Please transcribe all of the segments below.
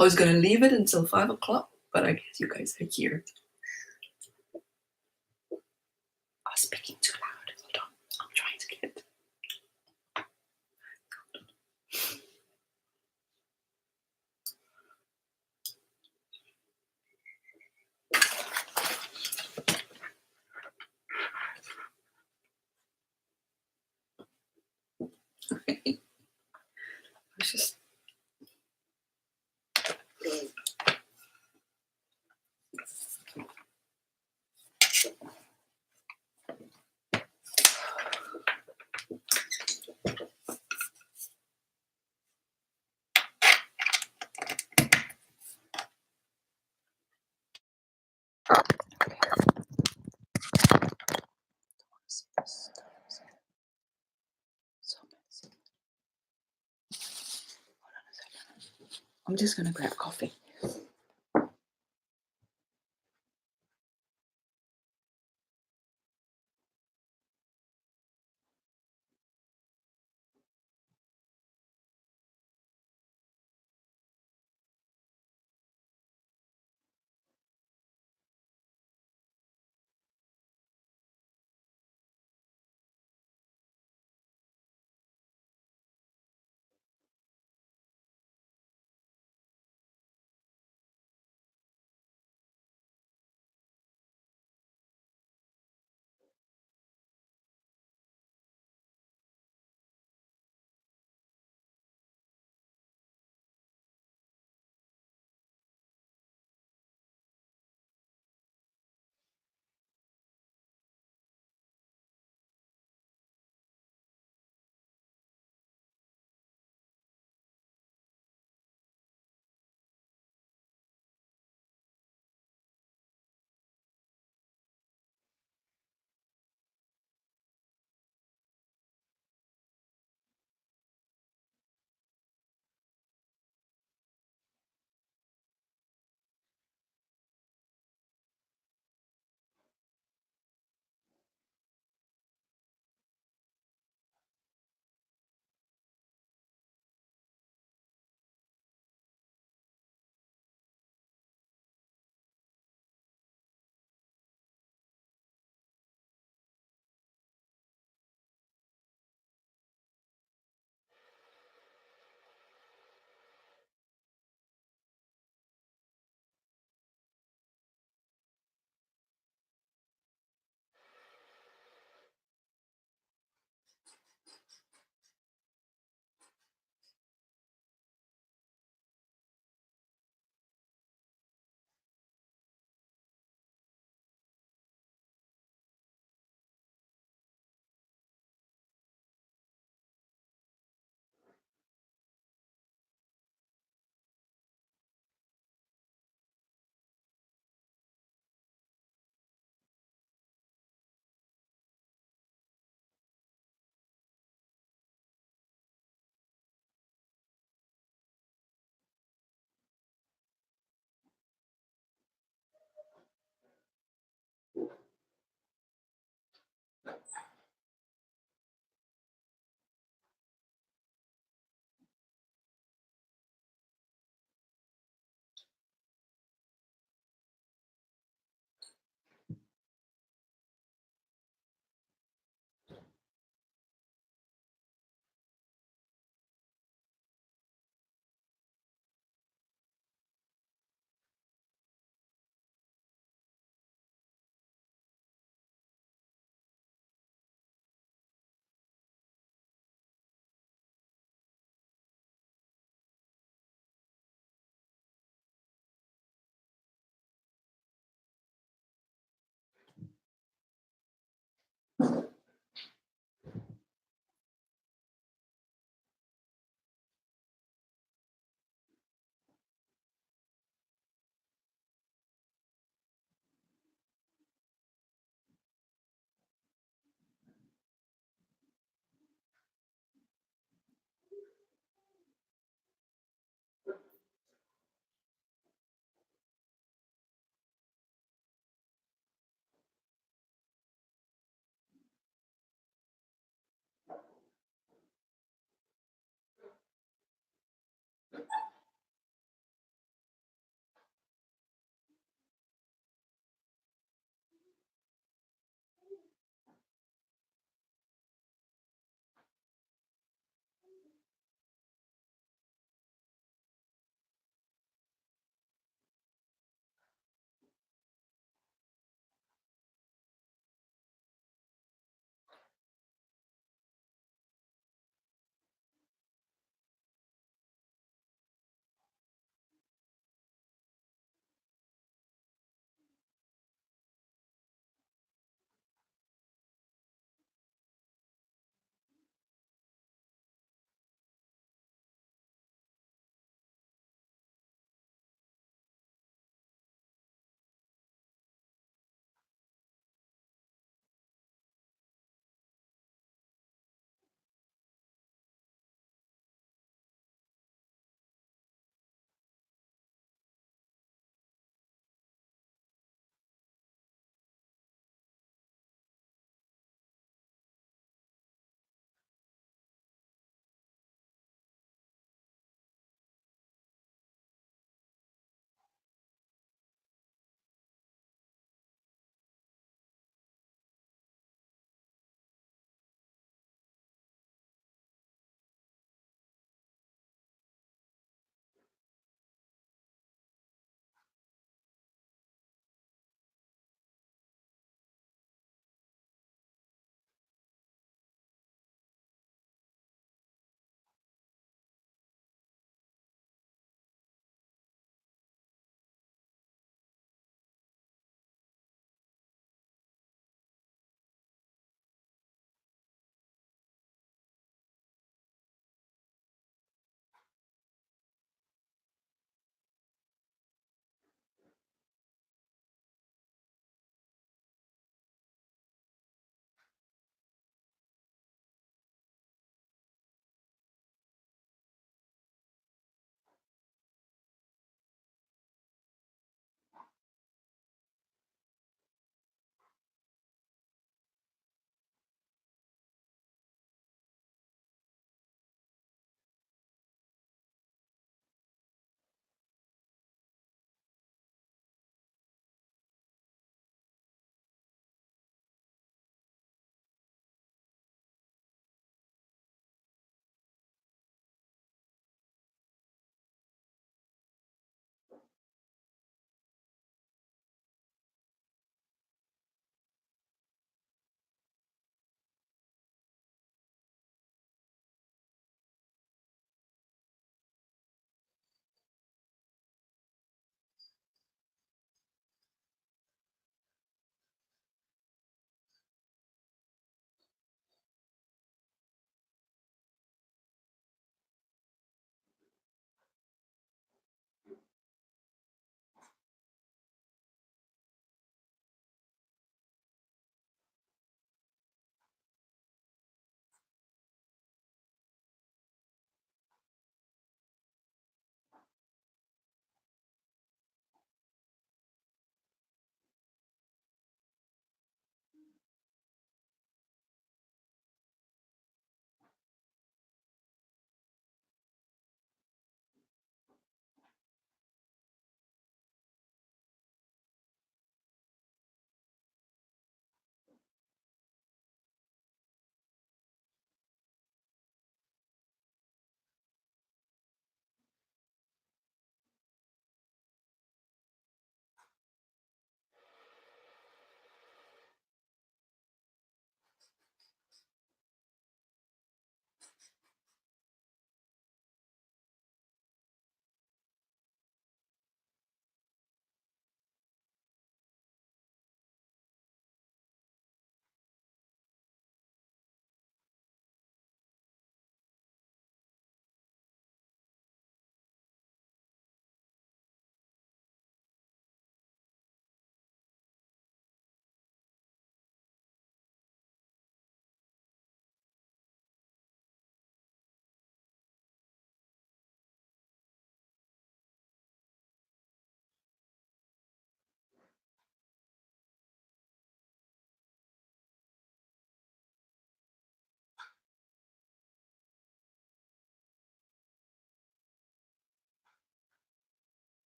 I was going to leave it until 5 o'clock, but I guess you guys are here. I was speaking too loud. Hold on. I'm trying to get... It's just... I'm just going to grab coffee.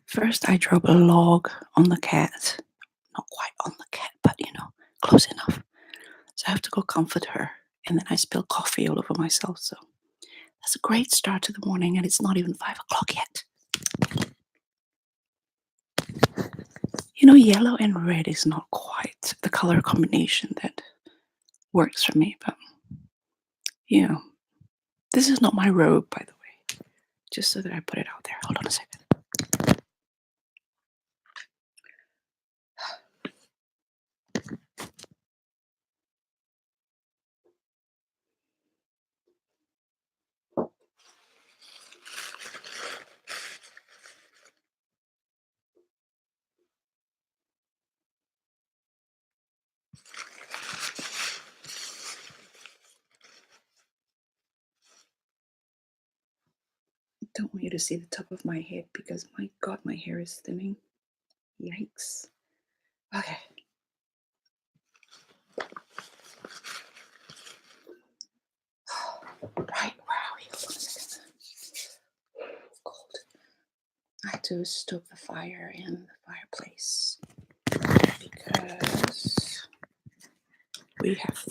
First, I drop a log on the cat. Not quite on the cat, but close enough. So I have to go comfort her. And then I spill coffee all over myself. So that's a great start to the morning, and it's not even 5 o'clock yet. Yellow and red is not quite the color combination that works for me, but this is not my robe, by the way. Just so that I put it out there. Hold on a second. Don't want you to see the top of my head because, my God, my hair is thinning. Yikes. Okay. Right, where are we? Hold on a second. Cold. I had to stoke the fire in the fireplace because we have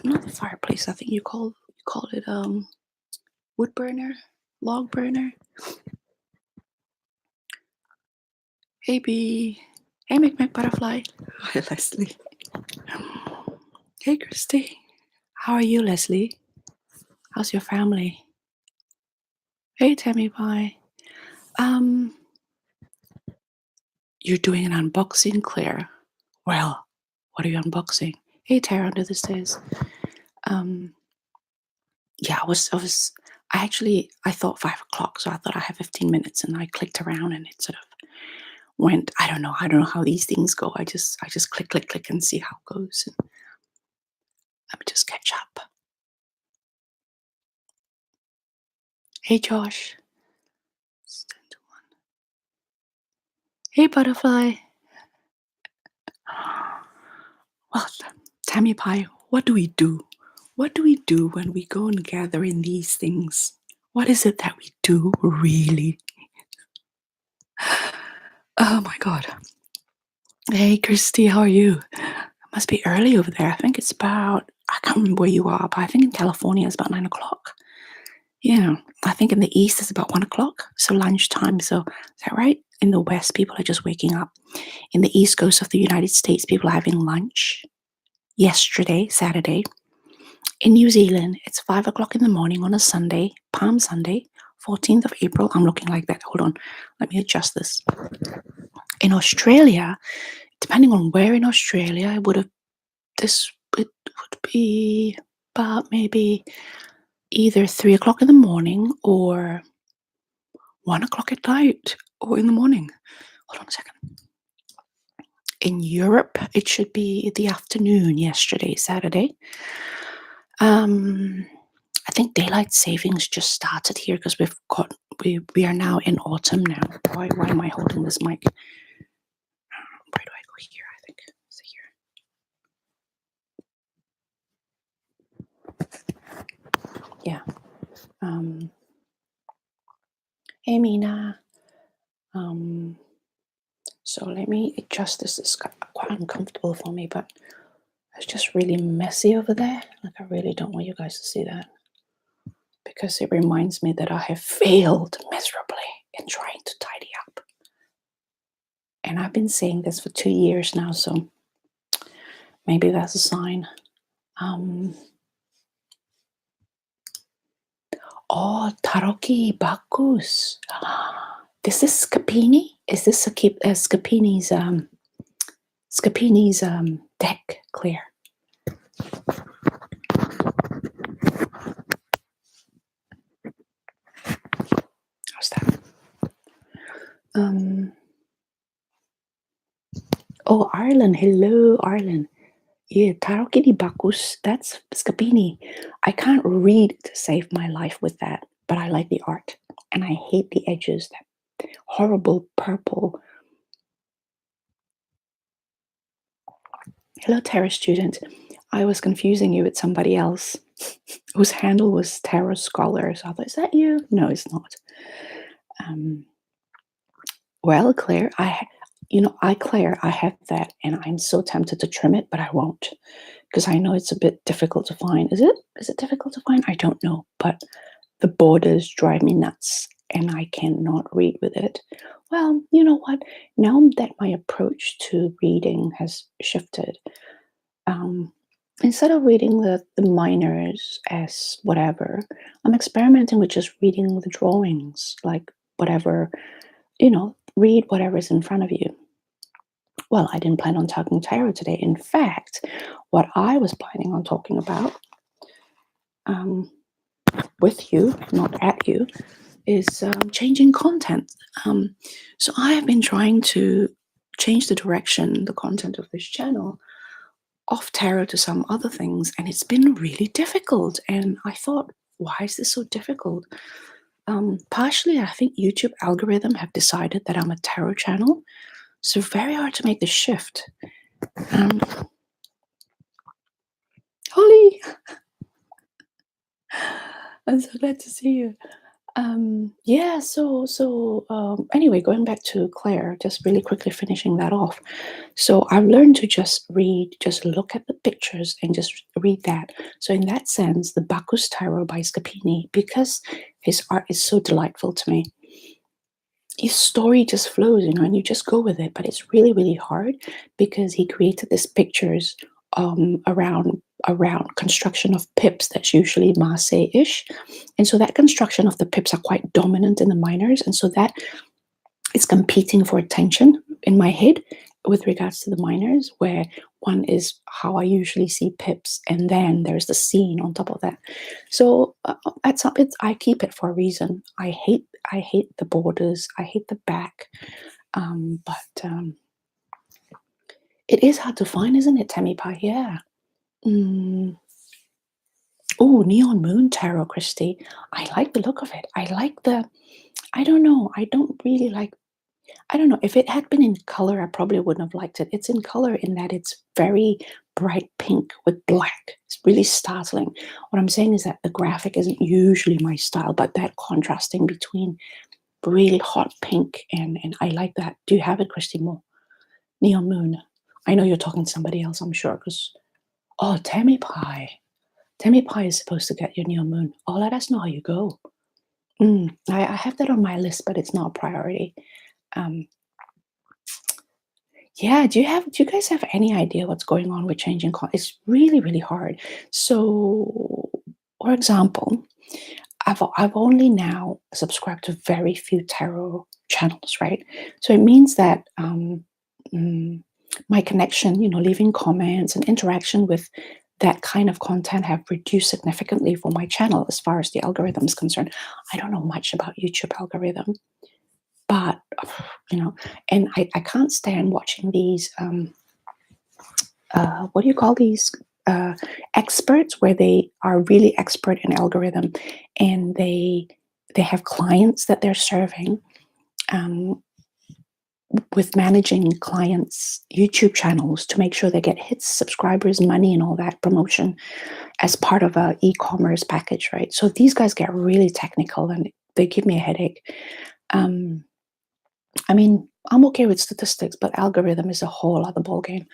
not the fireplace. I think you call it wood burner, log burner. Hey bee, hey Mic Butterfly. Hi Leslie. Hey Christy. How are you, Leslie? How's your family? Hey Tammy Pie. You're doing an unboxing, Claire. Well, what are you unboxing? Hey Tara under the stairs. Yeah, I thought 5 o'clock, so I thought I have 15 minutes, and I clicked around and it sort of went, I don't know how these things go. I just click and see how it goes. And let me just catch up. Hey Josh. Hey Butterfly. Well, Tammy Pie, what do we do? What do we do when we go and gather in these things? What is it that we do, really? Oh my God. Hey Christy, how are you? It must be early over there. I think it's about, I can't remember where you are, but I think in California it's about 9 o'clock. Yeah, I think in the East it's about 1 o'clock, so lunchtime. So is that right? In the West, people are just waking up. In the East Coast of the United States, people are having lunch. Yesterday, Saturday. In New Zealand, it's 5 o'clock in the morning on a Sunday, Palm Sunday, 14th of April. I'm looking like that. Hold on. Let me adjust this. In Australia, depending on where in Australia, it would be about maybe either 3 o'clock in the morning or 1 o'clock at night or in the morning. Hold on a second. In Europe, it should be the afternoon yesterday, Saturday. I think daylight savings just started here because we are now in autumn now. Why am I holding this mic? Where do I go here? I think it's here. Yeah. Hey Mina. So let me adjust this. It's quite uncomfortable for me, but it's just really messy over there. Like, I really don't want you guys to see that because it reminds me that I have failed miserably in trying to tidy up. And I've been saying this for 2 years now, so maybe that's a sign. Oh, taroki bakus. This is Scapini? Is this Scapini's deck, Claire? How's that? Oh, Ireland. Hello, Ireland. Yeah, Tarokini Bakus. That's Scapini. I can't read to save my life with that, but I like the art. And I hate the edges, that horrible purple. Hello, Tarot student. I was confusing you with somebody else whose handle was Tarot Scholar. So I thought, is that you? No, it's not. Well, Claire, Claire, I have that, and I'm so tempted to trim it, but I won't because I know it's a bit difficult to find. Is it? Is it difficult to find? I don't know, but the borders drive me nuts, and I cannot read with it. Well, you know what? Now that my approach to reading has shifted, um, instead of reading the minors as whatever, I'm experimenting with just reading the drawings, like whatever, read whatever's in front of you. Well, I didn't plan on talking tarot today. In fact, what I was planning on talking about um, with you, not at you, is changing content. So I have been trying to change the direction, the content of this channel off tarot to some other things, and it's been really difficult. And I thought, why is this so difficult? Partially, I think YouTube algorithm have decided that I'm a tarot channel, so very hard to make the shift. Um, Holly, I'm so glad to see you. Yeah, anyway, going back to Claire, just really quickly finishing that off. So I've learned to just read, just look at the pictures and just read that. So in that sense, the Bacchus Tarot by Scapini, because his art is so delightful to me, his story just flows, and you just go with it. But it's really, really hard because he created these pictures around construction of pips that's usually Marseille-ish. And so that construction of the pips are quite dominant in the minors. And so that is competing for attention in my head with regards to the minors, where one is how I usually see pips, and then there's the scene on top of that. So I keep it for a reason. I hate the borders. I hate the back. But it is hard to find, isn't it, Tammy Pie? Yeah. Mm. Oh, Neon Moon Tarot, Christy. I like the look of it. I don't know. I don't know. If it had been in color, I probably wouldn't have liked it. It's in color in that it's very bright pink with black. It's really startling. What I'm saying is that the graphic isn't usually my style, but that contrasting between really hot pink and I like that. Do you have it, Christy Moore? Neon Moon. I know you're talking to somebody else, I'm sure, because Tammy Pie. Tammy Pie is supposed to get your Neon Moon. Oh, let us know how you go. I have that on my list, but it's not a priority. Um, Yeah, do you guys have any idea what's going on with changing it's really, really hard. So, for example, I've only now subscribed to very few tarot channels, right? So it means that mm, my connection, leaving comments and interaction with that kind of content have reduced significantly for my channel as far as the algorithm is concerned. I don't know much about YouTube algorithm, but and I can't stand watching these what do you call these experts, where they are really expert in algorithm, and they have clients that they're serving, um, with managing clients YouTube channels to make sure they get hits, subscribers, money, and all that promotion as part of a e-commerce package, right? So these guys get really technical and they give me a headache. um, I mean, I'm okay with statistics, but algorithm is a whole other ballgame.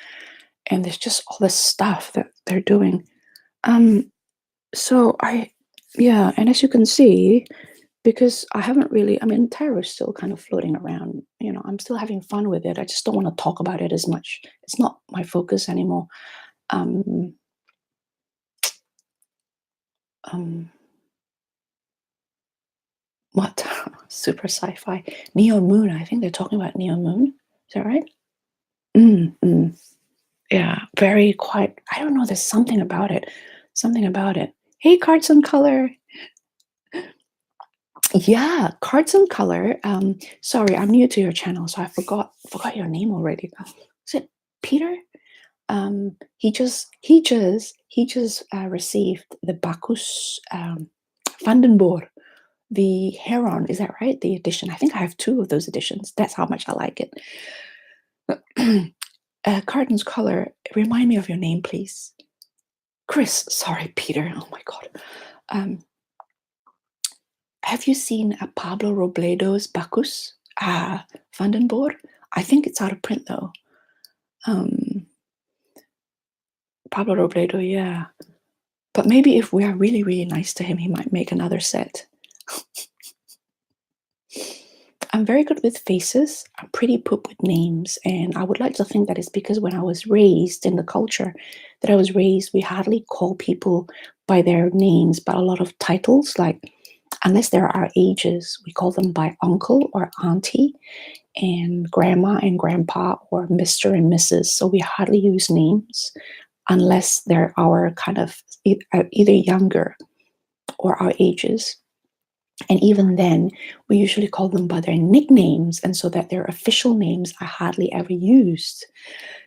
And there's just all this stuff that they're doing. Um, so yeah, and as you can see, because I haven't really, tarot is still kind of floating around. I'm still having fun with it. I just don't want to talk about it as much. It's not my focus anymore. Um, um, what? Super sci-fi. Neon Moon. I think they're talking about Neon Moon. Is that right? Mm. Yeah, very quiet. I don't know. There's something about it. Something about it. Hey, Cards on Color. Yeah, Cards and Color. Sorry, I'm new to your channel, so I forgot your name already. Is it Peter? He just received the Bacchus Vandenborg, the Heron. Is that right? The edition. I think I have two of those editions. That's how much I like it. Cards Color. Remind me of your name, please. Chris. Sorry, Peter. Oh my God. Have you seen Pablo Robledo's Bacchus? Vandenborg. I think it's out of print though. Pablo Robledo, yeah. But maybe if we are really, really nice to him, he might make another set. I'm very good with faces. I'm pretty poop with names. And I would like to think that it's because when I was raised in the culture that I was raised, we hardly call people by their names, but a lot of titles, like unless they're our ages, we call them by uncle or auntie and grandma and grandpa or Mr. and Mrs. So we hardly use names unless they're our kind of either younger or our ages. And even then, we usually call them by their nicknames, and so that their official names are hardly ever used.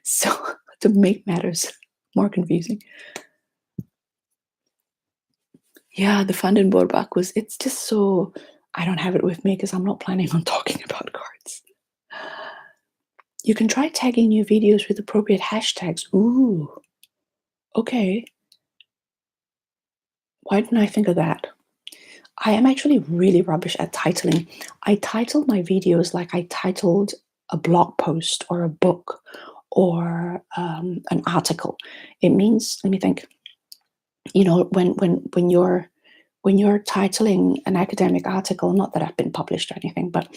So to make matters more confusing. Yeah, the Vandenborg was, it's just so, I don't have it with me because I'm not planning on talking about cards. You can try tagging new videos with appropriate hashtags. Ooh, okay. Why didn't I think of that? I am actually really rubbish at titling. I title my videos like I titled a blog post or a book or an article. It means, let me think, you know, when you're titling an academic article, not that I've been published or anything, but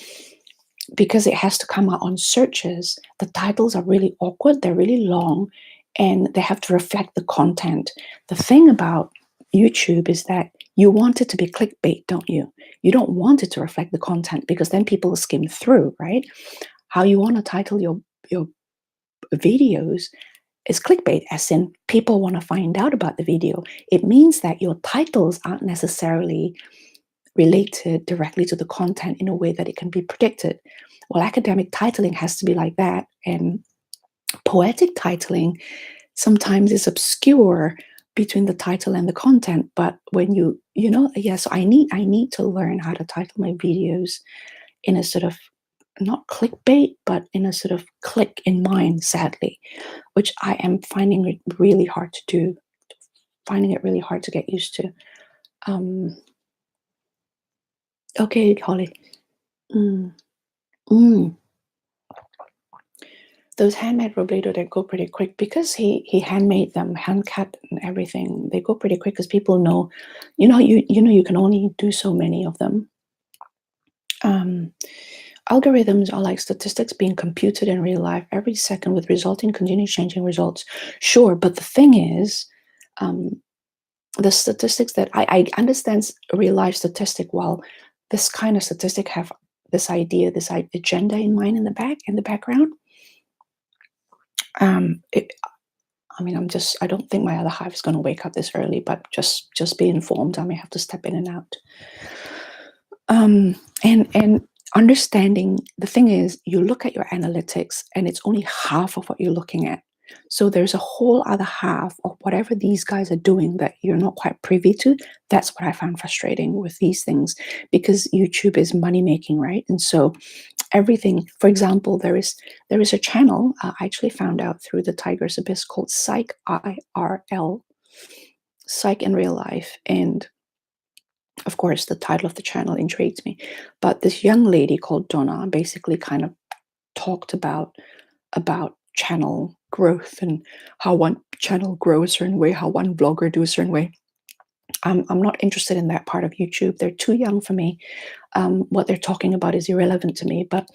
because it has to come out on searches, the titles are really awkward, they're really long, and they have to reflect the content. The thing about YouTube is that you want it to be clickbait, don't you? You don't want it to reflect the content because then people will skim through, right? How you want to title your videos is clickbait, as in people want to find out about the video. It means that your titles aren't necessarily related directly to the content in a way that it can be predicted. Well, academic titling has to be like that, and poetic titling sometimes is obscure between the title and the content. But when you know, yeah, so I need to learn how to title my videos in a sort of not clickbait, but in a sort of click in mind, sadly, which I am finding it really hard to do, finding it really hard to get used to. Okay, Holly. Mm, mm. Those handmade Robledo, they go pretty quick because he handmade them, hand cut and everything. They go pretty quick because people know, you know you can only do so many of them. Algorithms are like statistics being computed in real life every second with resulting continuous changing results. Sure, but the thing is, the statistics that I understand real life statistic, while this kind of statistic have this idea, this agenda in mind in the background. I mean, I don't think my other half is going to wake up this early, but just be informed. I may have to step in and out. And understanding, the thing is, you look at your analytics and it's only half of what you're looking at. So there's a whole other half of whatever these guys are doing that you're not quite privy to. That's what I found frustrating with these things, because YouTube is money making, right? And so everything, for example, there is a channel I actually found out through the Tiger's Abyss called Psych IRL, Psych in Real Life. And of course, the title of the channel intrigued me. But this young lady called Donna basically kind of talked about channel growth and how one channel grows a certain way, how one blogger do a certain way. I'm not interested in that part of YouTube. They're too young for me. What they're talking about is irrelevant to me. But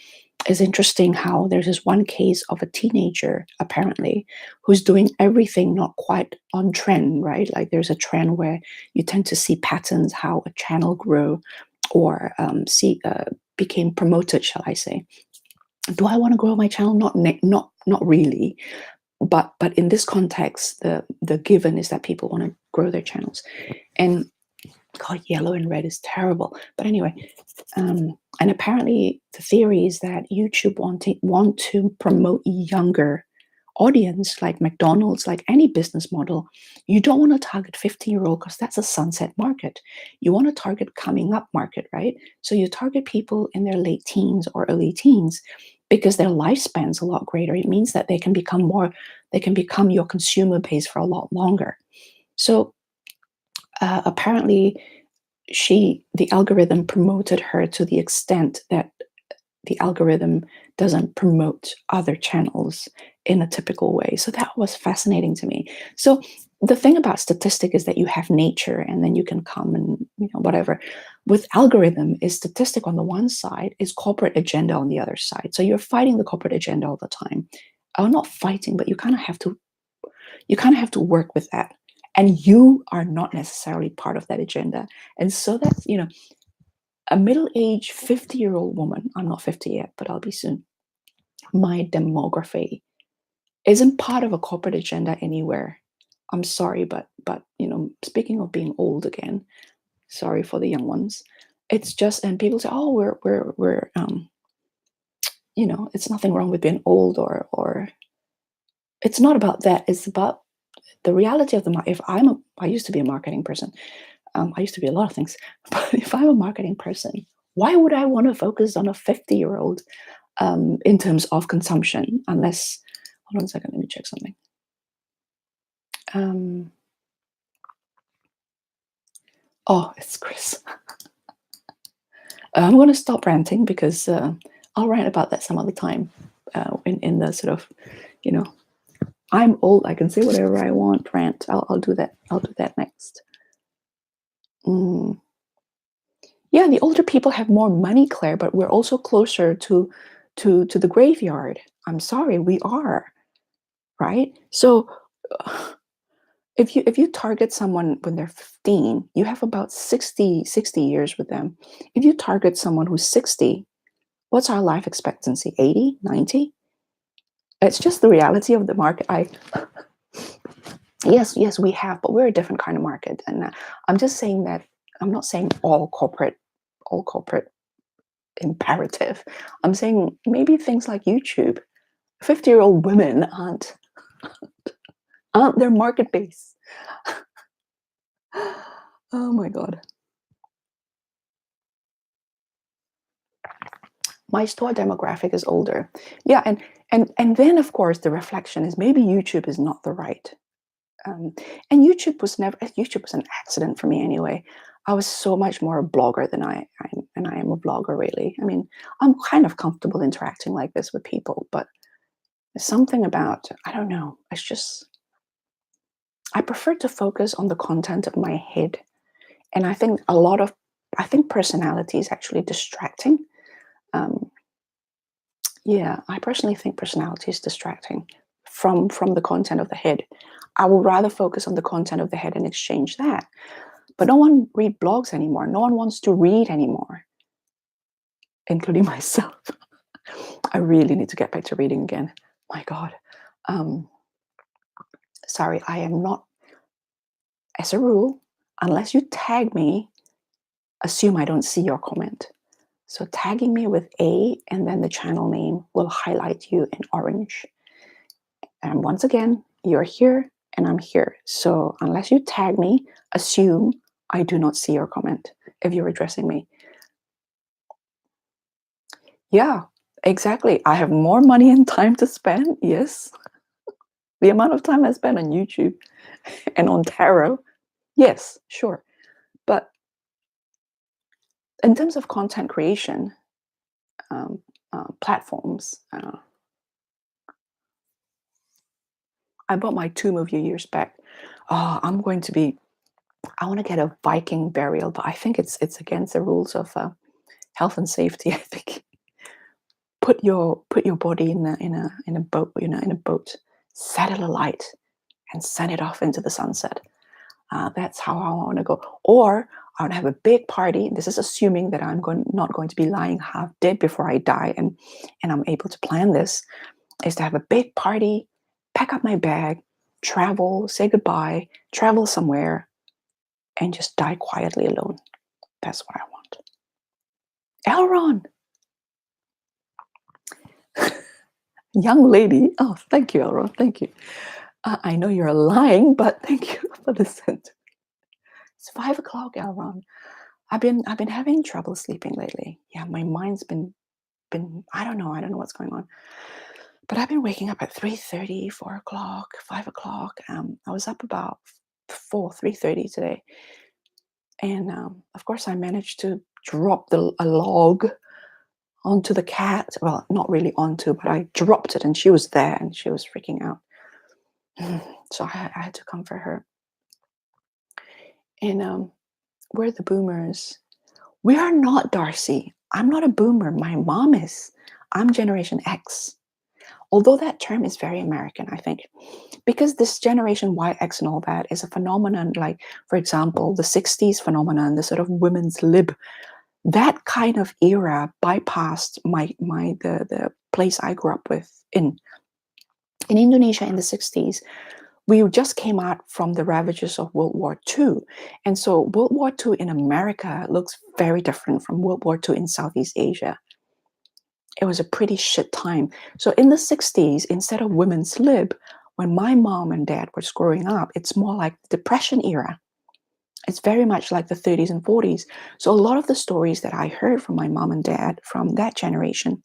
it's interesting how there's this one case of a teenager, apparently, who's doing everything not quite on trend, right? Like there's a trend where you tend to see patterns, how a channel grew or became promoted, shall I say. Do I want to grow my channel? Not really. But in this context, the given is that people want to grow their channels. And God, yellow and red is terrible. But anyway, and apparently the theory is that YouTube want to promote younger audience, like McDonald's, like any business model. You don't want to target 50-year-old because that's a sunset market. You want to target coming up market, right? So you target people in their late teens or early teens because their lifespan's a lot greater. It means that they can become your consumer base for a lot longer. So apparently the algorithm promoted her to the extent that the algorithm doesn't promote other channels in a typical way. So that was fascinating to me. So the thing about statistic is that you have nature and then you can come and whatever. With algorithm is statistic on the one side, is corporate agenda on the other side. So you're fighting the corporate agenda all the time. Not fighting, but you kind of have to work with that. And you are not necessarily part of that agenda. And so that's, a middle-aged 50-year-old woman, I'm not 50 yet, but I'll be soon, my demography isn't part of a corporate agenda anywhere. I'm sorry, but speaking of being old again, sorry for the young ones. It's just, and people say, oh, we're it's nothing wrong with being old, or it's not about that. It's about the reality of the market. If I used to be a marketing person. I used to be a lot of things, but if I'm a marketing person, why would I want to focus on a 50-year-old in terms of consumption? Unless, hold on a second, let me check something. Oh, it's Chris. I'm going to stop ranting because I'll rant about that some other time in the sort of, I'm old, I can say whatever I want, rant. I'll do that. I'll do that next. Yeah, the older people have more money, Claire, but we're also closer to the graveyard. I'm sorry, we are, right? So if you target someone when they're 15, you have about 60 years with them. If you target someone who's 60, what's our life expectancy? 80, 90? It's just the reality of the market. Yes, we have, but we're a different kind of market. And I'm just saying that I'm not saying all corporate imperative. I'm saying maybe things like YouTube. 50-year-old women aren't their market base. Oh my God. My store demographic is older. Yeah, and then of course the reflection is maybe YouTube is not the right. And YouTube was an accident for me anyway. I was so much more a blogger than I am a blogger, really. I mean, I'm kind of comfortable interacting like this with people, but there's something about, I don't know, it's just, I prefer to focus on the content of my head. And I think personality is actually distracting. Yeah, I personally think personality is distracting from the content of the head. I would rather focus on the content of the head and exchange that. But no one read blogs anymore. No one wants to read anymore, including myself. I really need to get back to reading again. My God. Sorry, I am not, as a rule, unless you tag me, assume I don't see your comment. So tagging me with A and then the channel name will highlight you in orange. And once again, you're here and I'm here. So unless you tag me, assume I do not see your comment if you're addressing me. Yeah, exactly. I have more money and time to spend. Yes. The amount of time I spend on YouTube and on tarot. Yes, sure. But in terms of content creation, platforms, I bought my tomb a few years back. Oh, I want to get a Viking burial, but I think it's against the rules of health and safety. I think put your body in a boat, in a boat, set it alight, and send it off into the sunset. That's how I want to go. Or I would have a big party. This is assuming that I'm not going to be lying half dead before I die, and I'm able to plan this. Is to have a big party, pack up my bag, travel, say goodbye, travel somewhere, and just die quietly alone. That's what I want. Elron, young lady. Oh, thank you, Elron. Thank you. I know you're lying, but thank you for the sentiment. It's 5 o'clock, Elron. I've been having trouble sleeping lately. Yeah, my mind's been I don't know what's going on. But I've been waking up at 3:30, 4 o'clock, 5 o'clock. I was up about 3:30 today. And of course, I managed to drop a log onto the cat. Well, not really onto, but I dropped it and she was there and she was freaking out. So I had to comfort her. And we're the boomers. We are not, Darcy. I'm not a boomer. My mom is. I'm Generation X. Although that term is very American, I think, because this Generation Y, X, and all that is a phenomenon. Like, for example, the '60s phenomenon, the sort of women's lib, that kind of era bypassed the place I grew up with in Indonesia in the '60s. We just came out from the ravages of World War II. And so World War II in America looks very different from World War II in Southeast Asia. It was a pretty shit time. So in the '60s, instead of women's lib, when my mom and dad was growing up, it's more like the Depression era. It's very much like the '30s and '40s. So a lot of the stories that I heard from my mom and dad from that generation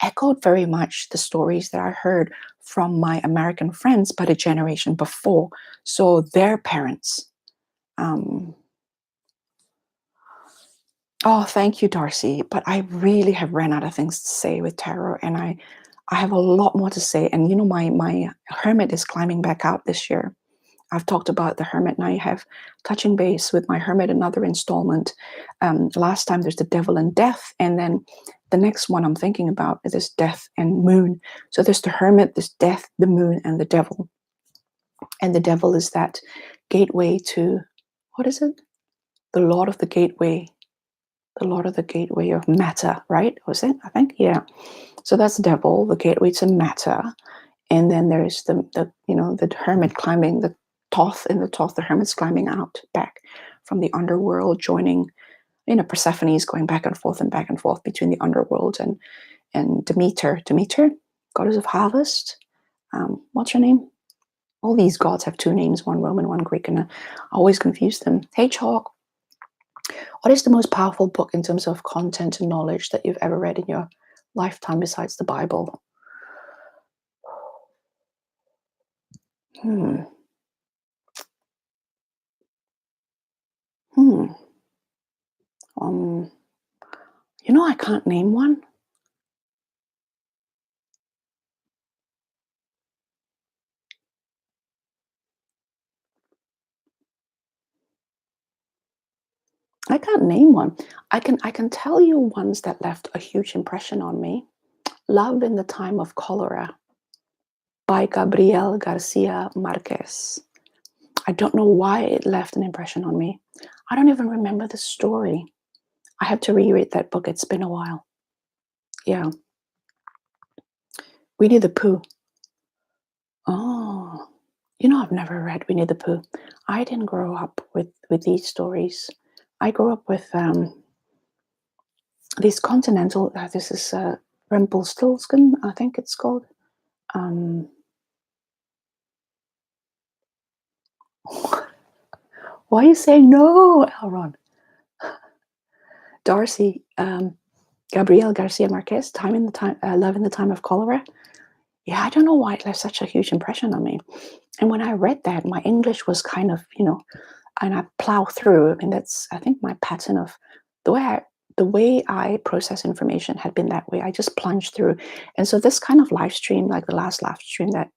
echoed very much the stories that I heard from my American friends, but a generation before. So their parents. Oh, thank you, Darcy. But I really have ran out of things to say with tarot, and I have a lot more to say. And you know, my hermit is climbing back out this year. I've talked about the hermit, and I have touching base with my hermit, another installment. Last time there's the devil and death, and then the next one I'm thinking about is this death and moon. So there's the hermit, this death, the moon, and the devil. And the devil is that gateway to, what is it? The Lord of the Gateway. The Lord of the Gateway of matter, right? Was it? I think, yeah. So that's the devil, the gateway to matter. And then there's the hermit climbing the Thoth. In the Thoth, the hermit's climbing out back from the underworld, joining, Persephone's going back and forth between the underworld and Demeter, goddess of harvest. What's her name? All these gods have two names, one Roman, one Greek, and I always confuse them. Hey, Chalk. What is the most powerful book in terms of content and knowledge that you've ever read in your lifetime besides the Bible? Hmm. Hmm. I can't name one. I can't name one. I can tell you ones that left a huge impression on me. Love in the Time of Cholera by Gabriel Garcia Marquez. I don't know why it left an impression on me. I don't even remember the story. I have to reread that book. It's been a while. Yeah. Winnie the Pooh. Oh, I've never read Winnie the Pooh. I didn't grow up with these stories. I grew up with these continental. This is Rumpelstiltskin, I think it's called. Why are you saying no, Elron? Darcy, Gabriel Garcia Marquez, Love in the Time of Cholera. Yeah, I don't know why it left such a huge impression on me. And when I read that, my English was kind of, and I plow through. I mean, that's, I think, my pattern of the way I process information had been that way. I just plunged through. And so this kind of live stream, like the last live stream that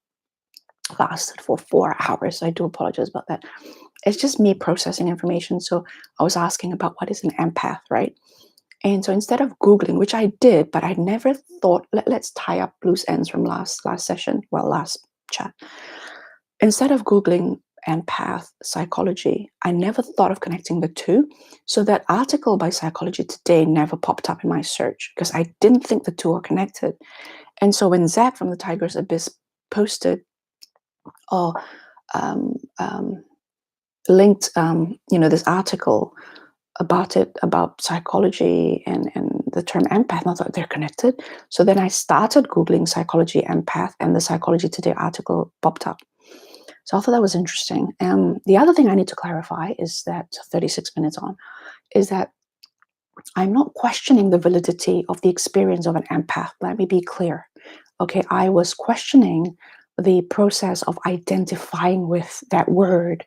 lasted for 4 hours, I do apologize about that. It's just me processing information. So I was asking about what is an empath, right? And so instead of Googling, which I did, but I never thought, let's tie up loose ends from last session, last chat. Instead of Googling empath psychology, I never thought of connecting the two. So that article by Psychology Today never popped up in my search because I didn't think the two are connected. And so when Zach from the Tiger's Abyss posted or linked, this article about psychology and the term empath, and I thought they're connected. So then I started Googling psychology empath, and the Psychology Today article popped up. So I thought that was interesting. The other thing I need to clarify is that 36 minutes on, is that I'm not questioning the validity of the experience of an empath. Let me be clear. Okay, I was questioning the process of identifying with that word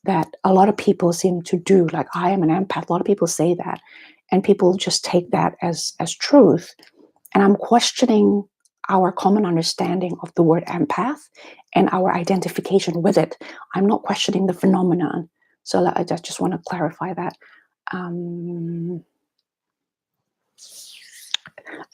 that a lot of people seem to do. Like, I am an empath. A lot of people say that, and people just take that as truth. And I'm questioning our common understanding of the word empath and our identification with it. I'm not questioning the phenomenon. So I just want to clarify that. Um,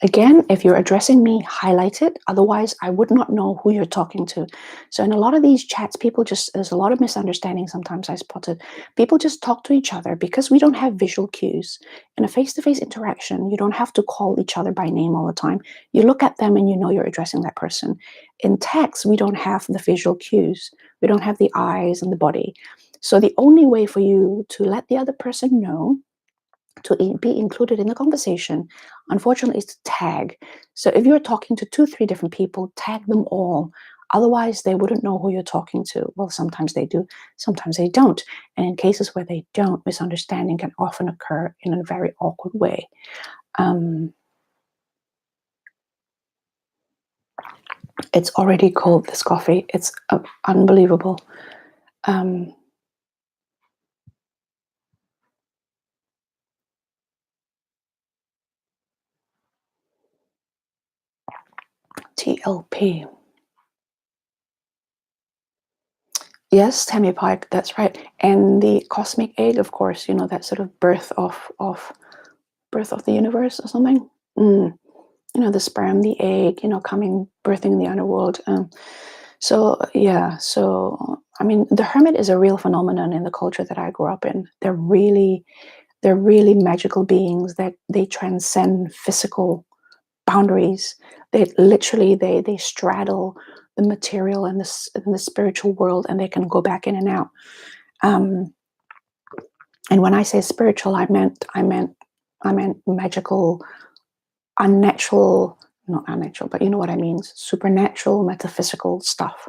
Again, if you're addressing me, highlight it. Otherwise, I would not know who you're talking to. So in a lot of these chats, there's a lot of misunderstanding sometimes I spotted. People just talk to each other because we don't have visual cues. In a face-to-face interaction, you don't have to call each other by name all the time. You look at them and you know you're addressing that person. In text, we don't have the visual cues. We don't have the eyes and the body. So the only way for you to let the other person know to be included in the conversation, unfortunately, is to tag. So if you're talking to 2-3 different people, tag them all. Otherwise, they wouldn't know who you're talking to. Well, sometimes they do, sometimes they don't. And in cases where they don't, misunderstanding can often occur in a very awkward way. It's already cold, this coffee. It's unbelievable. TLP. Yes, Tammy Pike, that's right. And the cosmic egg, of course, that sort of birth of the universe or something. The sperm, the egg, coming, birthing the underworld. So yeah, so I mean, the hermit is a real phenomenon in the culture that I grew up in. They're really magical beings that they transcend physical boundaries. They literally they straddle the material and the spiritual world, and they can go back in and out. And when I say spiritual, I meant magical, unnatural, not unnatural, but you know what I mean, supernatural, metaphysical stuff.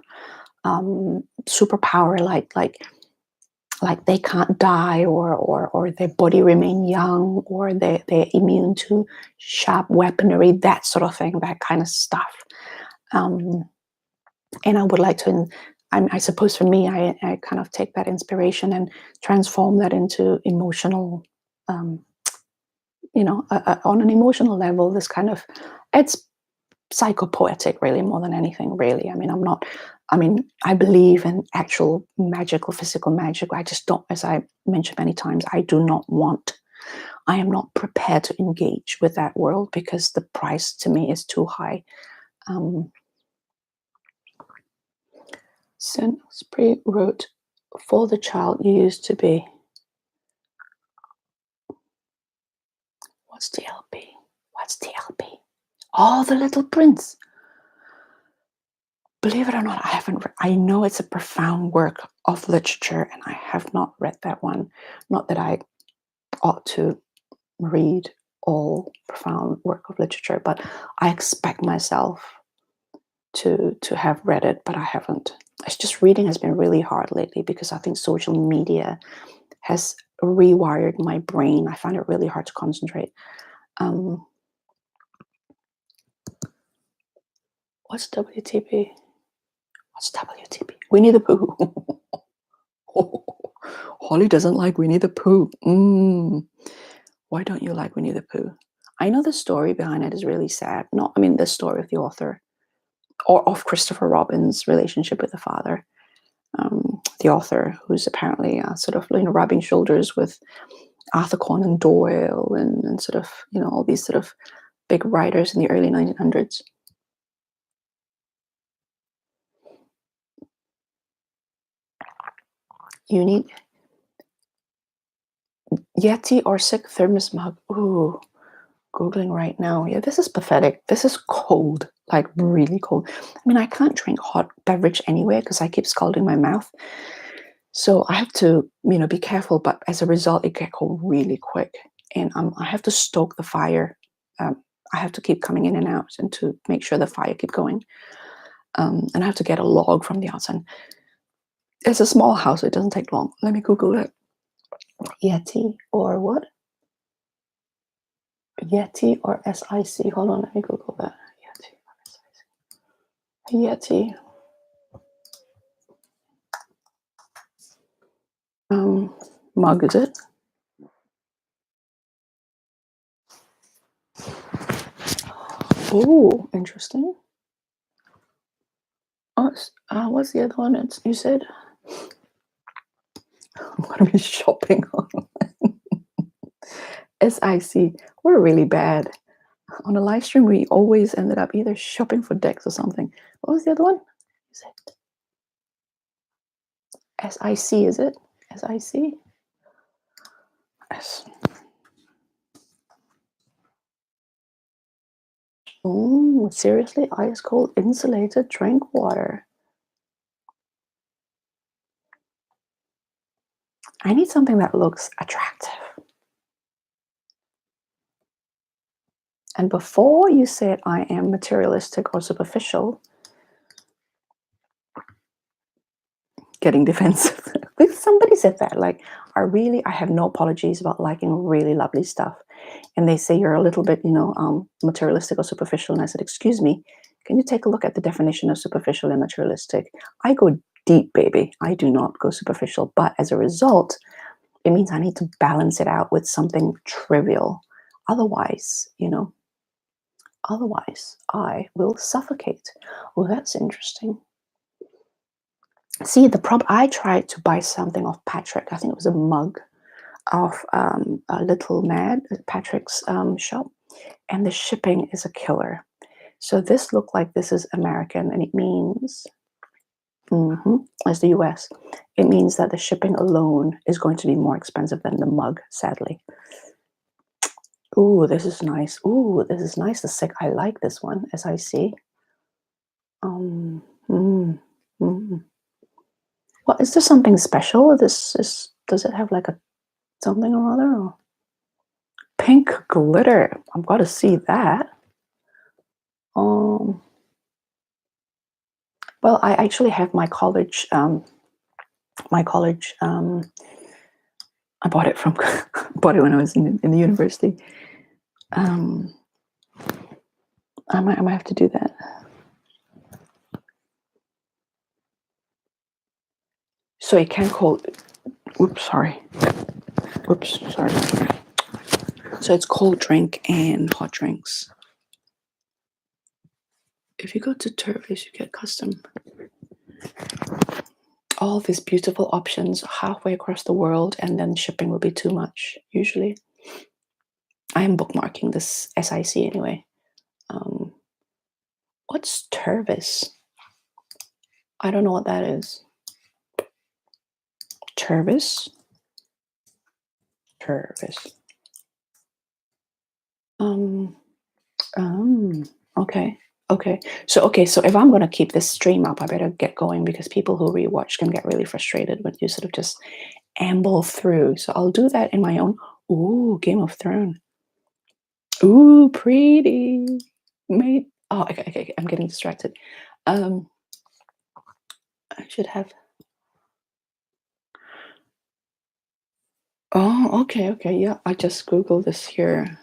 Superpower, like they can't die, or their body remain young, or they're immune to sharp weaponry, that sort of thing, that kind of stuff. And I would like to, I suppose for me, I kind of take that inspiration and transform that into emotional, on an emotional level, this kind of, it's psychopoetic, really, more than anything, really. I mean, I believe in actual magical, physical magic. I just don't, as I mentioned many times, I am not prepared to engage with that world because the price to me is too high. Sin Spree wrote, "For the child you used to be." What's TLP? What's TLP? Oh, The Little Prince. Believe it or not, I haven't. I know it's a profound work of literature, and I have not read that one. Not that I ought to read all profound work of literature, but I expect myself to have read it, but I haven't. It's just reading has been really hard lately because I think social media has rewired my brain. I find it really hard to concentrate. What's WTP? What's WTP? Winnie the Pooh. Holly doesn't like Winnie the Pooh. Why don't you like Winnie the Pooh? I know the story behind it is really sad. The story of the author, or of Christopher Robin's relationship with the father. The author, who's apparently sort of rubbing shoulders with Arthur Conan Doyle and sort of all these sort of big writers in the early 1900s. You need Yeti or sick thermos mug. Ooh, Googling right now. Yeah, this is pathetic. This is cold, like really cold. I mean, I can't drink hot beverage anyway because I keep scalding my mouth. So I have to, be careful. But as a result, it gets cold really quick, and I have to stoke the fire. I have to keep coming in and out, and to make sure the fire keep going. And I have to get a log from the outside. It's a small house. So it doesn't take long. Let me Google it. Yeti or what? Yeti or SIC. Hold on, let me Google that. Yeti. Mug, is it? Oh, interesting. Oh, what's the other one? You said I'm gonna be shopping online. SIC. We're really bad. On a live stream, we always ended up either shopping for decks or something. What was the other one? You said SIC, is it? SIC? S. Oh, seriously? Ice cold insulated drink water. I need something that looks attractive. And before you said I am materialistic or superficial, getting defensive. Somebody said that, like, I have no apologies about liking really lovely stuff. And they say you're a little bit, materialistic or superficial. And I said, excuse me, can you take a look at the definition of superficial and materialistic? I go deep, baby. I do not go superficial. But as a result, it means I need to balance it out with something trivial. Otherwise, I will suffocate. Well, that's interesting. See, the problem, I tried to buy something off Patrick. I think it was a mug of a Little Mad at Patrick's shop. And the shipping is a killer. So this looked like this is American, and it means, as the US, it means that the shipping alone is going to be more expensive than the mug, sadly. Ooh, this is nice. Ooh, this is nice. I like this one, as I see. Well, is there something special? Does it have like a something or other? Or? Pink glitter. I've got to see that. Well, I actually have my college. I bought it from bought it when I was in the university. I might have to do that. So it can call. Oops, sorry. Oops, sorry. So it's cold drink and hot drinks. If you go to Turkish, you get custom. All these beautiful options halfway across the world, and then shipping will be too much, usually. I am bookmarking this SIC anyway. What's Tervis? I don't know what that is. Tervis? Tervis. Okay. So if I'm going to keep this stream up, I better get going, because people who rewatch can get really frustrated when you sort of just amble through. So I'll do that in my own. Ooh, Game of Thrones. Ooh, pretty. Mate. Oh, okay. I'm getting distracted. I should have. Oh, okay. Yeah, I just Googled this here.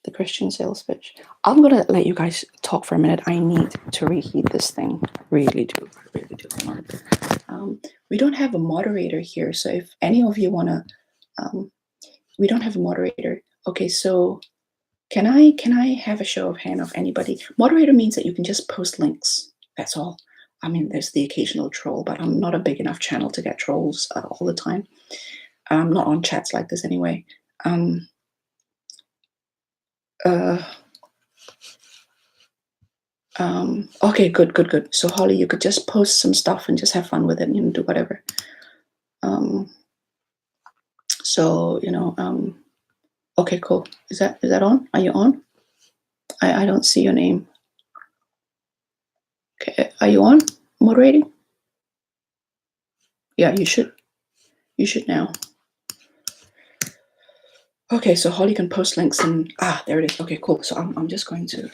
The Christian sales pitch. I'm gonna let you guys talk for a minute. I need to reheat this thing. Really do. We don't have a moderator here, so if any of you wanna, we don't have a moderator. Okay, so can I have a show of hand of anybody? Moderator means that you can just post links. That's all. I mean, there's the occasional troll, but I'm not a big enough channel to get trolls all the time. I'm not on chats like this anyway. Okay, good. So Holly, you could just post some stuff and just have fun with it and do whatever. Okay, cool. Is that on? Are you on? I don't see your name. Okay, are you on? Moderating? Yeah, you should now. Okay, so Holly can post links and there it is. Okay, cool. So I'm just going to.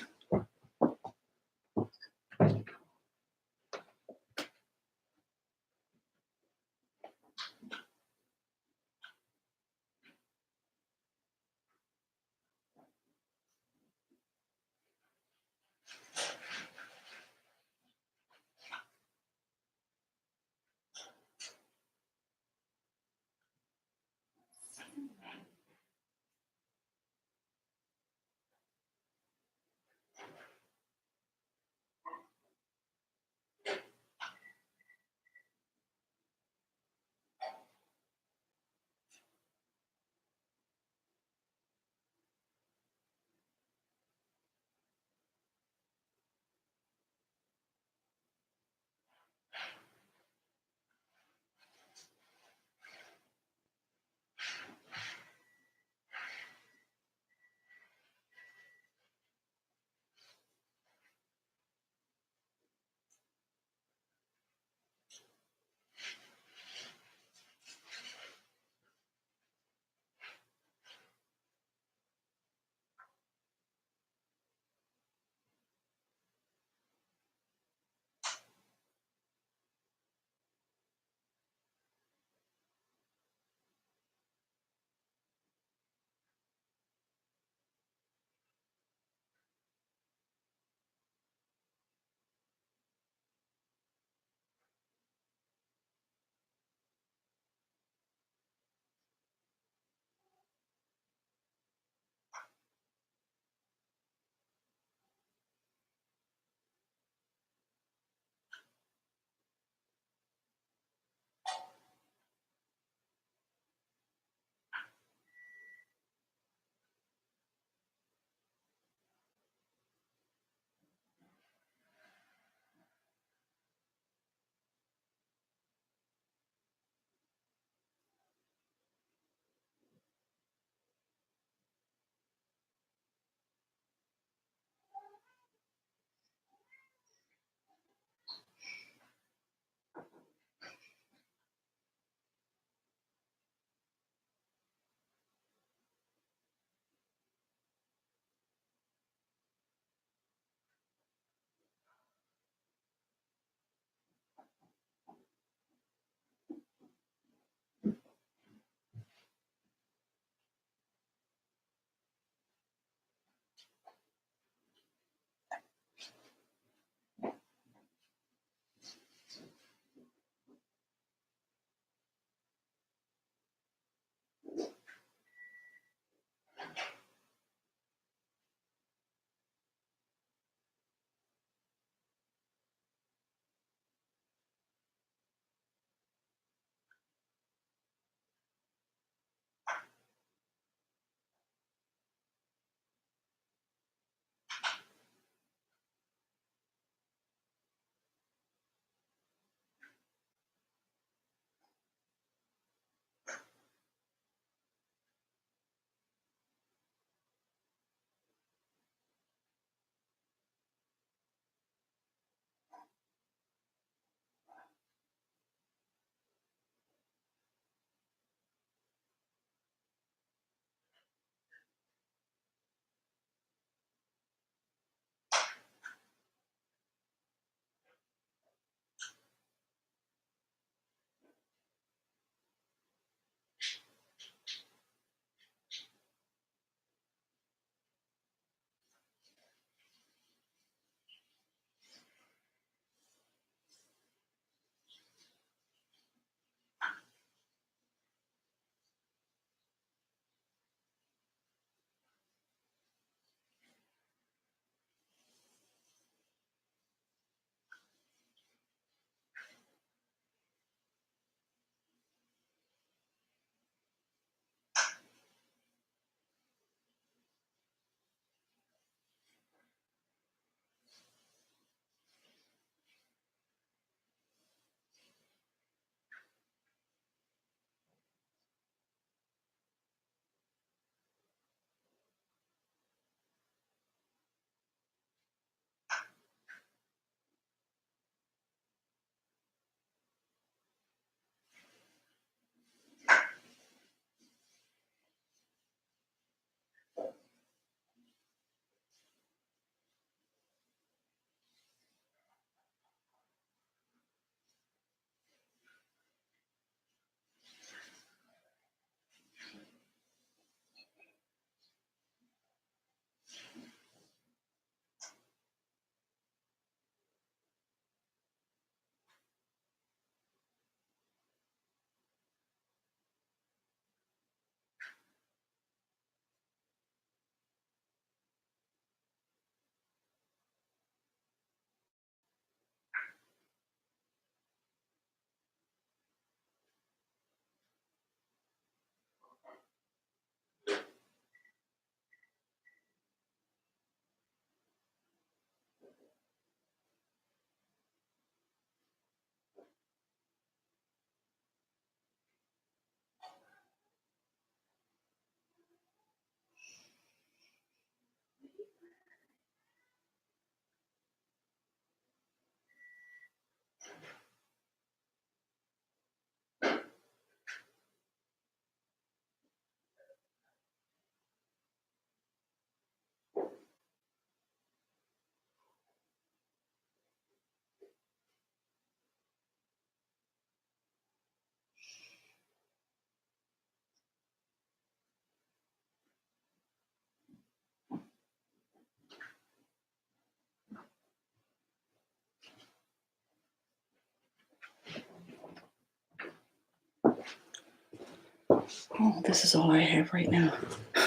Oh, this is all I have right now.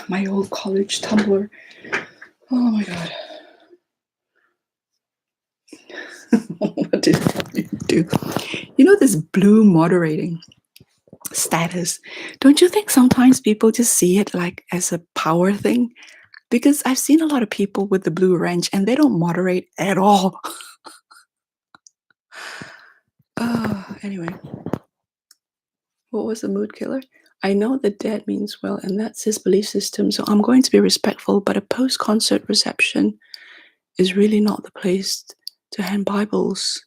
My old college Tumblr. Oh my god. What did you do? You know this blue moderating status? Don't you think sometimes people just see it like as a power thing? Because I've seen a lot of people with the blue wrench and they don't moderate at all. Anyway, what was the mood killer? I know the dead means well, and that's his belief system, so I'm going to be respectful, but a post-concert reception is really not the place to hand Bibles.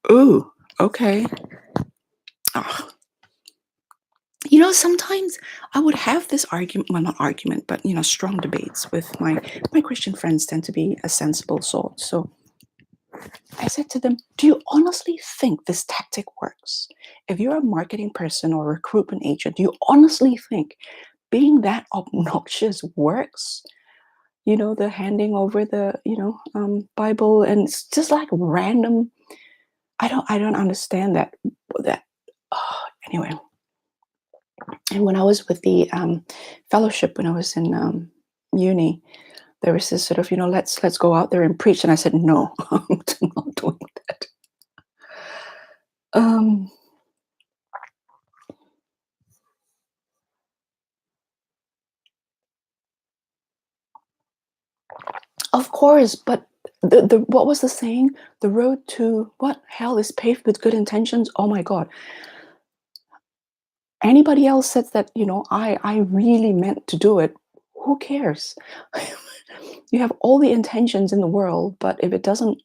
Oh, okay. Oh. You know, sometimes I would have this argument, well, not argument, but, you know, strong debates with my Christian friends tend to be a sensible sort. So I said to them, do you honestly think this tactic works? If you're a marketing person or a recruitment agent, do you honestly think being that obnoxious works? You know, the handing over the, Bible, and it's just like random. I don't understand that. Anyway. And when I was with the fellowship, when I was in uni, there was this sort of, let's go out there and preach. And I said, no, I'm not doing that. Of course, but the what was the saying? The road to what? Hell is paved with good intentions. Oh my God. Anybody else says that, I really meant to do it, who cares? You have all the intentions in the world, but if it doesn't,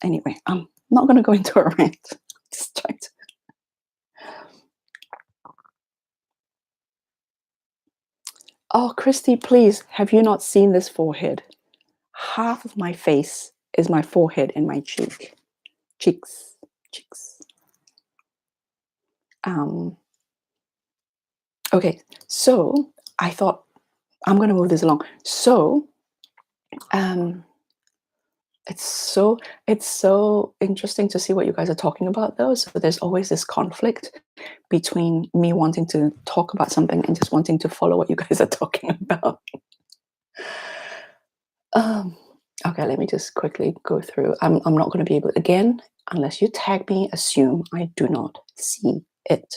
anyway, I'm not going to go into a rant. Just trying to. Oh, Christy, please, have you not seen this forehead? Half of my face is my forehead and my cheeks. Um, okay, so I thought I'm going to move this along. So, um, it's so interesting to see what you guys are talking about, though. So there's always this conflict between me wanting to talk about something and just wanting to follow what you guys are talking about. Um, okay, let me just quickly go through. I'm not going to be able, again, unless you tag me, assume I do not see it.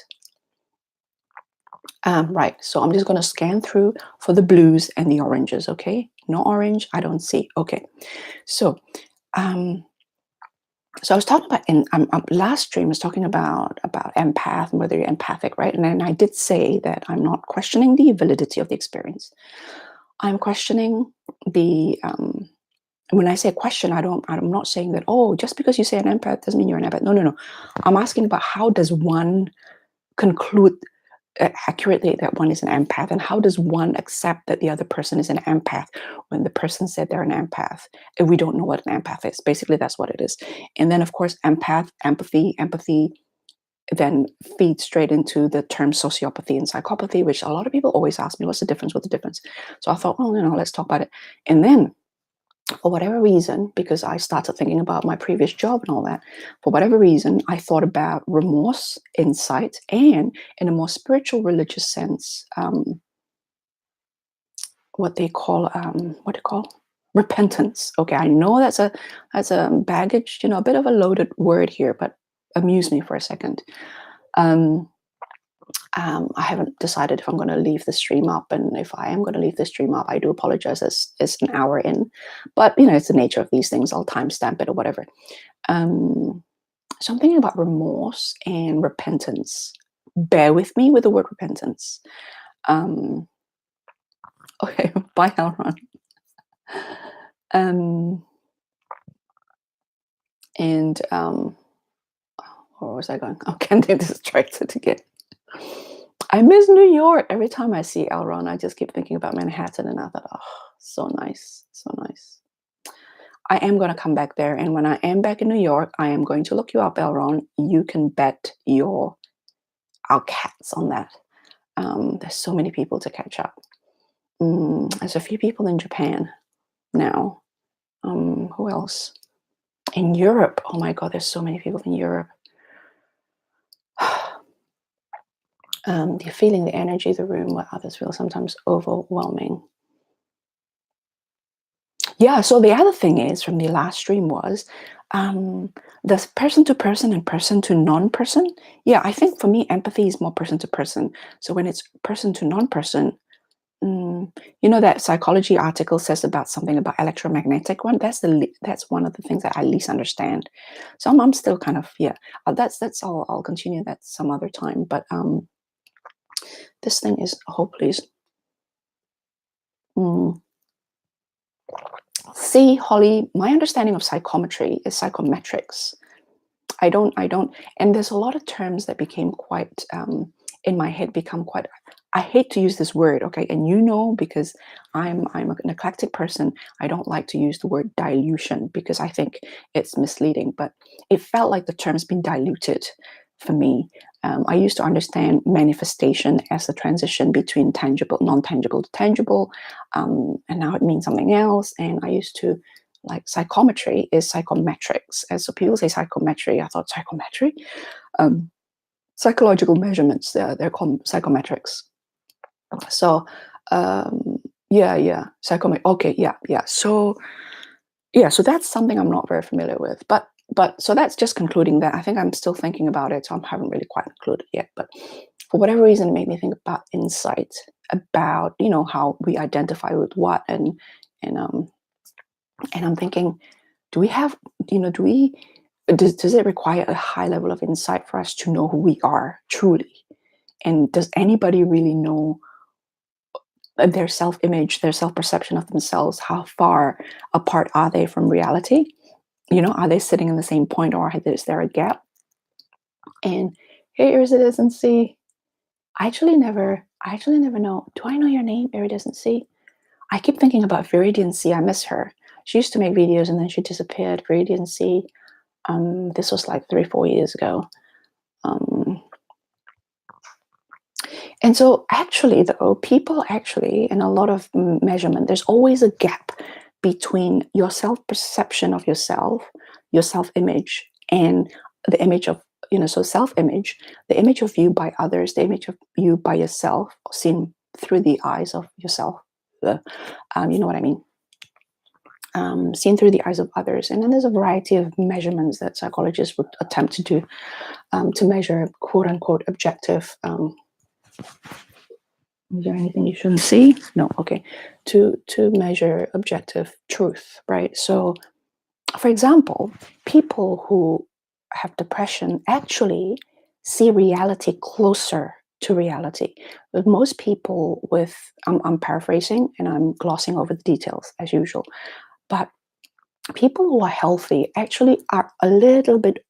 Right, so I'm just going to scan through for the blues and the oranges, okay? No orange, I don't see. Okay, so so I was talking about in last stream, I was talking about empath and whether you're empathic, right? And then I did say that I'm not questioning the validity of the experience. I'm questioning the when I say question, I'm not saying that, oh, just because you say an empath doesn't mean you're an empath. No. I'm asking about how does one conclude accurately that one is an empath, and how does one accept that the other person is an empath when the person said they're an empath and we don't know what an empath is. Basically, that's what it is. And then, of course, empathy then feeds straight into the term sociopathy and psychopathy, which a lot of people always ask me, what's the difference? So I thought, let's talk about it. And then, for whatever reason, because I started thinking about my previous job and all that, for whatever reason, I thought about remorse, insight, and in a more spiritual, religious sense, what do you call repentance. Okay, I know that's a baggage, a bit of a loaded word here, but amuse me for a second. I haven't decided if I'm going to leave the stream up, and if I am going to leave the stream up, I do apologize. It's an hour in, but it's the nature of these things. I'll timestamp it or whatever. So I'm thinking about remorse and repentance. Bear with me with the word repentance. Okay, bye, Elron. Where was I going? Oh, can't get distracted again. I miss New York. Every time I see Elron, I just keep thinking about Manhattan, and I thought, oh, so nice, so nice. I am going to come back there, and when I am back in New York, I am going to look you up, Elron. You can bet our cats on that. There's so many people to catch up. There's a few people in Japan now. Who else? In Europe. Oh my God, there's so many people in Europe. You're feeling the energy of the room, what others feel sometimes overwhelming. Yeah, so the other thing is from the last stream was the person to person and person to non-person. Yeah, I think for me, empathy is more person to person. So when it's person to non-person, that psychology article says about something about electromagnetic one. That's one of the things that I least understand. So I'm still kind of, that's all. I'll continue that some other time. But this thing is hopefully. See, Holly, my understanding of psychometry is psychometrics. I don't, and there's a lot of terms that became quite, in my head, I hate to use this word, okay? And because I'm an eclectic person, I don't like to use the word dilution because I think it's misleading, but it felt like the term's been diluted for me. I used to understand manifestation as the transition between tangible, non-tangible to tangible, and now it means something else. And I used to, like, psychometry is psychometrics. And so people say psychometry, I thought psychometry? Psychological measurements, they're called psychometrics. So, psychometry. Okay, yeah. So that's something I'm not very familiar with. But so that's just concluding that. I think I'm still thinking about it, so I haven't really quite concluded yet. But for whatever reason, it made me think about insight, about how we identify with what, and And I'm thinking, do we have, does it require a high level of insight for us to know who we are truly? And does anybody really know their self-image, their self-perception of themselves? How far apart are they from reality? Are they sitting in the same point, or is there a gap? And hey, iridescency, I actually never know. Do I know your name, iridescency? I keep thinking about Viridiancy. I miss her. She used to make videos and then she disappeared. Viridiancy. This was like 3-4 years ago. And so actually, though, people actually, in a lot of measurement, there's always a gap between your self-perception of yourself, your self-image, and the image of, so self-image, the image of you by others, the image of you by yourself, seen through the eyes of yourself. You know what I mean? Seen through the eyes of others. And then there's a variety of measurements that psychologists would attempt to do to measure quote unquote objective. Is there anything you shouldn't see? No, okay. To measure objective truth, right? So, for example, people who have depression actually see reality closer to reality. But most people with, I'm paraphrasing and I'm glossing over the details as usual, but people who are healthy actually are a little bit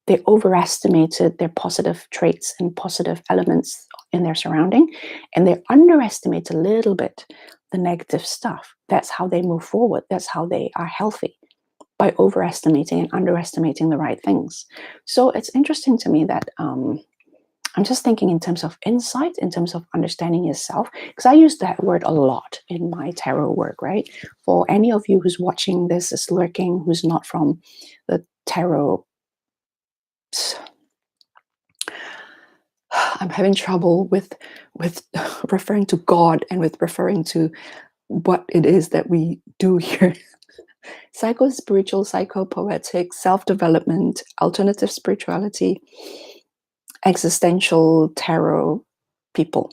they overestimated their positive traits and positive elements in their surrounding, and they underestimate a little bit the negative stuff. That's how they move forward. That's how they are healthy, by overestimating and underestimating the right things. So it's interesting to me that I'm just thinking in terms of insight, in terms of understanding yourself, because I use that word a lot in my tarot work, right? For any of you who's watching this, is lurking, who's not from the tarot, I'm having trouble with referring to God and with referring to what it is that we do here. Psycho-spiritual, psycho-poetic, self-development, alternative spirituality, existential tarot people.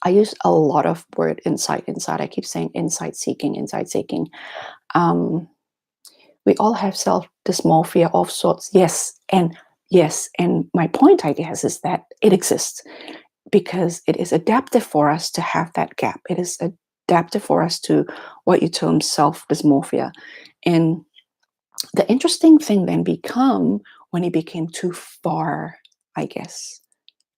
I use a lot of word insight. I keep saying insight seeking. We all have self-dysmorphia of sorts. Yes. And my point, I guess, is that it exists because it is adaptive for us to have that gap. It is adaptive for us to what you term self-dysmorphia. And the interesting thing then become when it became too far, I guess,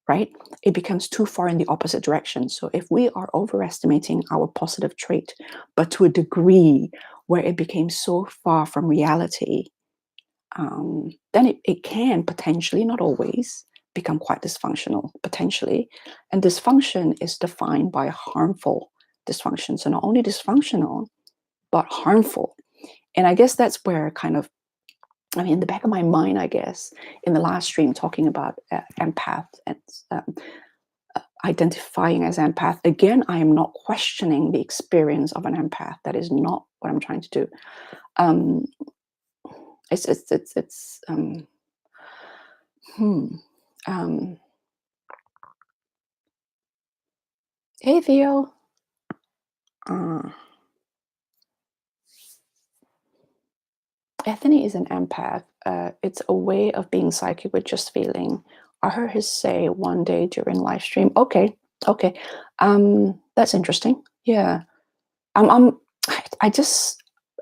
right? It becomes too far in the opposite direction. So if we are overestimating our positive trait, but to a degree where it became so far from reality, then it can potentially, not always, become quite dysfunctional, potentially. And dysfunction is defined by harmful dysfunction. So not only dysfunctional, but harmful. And I guess that's where in the back of my mind, I guess, in the last stream talking about empath and identifying as empath, again, I am not questioning the experience of an empath. That is not what I'm trying to do. It's hey Theo. Ethne is an empath. It's a way of being psychic with just feeling. I heard her say one day during live stream. Okay. That's interesting. Yeah.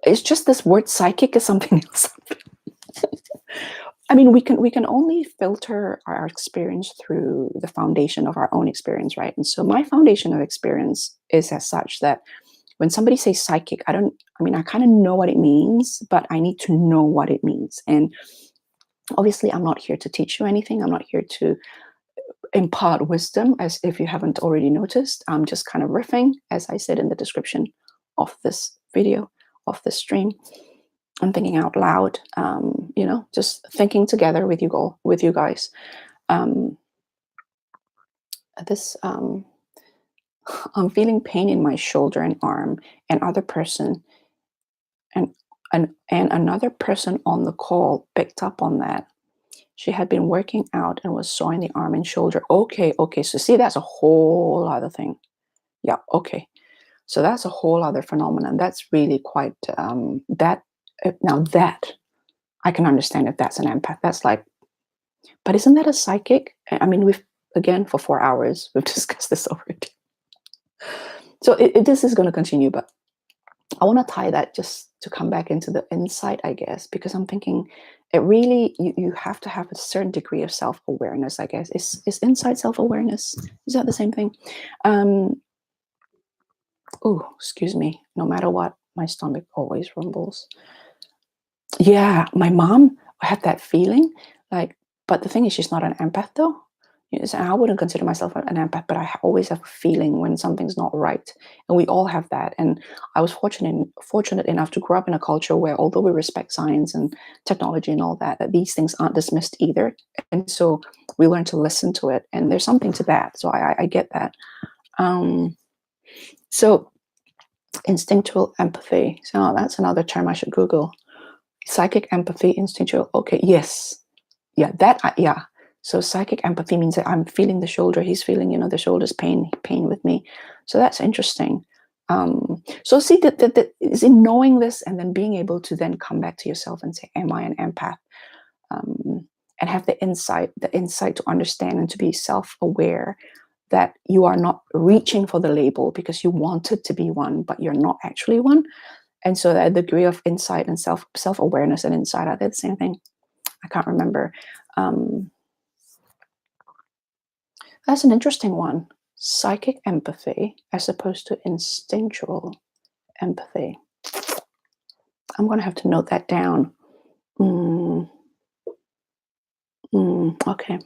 It's just this word psychic is something else. I mean, we can only filter our experience through the foundation of our own experience, right? And so my foundation of experience is as such that when somebody says psychic, I kind of know what it means, but I need to know what it means. And obviously, I'm not here to teach you anything. I'm not here to impart wisdom, as if you haven't already noticed. I'm just kind of riffing, as I said in the description of this video, of this stream. I'm thinking out loud, just thinking together with you guys. I'm feeling pain in my shoulder and arm, and another person on the call picked up on that. She had been working out and was sore in the arm and shoulder. Okay. So see, that's a whole other thing. Yeah. Okay. So that's a whole other phenomenon. That's really quite now that I can understand if that's an empath. That's like, but isn't that a psychic? I mean, we've again for 4 hours we've discussed this already. So this is going to continue, but I want to tie that just to come back into the insight, I guess, because I'm thinking it really you have to have a certain degree of self-awareness, I guess. Is insight self-awareness? Is that the same thing? Um, oh, excuse me. No matter what, my stomach always rumbles. Yeah, my mom had that feeling, like, but the thing is, she's not an empath though. Yes, and I wouldn't consider myself an empath, but I always have a feeling when something's not right, and we all have that. And I was fortunate enough to grow up in a culture where, although we respect science and technology and all that, that these things aren't dismissed either. And so we learn to listen to it, and there's something to that. So I get that. Um, so instinctual empathy. So that's another term I should Google. Psychic empathy, instinctual. Okay, yes, yeah, yeah. So psychic empathy means that I'm feeling the shoulder, he's feeling, the shoulder's pain with me. So that's interesting. So see that is in knowing this and then being able to then come back to yourself and say, am I an empath? And have the insight to understand and to be self-aware that you are not reaching for the label because you wanted to be one, but you're not actually one. And so that degree of insight and self-awareness and insight, are they the same thing? I can't remember. That's an interesting one. Psychic empathy as opposed to instinctual empathy. I'm going to have to note that down. Okay.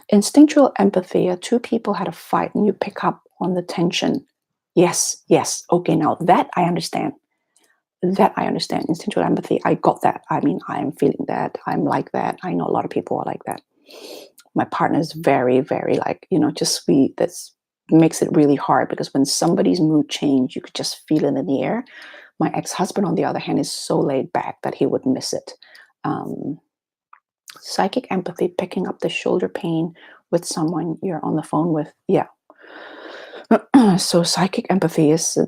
Instinctual empathy are two people had a fight and you pick up on the tension. Yes. Okay, now that I understand. Instinctual empathy. I got that. I mean, I am feeling that. I'm like that. I know a lot of people are like that. My partner is very, very like, just sweet. That's makes it really hard because when somebody's mood change, you could just feel it in the air. My ex-husband, on the other hand, is so laid back that he would miss it. Psychic empathy, picking up the shoulder pain with someone you're on the phone with. Yeah. So psychic empathy is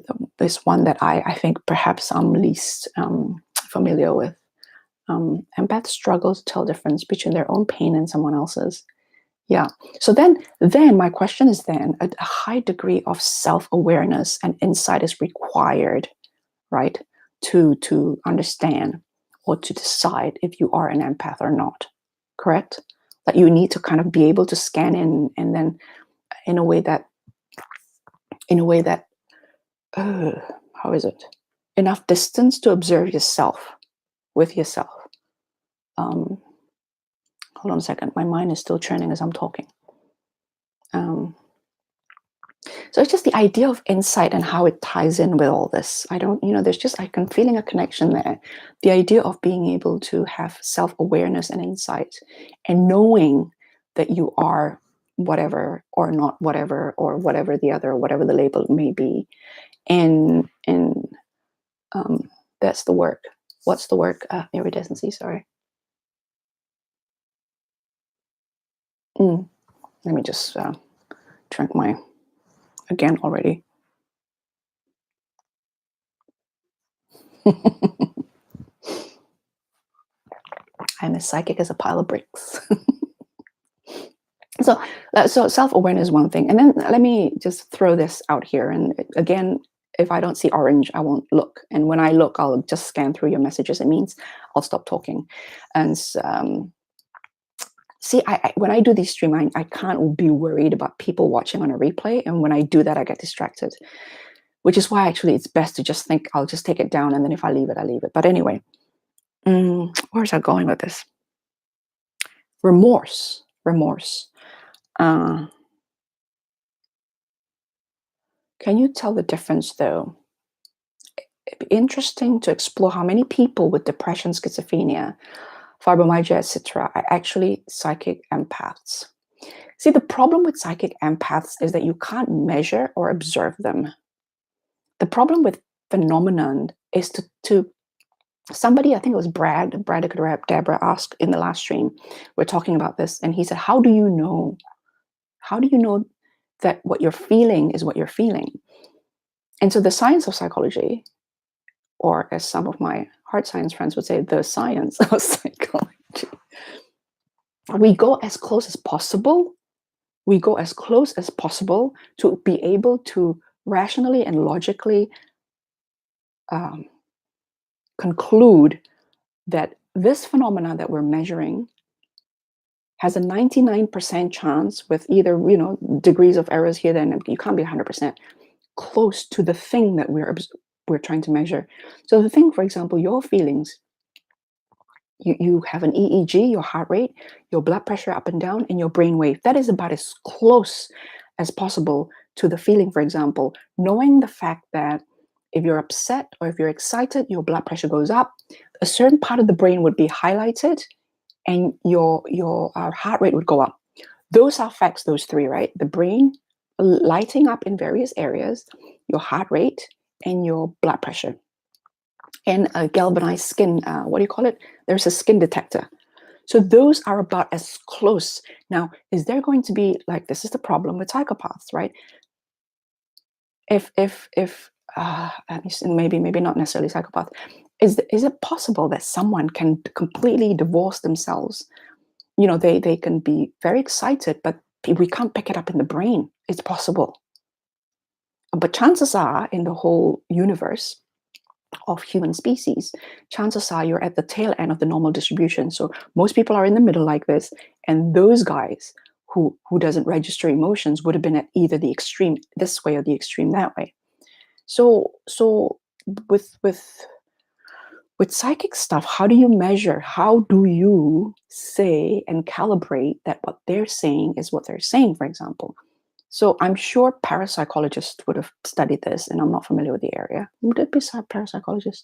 one that I think perhaps I'm least familiar with. Empaths struggle to tell the difference between their own pain and someone else's. Yeah. So then my question is then a high degree of self-awareness and insight is required, right? To understand or to decide if you are an empath or not, correct? That you need to kind of be able to scan in and then in a way that how is it? Enough distance to observe yourself with yourself. Hold on a second. My mind is still churning as I'm talking. So it's just the idea of insight and how it ties in with all this. I don't, there's just, I'm feeling a connection there. The idea of being able to have self-awareness and insight and knowing that you are whatever or not whatever or whatever the other, whatever the label may be. And that's the work. What's the work? Iridescency, sorry. Let me just drink my, again already. I'm as psychic as a pile of bricks. So self-awareness is one thing. And then let me just throw this out here. And again, if I don't see orange, I won't look. And when I look, I'll just scan through your messages. It means I'll stop talking. And see, when I do these streams, I can't be worried about people watching on a replay. And when I do that, I get distracted, which is why actually it's best to just think, I'll just take it down. And then if I leave it, I leave it. But anyway, where's I going with this? Remorse. Can you tell the difference, though? It'd be interesting to explore how many people with depression, schizophrenia, fibromyalgia, etc., are actually psychic empaths. See, the problem with psychic empaths is that you can't measure or observe them. The problem with phenomenon is to somebody, I think it was Brad Deborah asked in the last stream, we're talking about this, and he said, how do you know that what you're feeling is what you're feeling? And so the science of psychology, or as some of my hard science friends would say, the science of psychology, we go as close as possible. We go as close as possible to be able to rationally and logically um, conclude that this phenomena that we're measuring has a 99% chance, with either degrees of errors here, then you can't be 100% close to the thing that we're trying to measure. So the thing, for example, your feelings, you have an EEG, your heart rate, your blood pressure up and down, and your brain wave. That is about as close as possible to the feeling. For example, knowing the fact that if you're upset or if you're excited, your blood pressure goes up, a certain part of the brain would be highlighted, and your heart rate would go up. Those are facts, those three, right? The brain lighting up in various areas, your heart rate, and your blood pressure. And a galvanized skin, what do you call it? There's a skin detector. So those are about as close. Now, is there going to be, like, this is the problem with psychopaths, right? If maybe not necessarily psychopath, is it possible that someone can completely divorce themselves? They can be very excited, but we can't pick it up in the brain. It's possible. But chances are, in the whole universe of human species, chances are you're at the tail end of the normal distribution. So most people are in the middle like this, and those guys who doesn't register emotions would have been at either the extreme this way or the extreme that way. So with psychic stuff, how do you measure? How do you say and calibrate that what they're saying is what they're saying, for example? So I'm sure parapsychologists would have studied this, and I'm not familiar with the area. Would it be parapsychologist?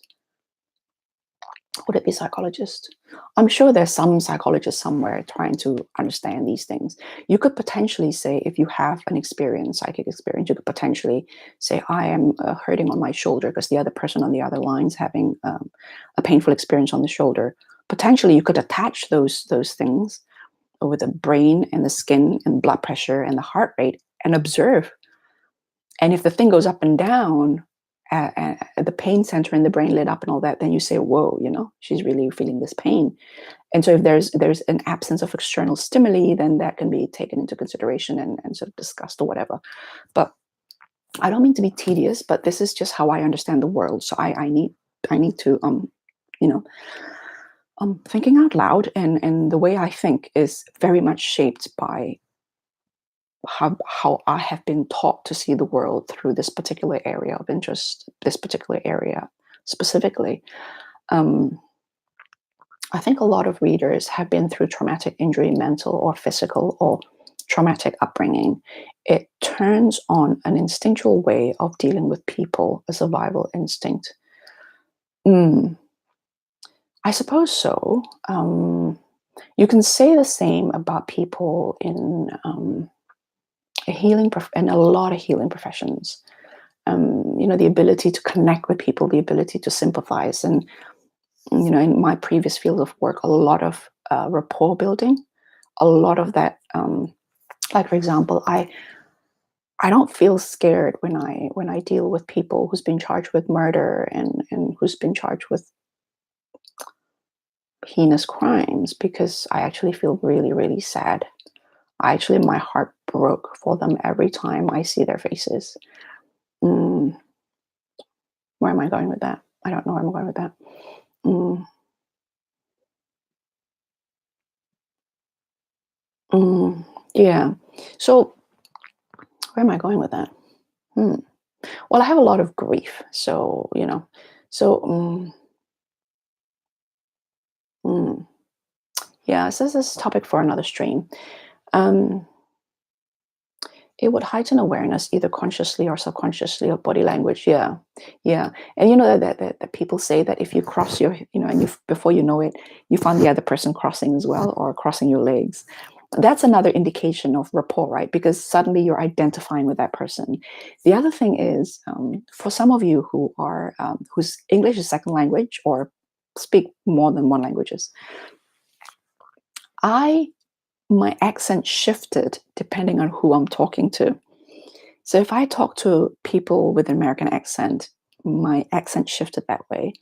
Would it be psychologist? I'm sure there's some psychologist somewhere trying to understand these things. You could potentially say, if you have an experience, psychic experience, you could potentially say, I am hurting on my shoulder because the other person on the other line is having a painful experience on the shoulder. Potentially, you could attach those things with the brain and the skin and blood pressure and the heart rate and observe. And if the thing goes up and down, the pain center in the brain lit up and all that, then you say, whoa, she's really feeling this pain. And so if there's an absence of external stimuli, then that can be taken into consideration and sort of discussed or whatever. But I don't mean to be tedious, but this is just how I understand the world. So I need to thinking out loud, and the way I think is very much shaped by how I have been taught to see the world through this particular area of interest, this particular area specifically. I think a lot of readers have been through traumatic injury, mental or physical, or traumatic upbringing. It turns on an instinctual way of dealing with people, a survival instinct. I suppose so. You can say the same about people in in a lot of healing professions. The ability to connect with people, the ability to sympathize, and in my previous field of work, a lot of rapport building, a lot of that. Like, for example, I don't feel scared when I deal with people who's been charged with murder and who's been charged with heinous crimes, because I actually feel really, really sad. My heart broke for them every time I see their faces. Where am I going with that? I don't know where I'm going with that. Mm, yeah. So where am I going with that? Well, I have a lot of grief. So, so, yeah, so this is a topic for another stream. Um, it would heighten awareness, either consciously or subconsciously, of body language. Yeah, yeah. And that people say that if you cross your, and before you know it, you find the other person crossing as well, or crossing your legs. That's another indication of rapport, right? Because suddenly you're identifying with that person. The other thing is, for some of you who are whose English is second language or speak more than one languages, my accent shifted depending on who I'm talking to. So if I talk to people with an American accent, my accent shifted that way.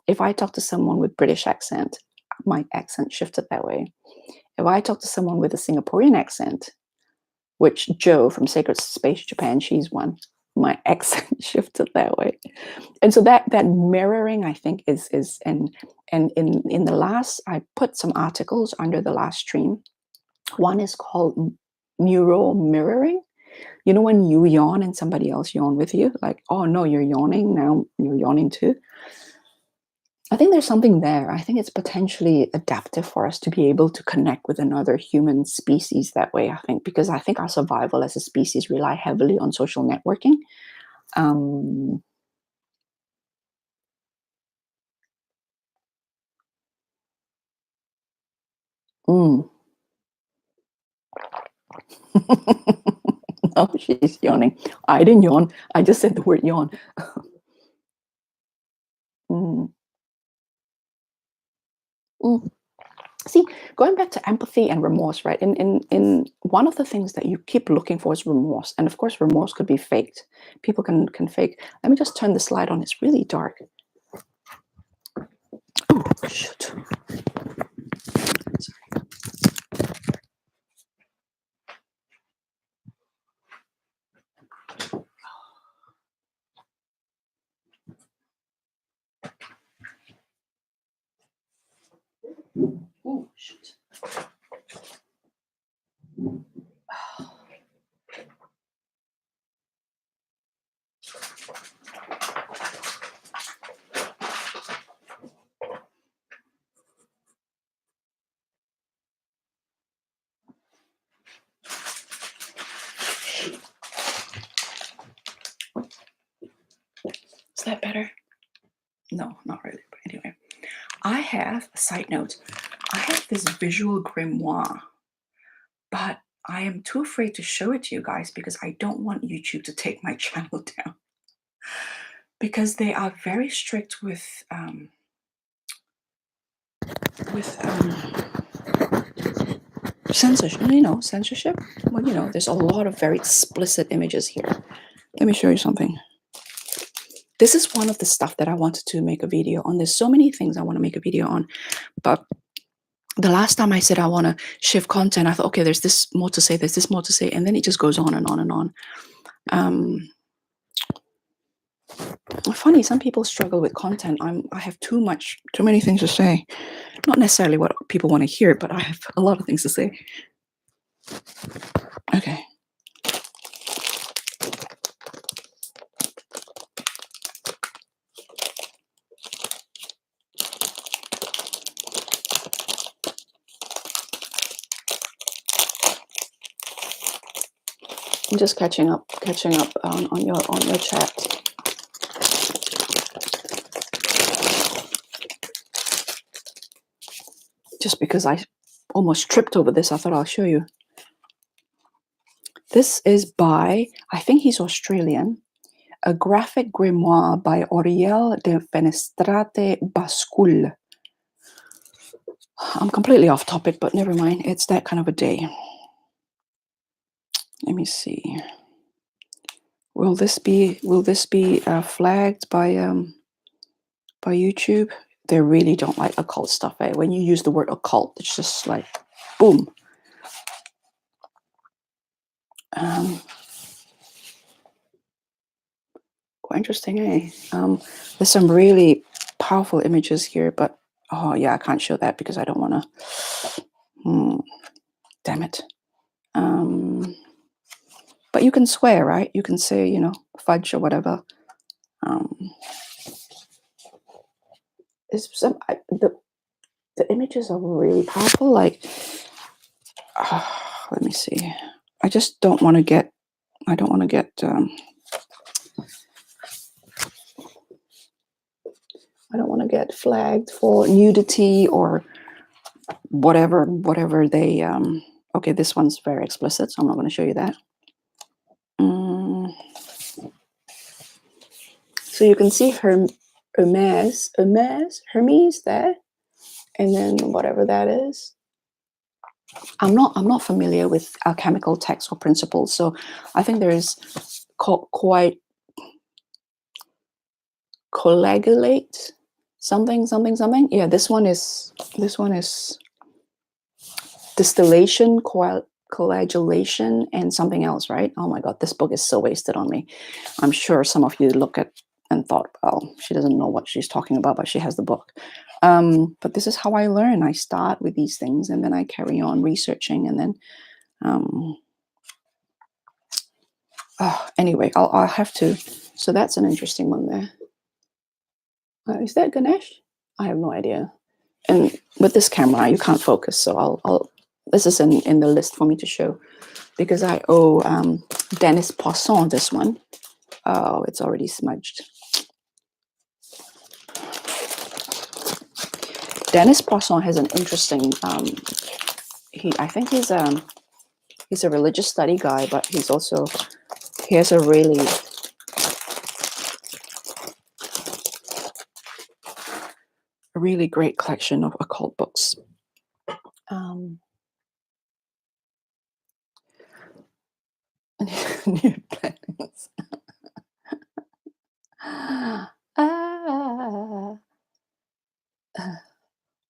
If I talk to someone with British accent, my accent shifted that way. If I talk to someone with a Singaporean accent, which Jo from Sacred Space Japan, she's one, my accent shifted that way. And so that mirroring, I think, is and in the last, I put some articles under the last stream. One is called neural mirroring. You know, when you yawn and somebody else yawn with you, like, oh no, you're yawning, now you're yawning too. I think there's something there. I think it's potentially adaptive for us to be able to connect with another human species that way, I think, because I think our survival as a species rely heavily on social networking. Um, mm. Oh, she's yawning. I didn't yawn. I just said the word yawn. Mm. Mm. See, going back to empathy and remorse, right? In one of the things that you keep looking for is remorse, and of course, remorse could be faked. People can fake. Let me just turn the slide on. It's really dark. Oh, shoot. Sorry. Oh, shoot. Is that better? No, not really. But anyway, I have a side note. I have this visual grimoire, but I am too afraid to show it to you guys because I don't want YouTube to take my channel down. Because they are very strict with censorship. Censorship. Well, there's a lot of very explicit images here. Let me show you something. This is one of the stuff that I wanted to make a video on. There's so many things I want to make a video on, but the last time I said I want to shift content, I thought, okay, there's this more to say, there's this more to say, and then it just goes on and on and on. Funny, some people struggle with content. I have too many things to say. Not necessarily what people want to hear, but I have a lot of things to say. Okay. I'm just catching up on your chat. Just because I almost tripped over this, I thought I'll show you. This is by, I think he's Australian, a graphic grimoire by Oriel de Fenestrate Bascul. I'm completely off topic, but never mind. It's that kind of a day. Let me see. Will this be flagged by YouTube? They really don't like occult stuff. When you use the word occult, it's just like, boom. Quite interesting, eh? There's some really powerful images here, but oh yeah, I can't show that because I don't want to. Damn it. But you can swear, right? You can say, fudge or whatever. The images are really powerful. Like, let me see. I just don't want to get. I don't want to get. I don't want to get flagged for nudity or whatever they. Okay, this one's very explicit, so I'm not going to show you that. So you can see Hermes there, and then whatever that is. I'm not familiar with alchemical texts or principles, so I think there is coagulate something. Yeah, this one is distillation, coagulation, and something else, right? Oh my god, this book is so wasted on me. I'm sure some of you look at and thought, well, she doesn't know what she's talking about, but she has the book. But this is how I learn. I start with these things and then I carry on researching, and then anyway, I'll have to. So that's an interesting one there. Is that Ganesh? I have no idea. And with this camera, you can't focus, so I'll this is in the list for me to show, because I owe Dennis Poisson this one. Oh, it's already smudged. Dennis Poisson has an interesting. I think he's a religious study guy, but he has a really great collection of occult books. New planets.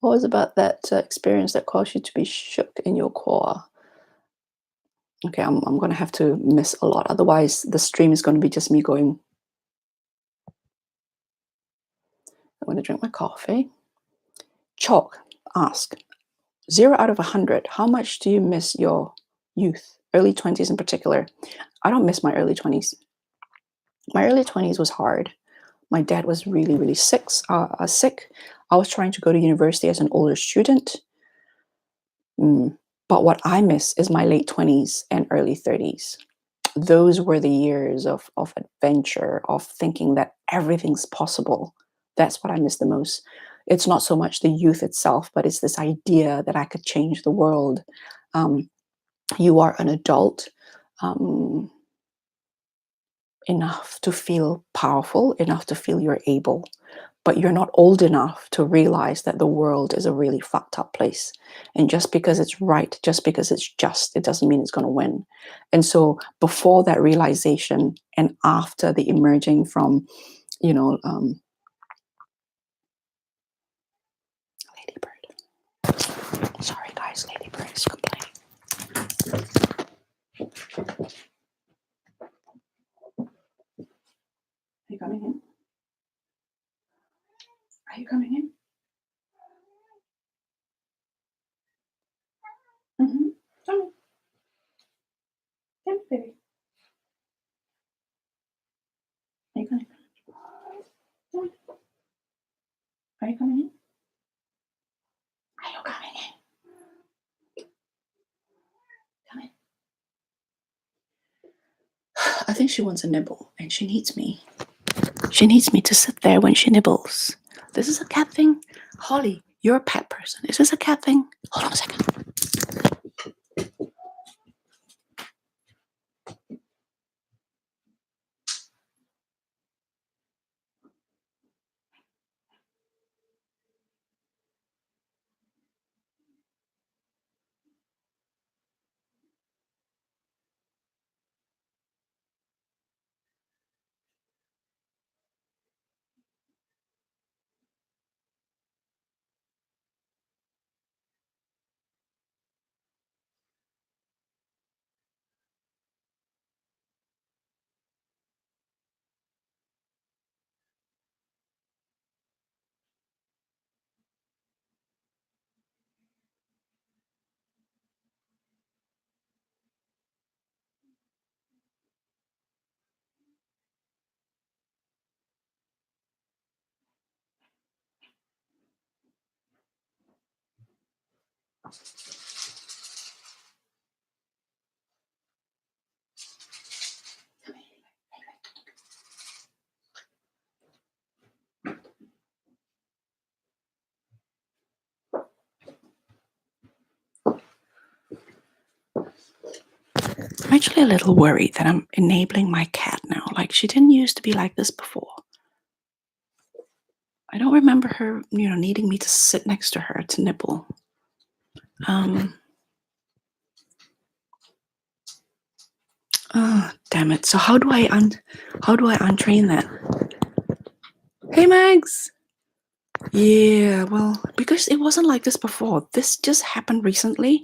What was about that experience that caused you to be shook in your core? Okay, I'm going to have to miss a lot. Otherwise, the stream is going to be just me going. I'm going to drink my coffee. Chalk, ask. 0 out of 100. How much do you miss your youth? Early 20s in particular. I don't miss my early 20s. My early 20s was hard. My dad was really, really sick. I was trying to go to university as an older student. But what I miss is my late 20s and early 30s. Those were the years of adventure, of thinking that everything's possible. That's what I miss the most. It's not so much the youth itself, but it's this idea that I could change the world. You are an adult, enough to feel powerful, enough to feel you're able, but you're not old enough to realize that the world is a really fucked up place. And just because it's right, just because it's just, it doesn't mean it's going to win. And so before that realization and after the emerging from, Ladybird. Sorry guys, Ladybird is complaining. Are you coming in? Are you coming in? Mm-hmm. Come baby. Are you coming? Are you coming in? Are you coming in? Come in. I think she wants a nibble, and she needs me. She needs me to sit there when she nibbles. This is a cat thing? Holly, you're a pet person. Is this a cat thing? Hold on a second. I'm actually a little worried that I'm enabling my cat now. Like, she didn't used to be like this before. I don't remember her, needing me to sit next to her to nibble. damn it. So how do I untrain that? Hey, Mags. Yeah, well, because it wasn't like this before. This just happened recently.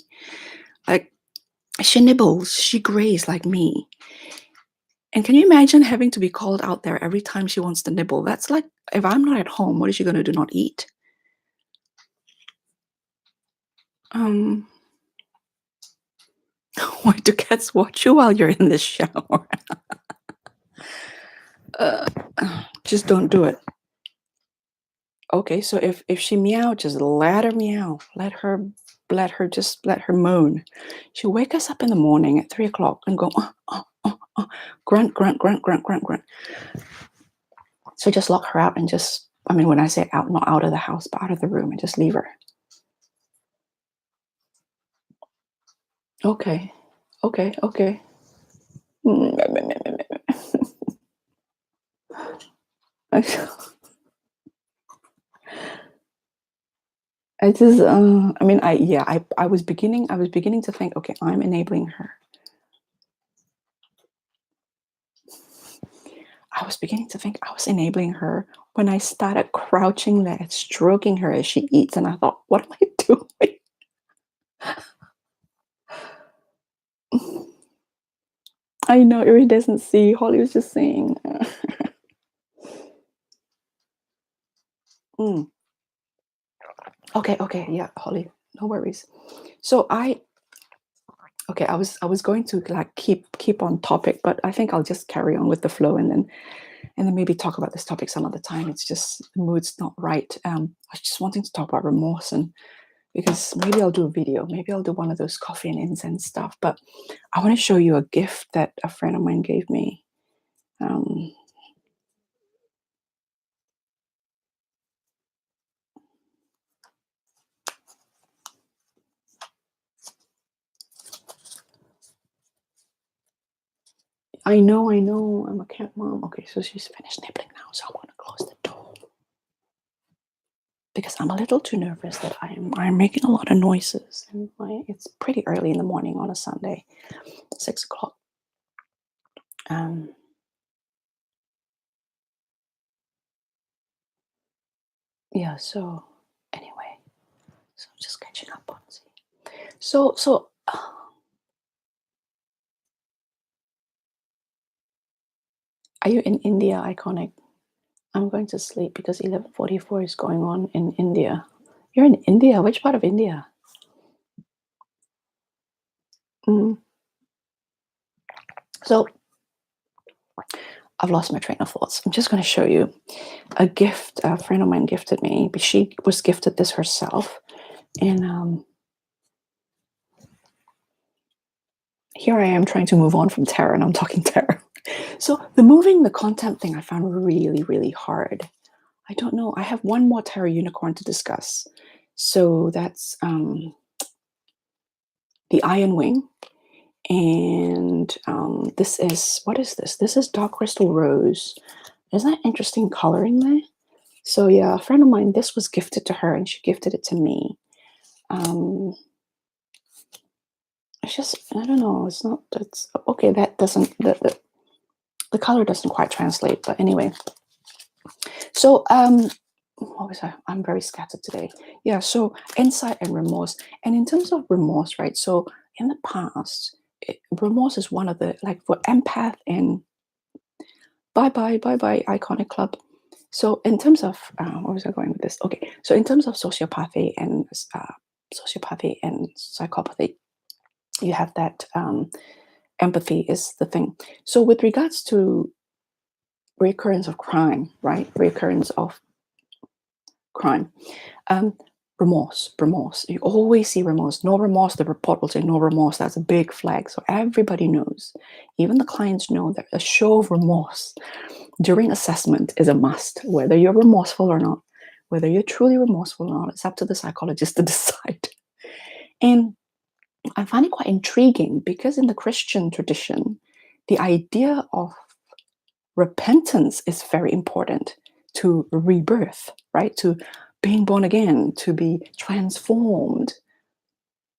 Like, she nibbles, she grays like me. And can you imagine having to be called out there every time she wants to nibble? That's like, if I'm not at home, what is she going to do? Not eat? Why do cats watch you while you're in the shower? Just don't do it. Okay, so if she meow, just let her meow. Let her moan. She'll wake us up in the morning at 3 o'clock and go, grunt, grunt, grunt, grunt, grunt, grunt. So just lock her out and just, I mean, when I say out, not out of the house, but out of the room, and just leave her. Okay. Okay. Okay. I just, I mean, I was beginning to think, okay, I'm enabling her. I was beginning to think I was enabling her when I started crouching there, stroking her as she eats, and I thought, what am I doing? I know, Iri doesn't see. Holly was just saying. Okay, yeah, Holly, no worries. So I was going to like keep on topic, but I think I'll just carry on with the flow and then maybe talk about this topic some other time. It's just the mood's not right. I was just wanting to talk about remorse, and because maybe I'll do a video, maybe I'll do one of those coffee and incense stuff. But I want to show you a gift that a friend of mine gave me. I know, I'm a cat mom. Okay, so she's finished nibbling now, so I want to close the door because I'm a little too nervous that I'm making a lot of noises, and it's pretty early in the morning on a Sunday, 6 o'clock. Yeah. So anyway, so I'm just catching up on see. So are you in India, Iconic? I'm going to sleep because 11:44 is going on in India. You're in India? Which part of India? So I've lost my train of thoughts. I'm just going to show you a gift a friend of mine gifted me. But she was gifted this herself. And here I am trying to move on from tarot, and I'm talking tarot. So the moving the content thing I found really, really hard. I don't know. I have one more tarot unicorn to discuss. So that's the Iron Wing. And this is, what is this? This is Dark Crystal Rose. Isn't that interesting coloring there? So yeah, a friend of mine, this was gifted to her and she gifted it to me. It's just, I don't know, it's not, that's, okay, that doesn't, the color doesn't quite translate, but anyway. So, what was I? I'm very scattered today. Yeah, so insight and remorse. And in terms of remorse, right? So in the past, remorse is one of the, like for empath and bye iconic club. So in terms of where was I going with this? Okay, so in terms of sociopathy and psychopathy, you have that empathy is the thing. So with regards to recurrence of crime, right? Recurrence of crime. Remorse. You always see remorse. No remorse, the report will say no remorse. That's a big flag. So everybody knows, even the clients know, that a show of remorse during assessment is a must, whether you're remorseful or not, whether you're truly remorseful or not. It's up to the psychologist to decide. And I find it quite intriguing because in the Christian tradition, the idea of repentance is very important to rebirth, right? To being born again, to be transformed.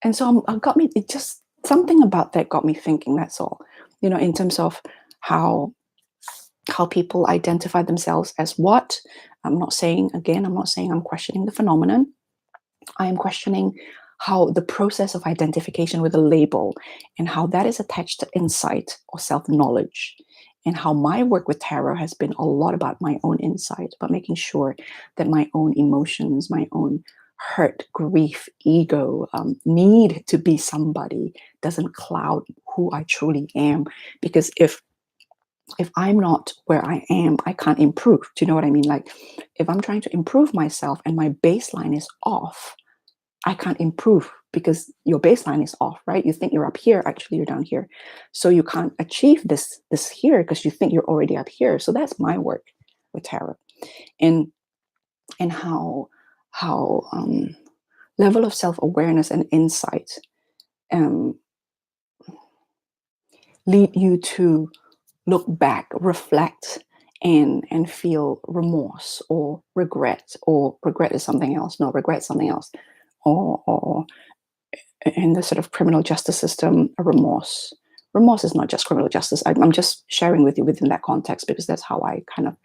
And so it got me, it just, something about that got me thinking, that's all. In terms of how people identify themselves as what. I'm not saying I'm questioning the phenomenon. I am questioning how the process of identification with a label and how that is attached to insight or self-knowledge, and how my work with tarot has been a lot about my own insight, about making sure that my own emotions, my own hurt, grief, ego, need to be somebody doesn't cloud who I truly am. Because if I'm not where I am, I can't improve. Do you know what I mean? Like, if I'm trying to improve myself and my baseline is off, I can't improve because your baseline is off, right? You think you're up here, actually you're down here. So you can't achieve this here because you think you're already up here. So that's my work with tarot. And how level of self-awareness and insight um, lead you to look back, reflect, and feel remorse or regret, or regret is something else. No, regret something else. Or in the sort of criminal justice system, a remorse. Remorse is not just criminal justice. I'm just sharing with you within that context because that's how I kind of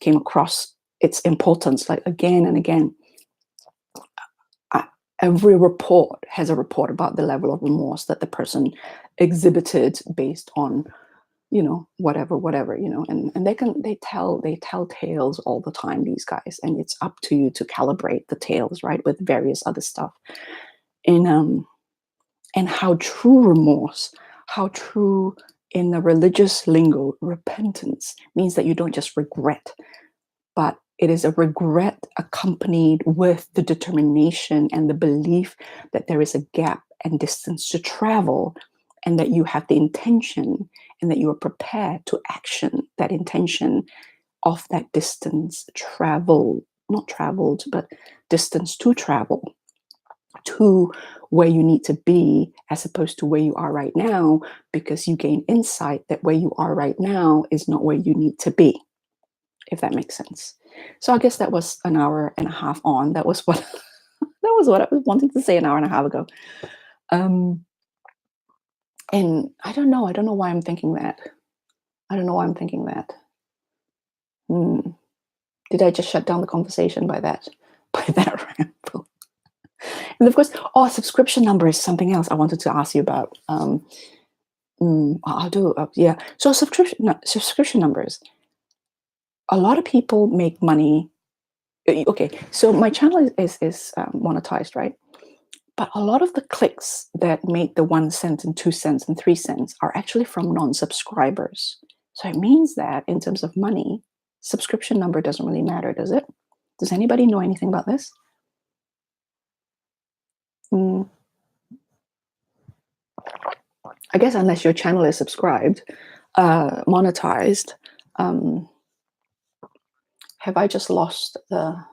came across its importance. Like, again and again, every report has a report about the level of remorse that the person exhibited based on whatever, and they tell tales all the time, these guys, and it's up to you to calibrate the tales, right, with various other stuff. And how true remorse, how true, in the religious lingo, repentance means that you don't just regret, but it is a regret accompanied with the determination and the belief that there is a gap and distance to travel, and that you have the intention and that you are prepared to action that intention of that distance travel, not traveled, but distance to travel to where you need to be, as opposed to where you are right now, because you gain insight that where you are right now is not where you need to be, if that makes sense. So I guess that was an hour and a half on. That was what that was what I was wanting to say an hour and a half ago. And I don't know. I don't know why I'm thinking that. I don't know why I'm thinking that. Did I just shut down the conversation by that by that ramble? And of course, subscription number is something else I wanted to ask you about. I'll do yeah. So subscription numbers. A lot of people make money. Okay, so my channel is monetized, right? But a lot of the clicks that make the 1 cent and 2 cents and 3 cents are actually from non-subscribers. So it means that in terms of money, subscription number doesn't really matter, does it? Does anybody know anything about this? Mm, I guess unless your channel is subscribed, monetized. Have I just lost the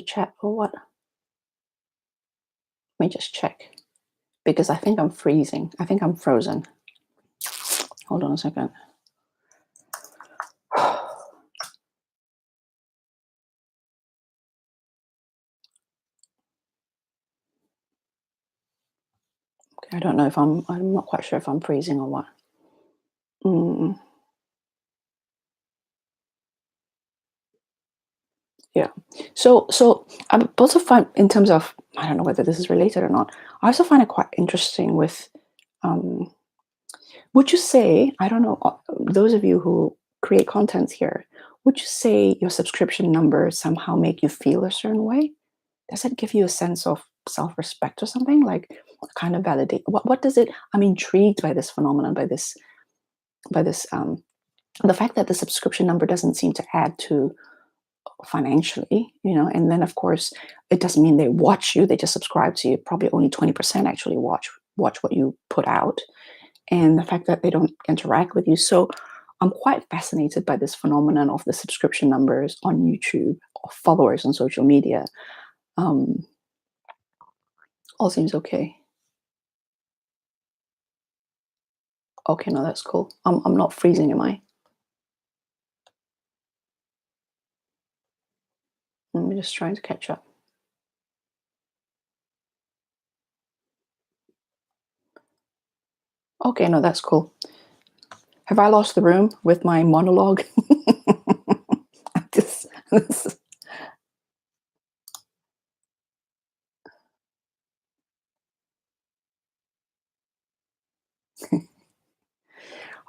chat or what? Let me just check, because I think I'm freezing. I think I'm frozen. Hold on a second. I don't know if I'm not quite sure if I'm freezing or what. Yeah. So I also find, in terms of, I don't know whether this is related or not, I also find it quite interesting with, would you say, I don't know, those of you who create contents here, would you say your subscription numbers somehow make you feel a certain way? Does it give you a sense of self-respect or something? Like, what kind of validate? What does it? I'm intrigued by this phenomenon, by this the fact that the subscription number doesn't seem to add to financially, and then of course it doesn't mean they watch you, they just subscribe to you. Probably only 20% actually watch what you put out, and the fact that they don't interact with you. So I'm quite fascinated by this phenomenon of the subscription numbers on YouTube, or followers on social media. All seems okay. Okay, no, that's cool. I'm not freezing, am I? I'm just trying to catch up. Okay, no, that's cool. Have I lost the room with my monologue? Just,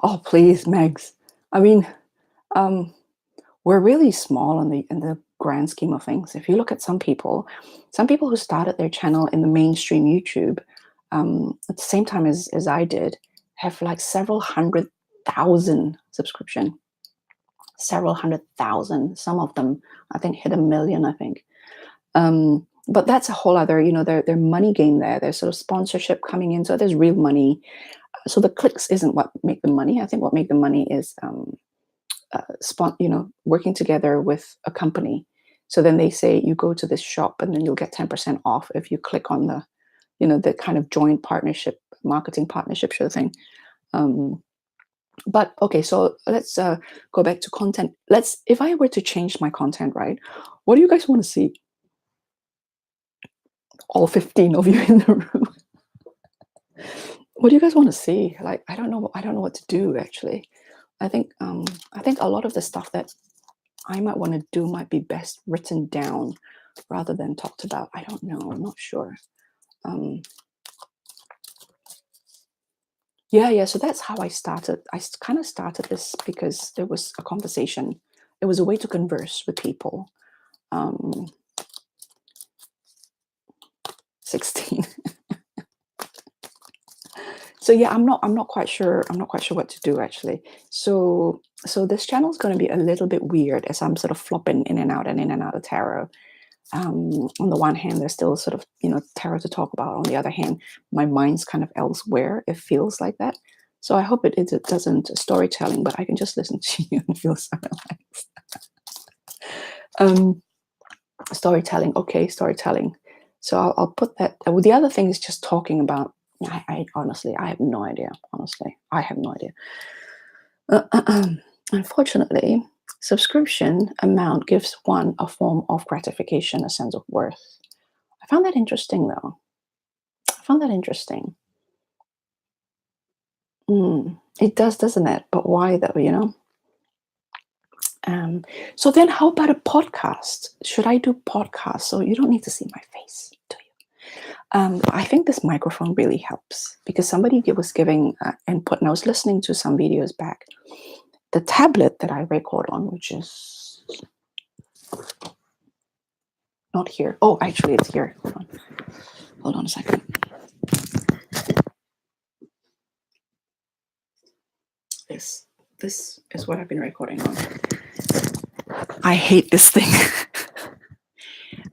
oh, please, Megs. I mean, um, we're really small in the grand scheme of things. If you look at some people who started their channel in the mainstream YouTube at the same time as I did, have like several hundred thousand subscription, several hundred thousand. Some of them, I think, hit 1 million. I think. But that's a whole other, their money game there. There's sort of sponsorship coming in, so there's real money. So the clicks isn't what make the money. I think what make the money is working together with a company. So then they say you go to this shop and then you'll get 10% off if you click on the kind of joint partnership, marketing partnership sort of thing. But okay, so let's go back to content. If I were to change my content, right? What do you guys want to see? All 15 of you in the room. What do you guys want to see? Like, I don't know what to do actually. I think a lot of the stuff that I might want to do might be best written down rather than talked about. I don't know. I'm not sure. Yeah. So that's how I started. I kind of started this because it was a conversation. It was a way to converse with people. 16. So yeah, I'm not quite sure what to do actually. So this channel is going to be a little bit weird as I'm sort of flopping in and out of tarot. On the one hand, there's still sort of tarot to talk about. On the other hand, my mind's kind of elsewhere. It feels like that. So I hope it doesn't storytelling, but I can just listen to you and feel so relaxed. Storytelling, okay, storytelling. So I'll put that. The other thing is just talking about. I honestly, I have no idea. Honestly, I have no idea. Unfortunately, subscription amount gives one a form of gratification, a sense of worth. I found that interesting, though. I found that interesting. It does, doesn't it? But why, though? So then, how about a podcast? Should I do podcast? So you don't need to see my face, do you? I think this microphone really helps because somebody was giving input, and I was listening to some videos back. The tablet that I record on, which is not here. Oh, actually, it's here. Hold on a second. This is what I've been recording on. I hate this thing.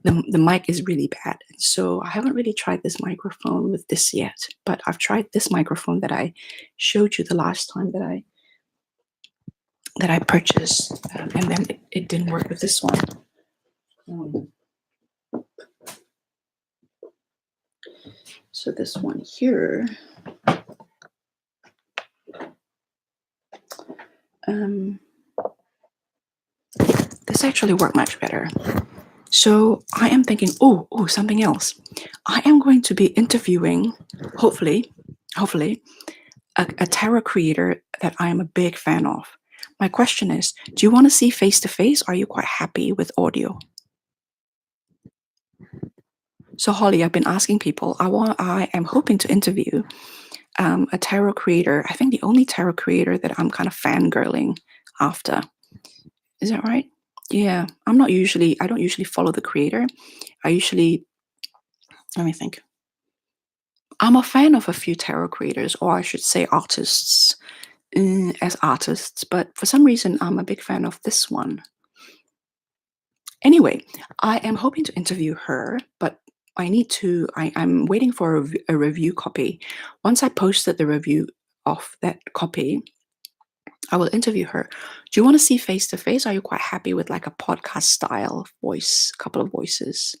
The mic is really bad. So I haven't really tried this microphone with this yet, but I've tried this microphone that I showed you the last time that I purchased, and then it didn't work with this one. So this one here, this actually worked much better. So I am thinking, oh, something else. I am going to be interviewing, hopefully, a tarot creator that I am a big fan of. My question is, do you want to see face-to-face? Or are you quite happy with audio? So Holly, I've been asking people, I am hoping to interview a tarot creator. I think the only tarot creator that I'm kind of fangirling after. Is that right? Yeah, I don't usually follow the creator. Let me think. I'm a fan of a few tarot creators, or I should say artists, as artists, but for some reason, I'm a big fan of this one. Anyway, I am hoping to interview her, but I'm waiting for a review copy. Once I posted the review of that copy, I will interview her. Do you want to see face to face? Are you quite happy with like a podcast style voice, couple of voices?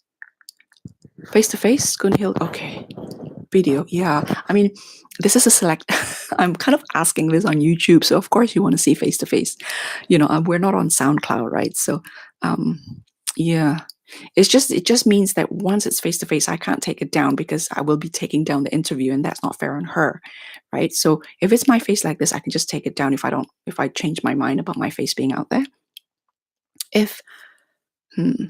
Face to face, Gunhild? Okay. Video, yeah. I mean, this is a select. I'm kind of asking this on YouTube, so of course you want to see face to face. We're not on SoundCloud, right? So, yeah. It just means that once it's face to face, I can't take it down because I will be taking down the interview, and that's not fair on her, right? So if it's my face like this, I can just take it down if I change my mind about my face being out there. If hmm,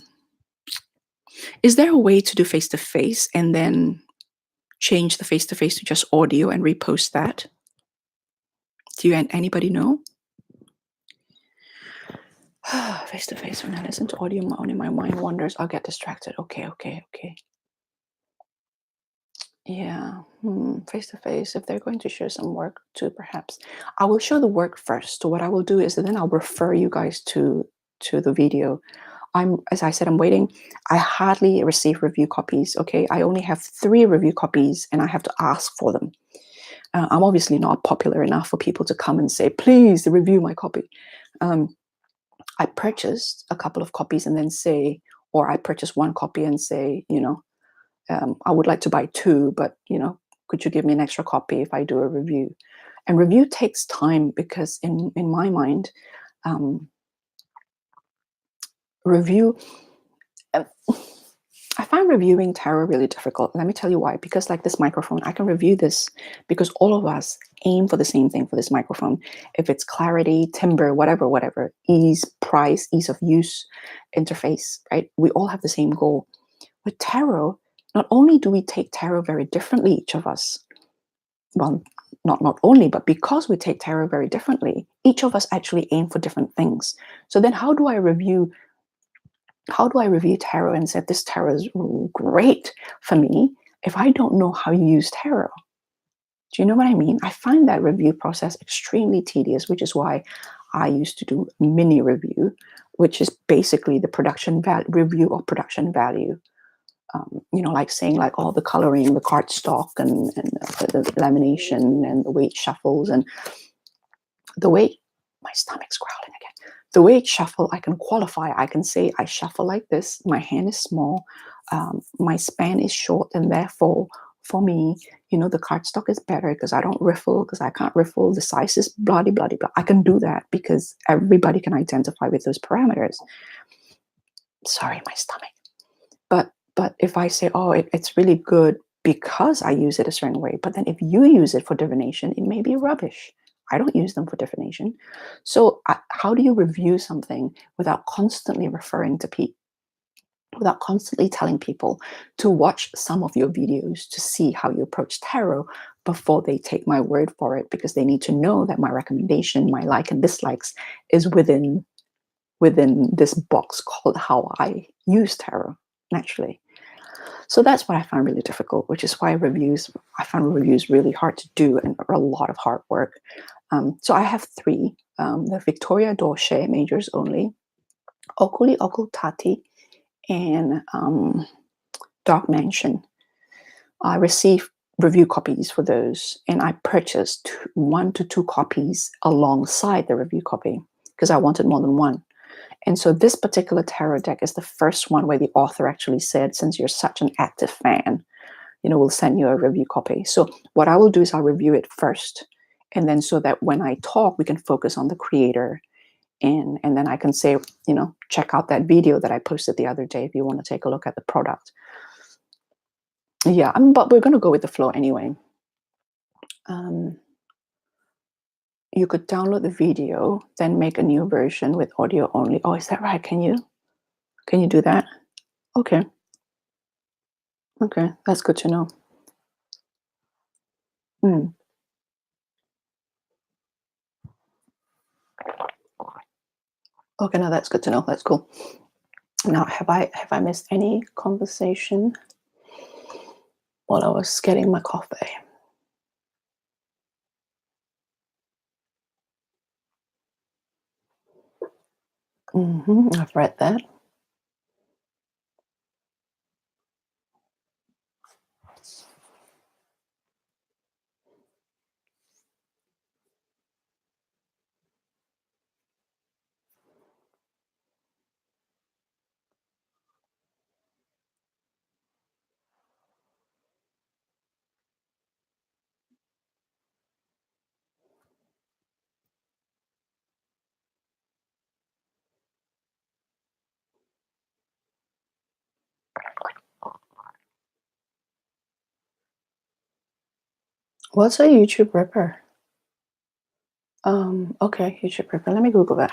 is there a way to do face to face and then change the face to face to just audio and repost that? Do you anybody know? Face to face, when I listen to audio only, my mind wanders. I'll get distracted. Okay. Yeah, face to face. If they're going to share some work too, perhaps I will show the work first. So what I will do is then I'll refer you guys to the video. As I said, I'm waiting. I hardly receive review copies. Okay, I only have 3 review copies, and I have to ask for them. I'm obviously not popular enough for people to come and say, please review my copy. I purchased a couple of copies and then say, or I purchased 1 copy and say, I would like to buy 2, but could you give me an extra copy if I do a review? And review takes time because in my mind, review. uh, I find reviewing tarot really difficult. Let me tell you why. Because like this microphone, I can review this because all of us aim for the same thing for this microphone. If it's clarity, timbre, whatever, ease, price, ease of use, interface, right? We all have the same goal. With tarot, not only do we take tarot very differently, each of us, well, not only, but because we take tarot very differently, each of us actually aim for different things. So then how do I review tarot and say this tarot is great for me if I don't know how you use tarot? Do you know what I mean? I find that review process extremely tedious, which is why I used to do mini review, which is basically the review of production value. Like saying like all the coloring, the cardstock, and the lamination, and the way it shuffles, and the way my stomach's growling again. The way it shuffle, I can qualify. I can say I shuffle like this. My hand is small. My span is short, and therefore, for me, the cardstock is better because I don't riffle, because I can't riffle. The size is blah blah blah. I can do that because everybody can identify with those parameters. Sorry, my stomach. But if I say, oh, it's really good because I use it a certain way, but then if you use it for divination, it may be rubbish. I don't use them for divination. So how do you review something without constantly referring to people, without constantly telling people to watch some of your videos to see how you approach tarot before they take my word for it, because they need to know that my recommendation, my like and dislikes is within this box called how I use tarot naturally. So that's what I found really difficult, which is why I found reviews really hard to do and a lot of hard work. So I have 3, the Victoria Dorche majors only, Oculi Occultati, and Dark Mansion. I received review copies for those, and I purchased 1 to 2 copies alongside the review copy because I wanted more than 1. And so this particular tarot deck is the first one where the author actually said, since you're such an active fan, we'll send you a review copy. So what I will do is I'll review it first. And then so that when I talk, we can focus on the creator. And then I can say, check out that video that I posted the other day if you want to take a look at the product. Yeah, but we're going to go with the flow anyway. You could download the video, then make a new version with audio only. Oh, is that right? Can you do that? Okay, that's good to know. Okay, no, that's good to know. That's cool. Now, have I missed any conversation while I was getting my coffee? I've read that. What's a YouTube Ripper? Okay, YouTube Ripper. Let me Google that.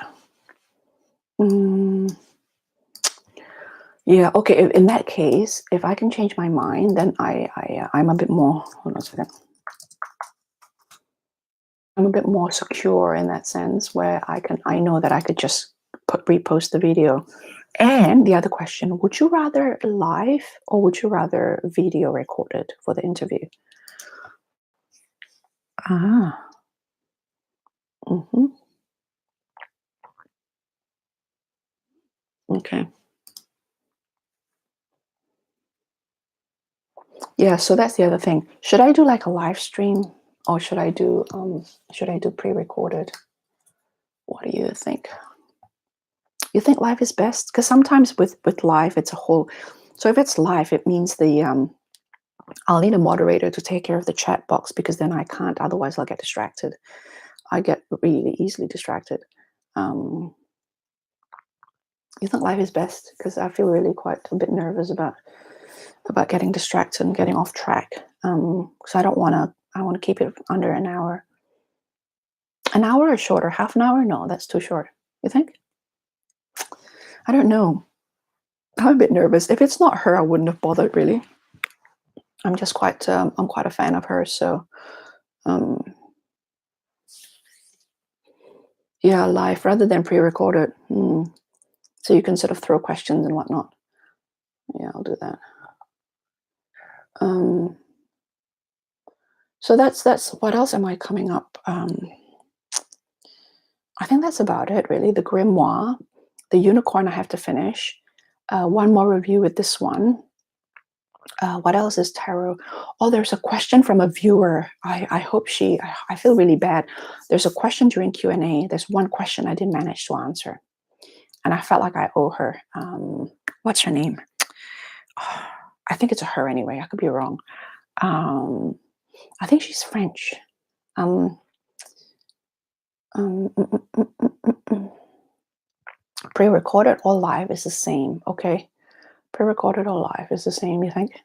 Yeah, okay. In that case, if I can change my mind, then I'm a bit more. Hold on a second. I'm a bit more secure in that sense, where I know that I could just repost the video. And the other question: would you rather live or would you rather video recorded for the interview? Ah. Mm-hmm. Okay. Yeah, so that's the other thing. Should I do like a live stream or should I do pre-recorded? What do you think? You think live is best? Because sometimes with live it's a whole, so if it's live, it means I'll need a moderator to take care of the chat box, because then I can't, otherwise I'll get distracted. I get really easily distracted. You think live is best? Because I feel really quite a bit nervous about getting distracted and getting off track. So I want to keep it under an hour. An hour or shorter? Half an hour? No, that's too short. You think? I don't know. I'm a bit nervous. If it's not her, I wouldn't have bothered really. I'm just quite I'm quite a fan of hers. So yeah, live rather than pre-recorded. So you can sort of throw questions and whatnot. Yeah, I'll do that. So that's what else am I coming up? I think that's about it really. The grimoire, the unicorn I have to finish. One more review with this one. What else is tarot? Oh, there's a question from a viewer. I hope I feel really bad. There's a question during Q&A. There's one question I didn't manage to answer, and I felt like I owe her. What's her name? I think it's a her anyway. I could be wrong. I think she's French. Pre-recorded or live is the same. Okay. Pre-recorded or live is the same, you think?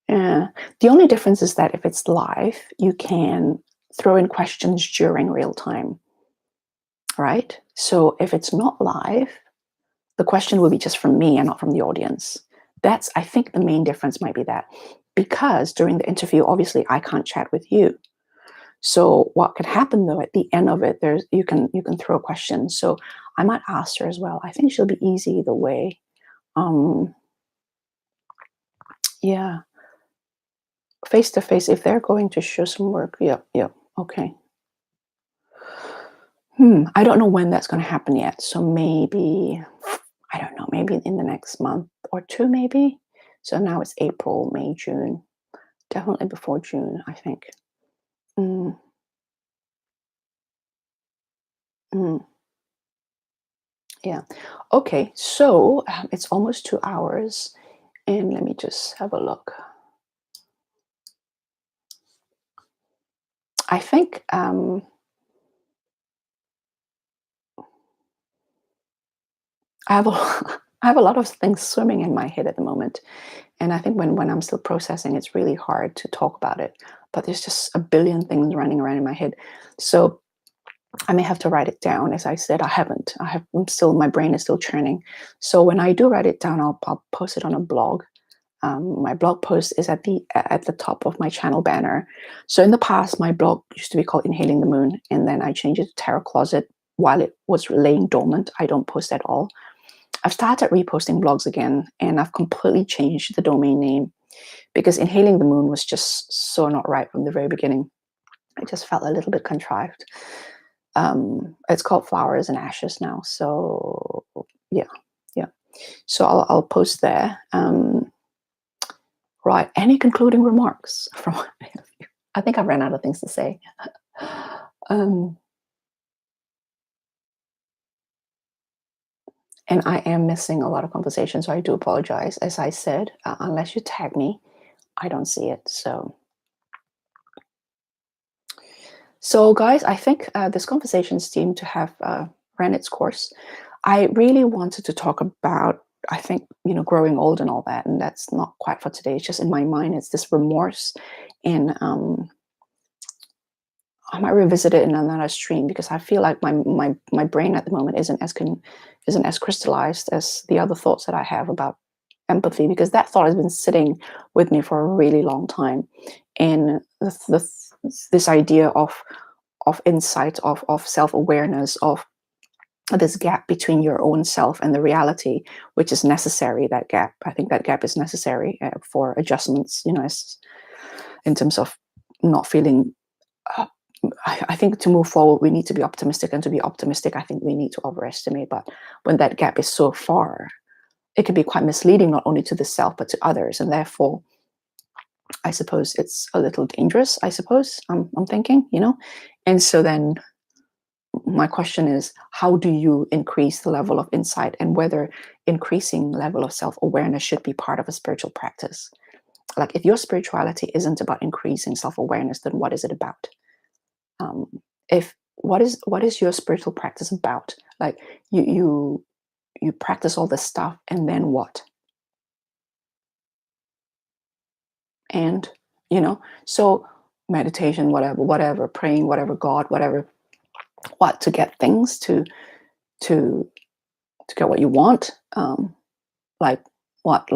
Yeah. The only difference is that if it's live, you can throw in questions during real time, right? So if it's not live, the question will be just from me and not from the audience. I think the main difference might be that, because during the interview, obviously I can't chat with you. So what could happen though, at the end of it, you can throw questions. So I might ask her as well. I think she'll be easy either way. Yeah. Face to face, if they're going to show some work. Yep. Okay. I don't know when that's going to happen yet. So maybe, I don't know, maybe in the next month or two, maybe. So now it's April, May, June. Definitely before June, I think. Mm, mm, yeah. Okay. So it's almost 2 hours. And let me just have a look. I think I have a, I have a lot of things swimming in my head at the moment. And I think when I'm still processing, it's really hard to talk about it. But there's just a billion things running around in my head. So I may have to write it down. As I said, I haven't. My brain is still churning. So when I do write it down, I'll post it on a blog. My blog post is at the top of my channel banner. So in the past, my blog used to be called Inhaling the Moon, and then I changed it to Tarot Closet while it was laying dormant. I don't post at all. I've started reposting blogs again, and I've completely changed the domain name, because Inhaling the Moon was just so not right from the very beginning. It just felt a little bit contrived. It's called Flowers and Ashes now. So yeah. So I'll post there. Right. Any concluding remarks from I think I've ran out of things to say. And I am missing a lot of conversation, so I do apologize. As I said, unless you tag me, I don't see it. So guys, I think this conversation seemed to have ran its course. I really wanted to talk about, I think, growing old and all that, and that's not quite for today. It's just in my mind, it's this remorse and I might revisit it in another stream, because I feel like my brain at the moment isn't as crystallized as the other thoughts that I have about empathy, because that thought has been sitting with me for a really long time. And this idea of insight, of self-awareness, of this gap between your own self and the reality, which is necessary. That gap, I think that gap is necessary for adjustments, in terms of not feeling I think to move forward, we need to be optimistic, and to be optimistic, I think we need to overestimate. But when that gap is so far, it can be quite misleading, not only to the self but to others, and therefore, I suppose it's a little dangerous. I suppose I'm thinking, and so then my question is, how do you increase the level of insight, and whether increasing level of self-awareness should be part of a spiritual practice? Like, if your spirituality isn't about increasing self-awareness, then what is it about? If what is your spiritual practice about? Like, you practice all this stuff, and then what? And so meditation, whatever, praying, whatever, God, whatever, what, to get things, to get what you want, like what,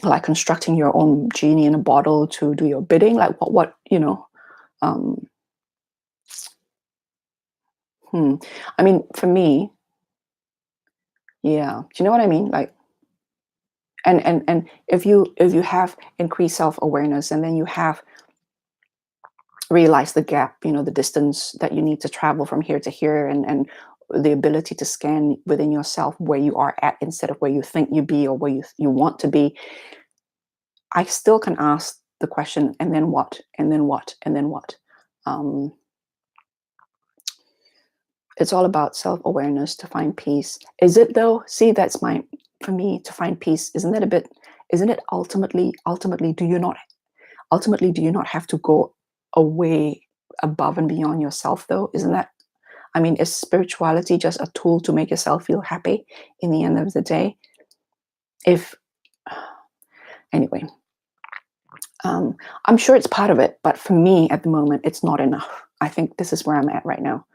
like constructing your own genie in a bottle to do your bidding, like what um I mean, for me, yeah, do you know what I mean? Like, and if you have increased self-awareness, and then you have realized the gap, the distance that you need to travel from here to here, and the ability to scan within yourself where you are at, instead of where you think you be, or where you want to be, I still can ask the question, and then what, and then what, and then what? um, it's all about self-awareness to find peace. Is it though? See, that's for me, to find peace, isn't it ultimately, do you not have to go away above and beyond yourself, though? Isn't that, I mean, is spirituality just a tool to make yourself feel happy in the end of the day? If Anyway, I'm sure it's part of it, but for me at the moment, it's not enough. I think this is where I'm at right now.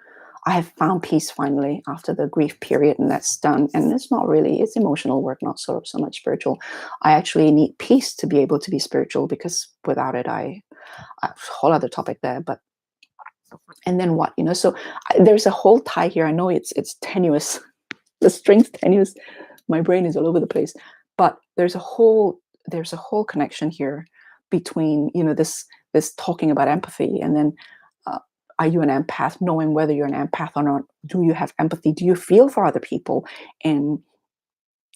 I have found peace finally after the grief period, and that's done. And it's emotional work, not so much spiritual. I actually need peace to be able to be spiritual, because without it, a whole other topic there. But and then what, So there's a whole tie here. I know it's tenuous. The string's tenuous. My brain is all over the place. But there's a whole connection here between this talking about empathy, and then are you an empath? Knowing whether you're an empath or not. Do you have empathy? Do you feel for other people? And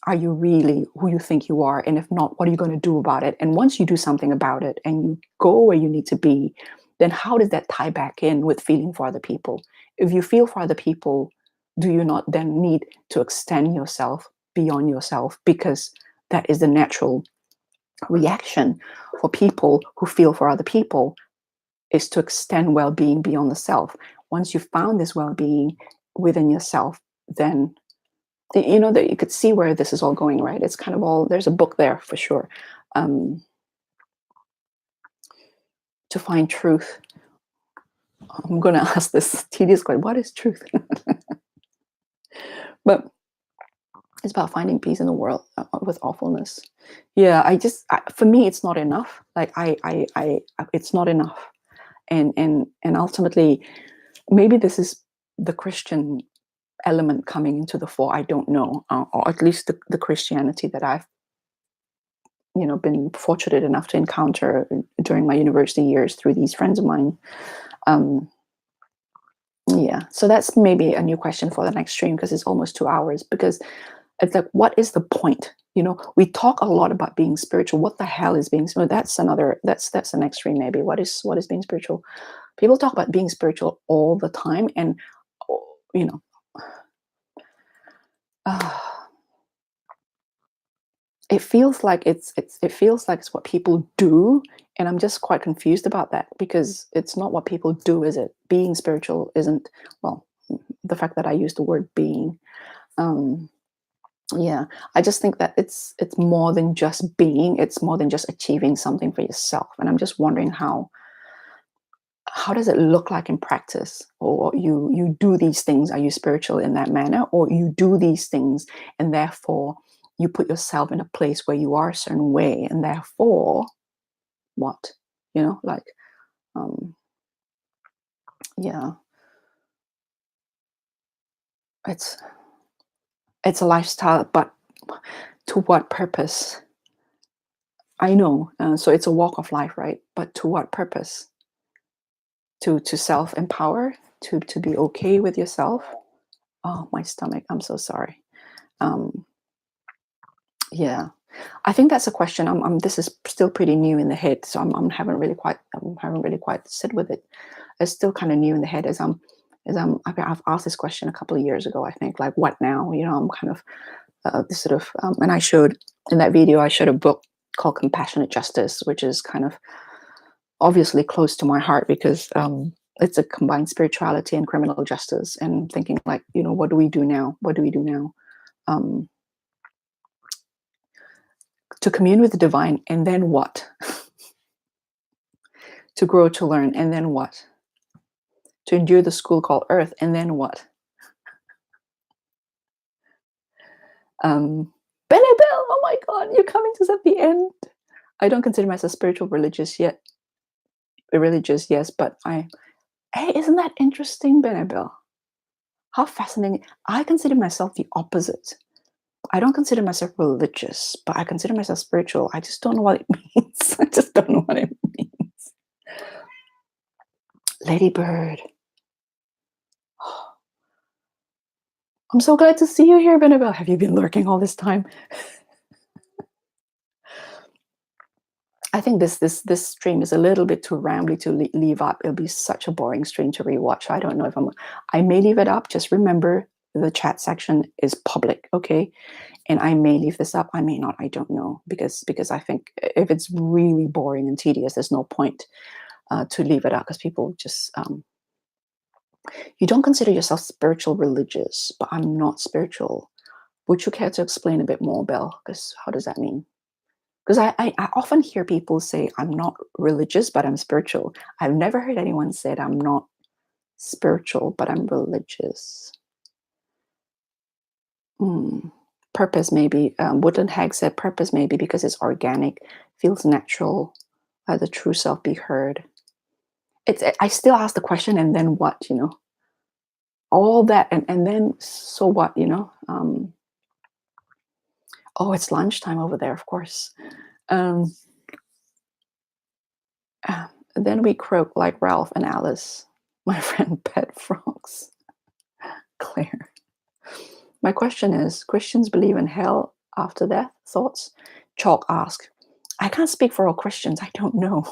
are you really who you think you are? And if not, what are you going to do about it? And once you do something about it, and you go where you need to be, then how does that tie back in with feeling for other people? If you feel for other people, do you not then need to extend yourself beyond yourself? Because that is the natural reaction for people who feel for other people, is to extend well-being beyond the self. Once you've found this well-being within yourself, then that you could see where this is all going, right? It's kind of all, there's a book there for sure. To find truth, I'm going to ask this tedious question: what is truth? But it's about finding peace in the world with awfulness. Yeah, for me, it's not enough. Like, it's not enough. And ultimately, maybe this is the Christian element coming into the fore. I don't know, or at least the Christianity that I've been fortunate enough to encounter during my university years through these friends of mine. Yeah, so that's maybe a new question for the next stream, because it's almost 2 hours. Because it's like, what is the point? We talk a lot about being spiritual. What the hell is being spiritual? That's the next stream maybe. What is being spiritual? People talk about being spiritual all the time, and it feels like it's what people do, and I'm just quite confused about that, because it's not what people do, is it? Being spiritual isn't, well, the fact that I use the word being, yeah, I just think that it's more than just being. It's more than just achieving something for yourself, and I'm just wondering how how does it look like in practice? Or you do these things, are you spiritual in that manner? Or you do these things and therefore you put yourself in a place where you are a certain way, and therefore what? Like, yeah, it's a lifestyle, but to what purpose? I know. So it's a walk of life, right? But to what purpose? To self empower, to be okay with yourself. Oh, my stomach. I'm so sorry. Um, yeah, I think that's a question. This is still pretty new in the head, so I'm haven't really quite sit with it. It's still kind of new in the head I've asked this question a couple of years ago. I think, like, what now? I'm kind of this sort of and I showed in that video, I showed a book called Compassionate Justice, which is kind of obviously close to my heart because it's a combined spirituality and criminal justice, and thinking, like, what do we do now? What do we do now? Um, to commune with the divine, and then what? To grow, to learn, and then what? To endure the school called Earth, and then what? Bennabelle, oh my God, you're coming to us at the end. I don't consider myself spiritual, religious yet. Religious, yes, but hey, isn't that interesting, Bennabelle? How fascinating. I consider myself the opposite. I don't consider myself religious, but I consider myself spiritual. I just don't know what it means. I just don't know what it means. Lady Bird. I'm so glad to see you here, Bennabelle. Have you been lurking all this time? I think this stream is a little bit too rambly to leave up. It'll be such a boring stream to rewatch. I don't know if I may leave it up. Just remember, the chat section is public, okay? And I may leave this up. I may not. I don't know, because I think if it's really boring and tedious, there's no point to leave it up, because people just you don't consider yourself spiritual, religious, but I'm not spiritual. Would you care to explain a bit more, Belle? Because how does that mean? Because I often hear people say, I'm not religious, but I'm spiritual. I've never heard anyone say I'm not spiritual, but I'm religious. Purpose, maybe. Woodland Hag said purpose, maybe because it's organic, feels natural, the true self be heard. I still ask the question, and then what, all that, and then so what, oh, it's lunchtime over there, of course. Then we croak like Ralph and Alice, my friend pet frogs. Claire. My question is, Christians believe in hell after death? Thoughts? Chalk ask. I can't speak for all Christians. I don't know.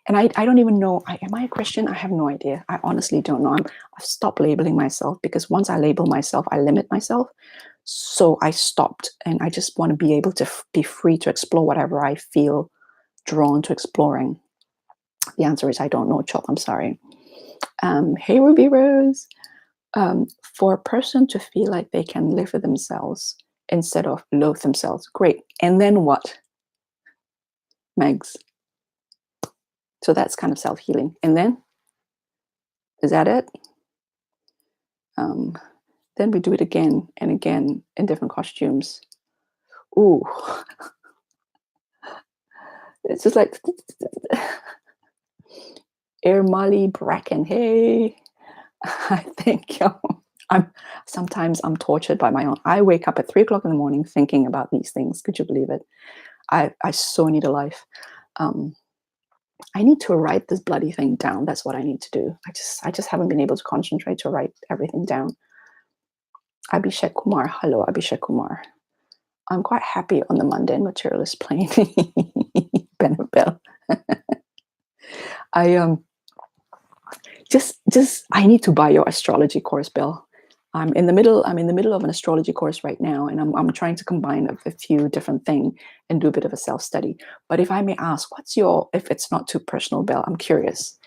And I don't even know, am I a Christian? I have no idea. I honestly don't know. I've stopped labeling myself, because once I label myself, I limit myself. So I stopped, and I just want to be able to be free to explore whatever I feel drawn to exploring. The answer is I don't know, Chalk. I'm sorry. Hey, Ruby Rose. For a person to feel like they can live with themselves instead of loathe themselves. Great. And then what? Megs. So that's kind of self-healing. And then? Is that it? Then we do it again and again in different costumes. Ooh. It's just like Air Mali Bracken. Hey. I think sometimes I'm tortured by my own. I wake up at 3 o'clock in the morning thinking about these things. Could you believe it? I so need a life. I need to write this bloody thing down. That's what I need to do. I just haven't been able to concentrate to write everything down. Abhishek Kumar. Hello, Abhishek Kumar. I'm quite happy on the mundane materialist plane. Bennabelle. I I need to buy your astrology course, Bill. I'm in the middle of an astrology course right now, and I'm trying to combine a few different things and do a bit of a self-study. But if I may ask, if it's not too personal, Bill, I'm curious.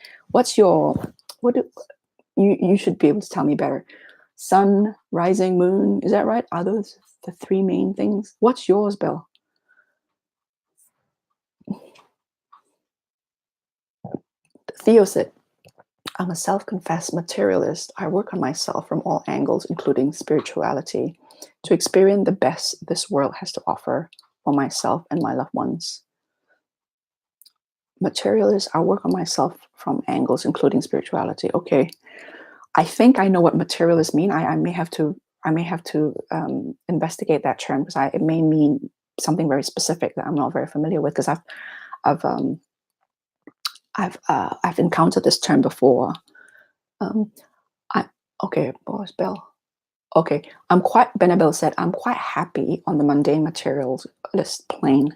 You should be able to tell me better. Sun, rising, moon, is that right? Are those the 3 main things? What's yours, Bill? Theo said, I'm a self-confessed materialist. I work on myself from all angles, including spirituality, to experience the best this world has to offer for myself and my loved ones. Materialist, I work on myself from angles, including spirituality. Okay. I think I know what materialist mean. I may have to investigate that term, because it may mean something very specific that I'm not very familiar with, because I've encountered this term before. Okay, boss Bell. Okay, Benabel said, I'm quite happy on the mundane materialist plane,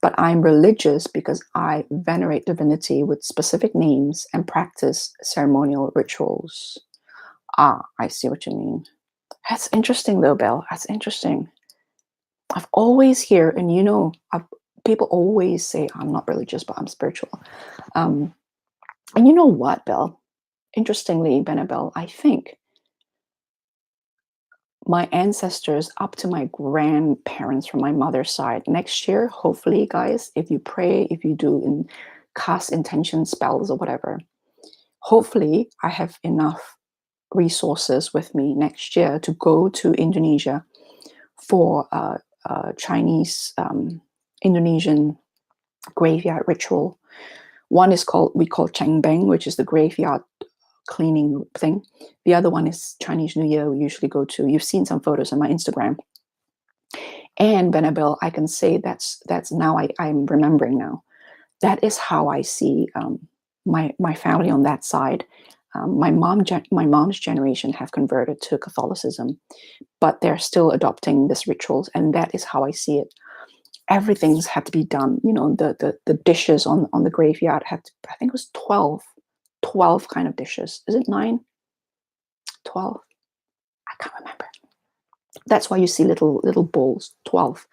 but I'm religious because I venerate divinity with specific names and practice ceremonial rituals. Ah, I see what you mean. That's interesting though, Belle. That's interesting. I've always heard, and people always say I'm not religious, but I'm spiritual. And you know what, Belle? Interestingly, Benabel, I think my ancestors up to my grandparents from my mother's side, next year, hopefully, guys, if you pray, if you do cast intention spells or whatever, hopefully I have enough resources with me next year to go to Indonesia for Chinese Indonesian graveyard ritual. One is we call Cheng Beng, which is the graveyard cleaning thing. The other one is Chinese New Year. We usually go to. You've seen some photos on my Instagram. And Benabel, I can say that's now I'm remembering now. That is how I see my family on that side. My mom's generation have converted to Catholicism, but they're still adopting these rituals, and that is how I see it. Everything's had to be done. The dishes on the graveyard had to, I think it was 12 kind of dishes. Is it 9? 12? I can't remember. That's why you see little bowls, 12.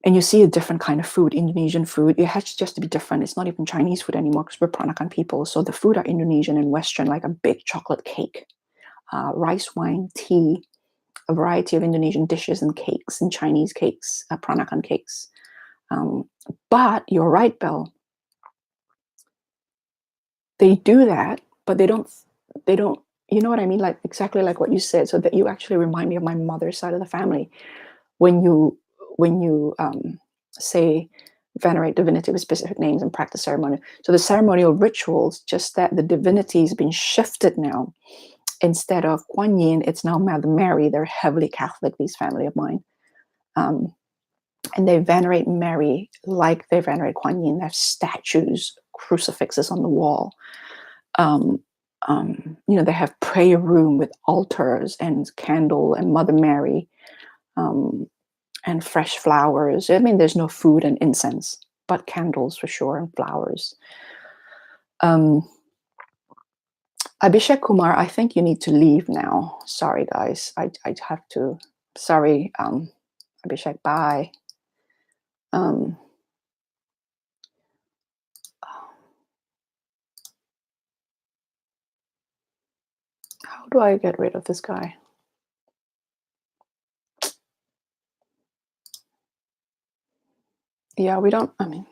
And you see a different kind of food, Indonesian food. It has just to be different. It's not even Chinese food anymore, because we're Peranakan people. So the food are Indonesian and Western, like a big chocolate cake, rice wine, tea, a variety of Indonesian dishes and cakes, and Chinese cakes, Peranakan cakes. But you're right, Belle. They do that, but they don't, you know what I mean? Like exactly like what you said. So that you actually remind me of my mother's side of the family. When you say venerate divinity with specific names and practice ceremony. So the ceremonial rituals, just that the divinity has been shifted now. Instead of Kuan Yin, it's now Mother Mary. They're heavily Catholic, these family of mine. And they venerate Mary like they venerate Kuan Yin. They have statues, crucifixes on the wall. They have prayer room with altars and candle and Mother Mary. And fresh flowers. I mean, there's no food and incense, but candles for sure, and flowers. Abhishek Kumar, I think you need to leave now. Sorry, guys. I'd have to. Sorry, Abhishek. Bye. How do I get rid of this guy? Yeah, we don't. I mean,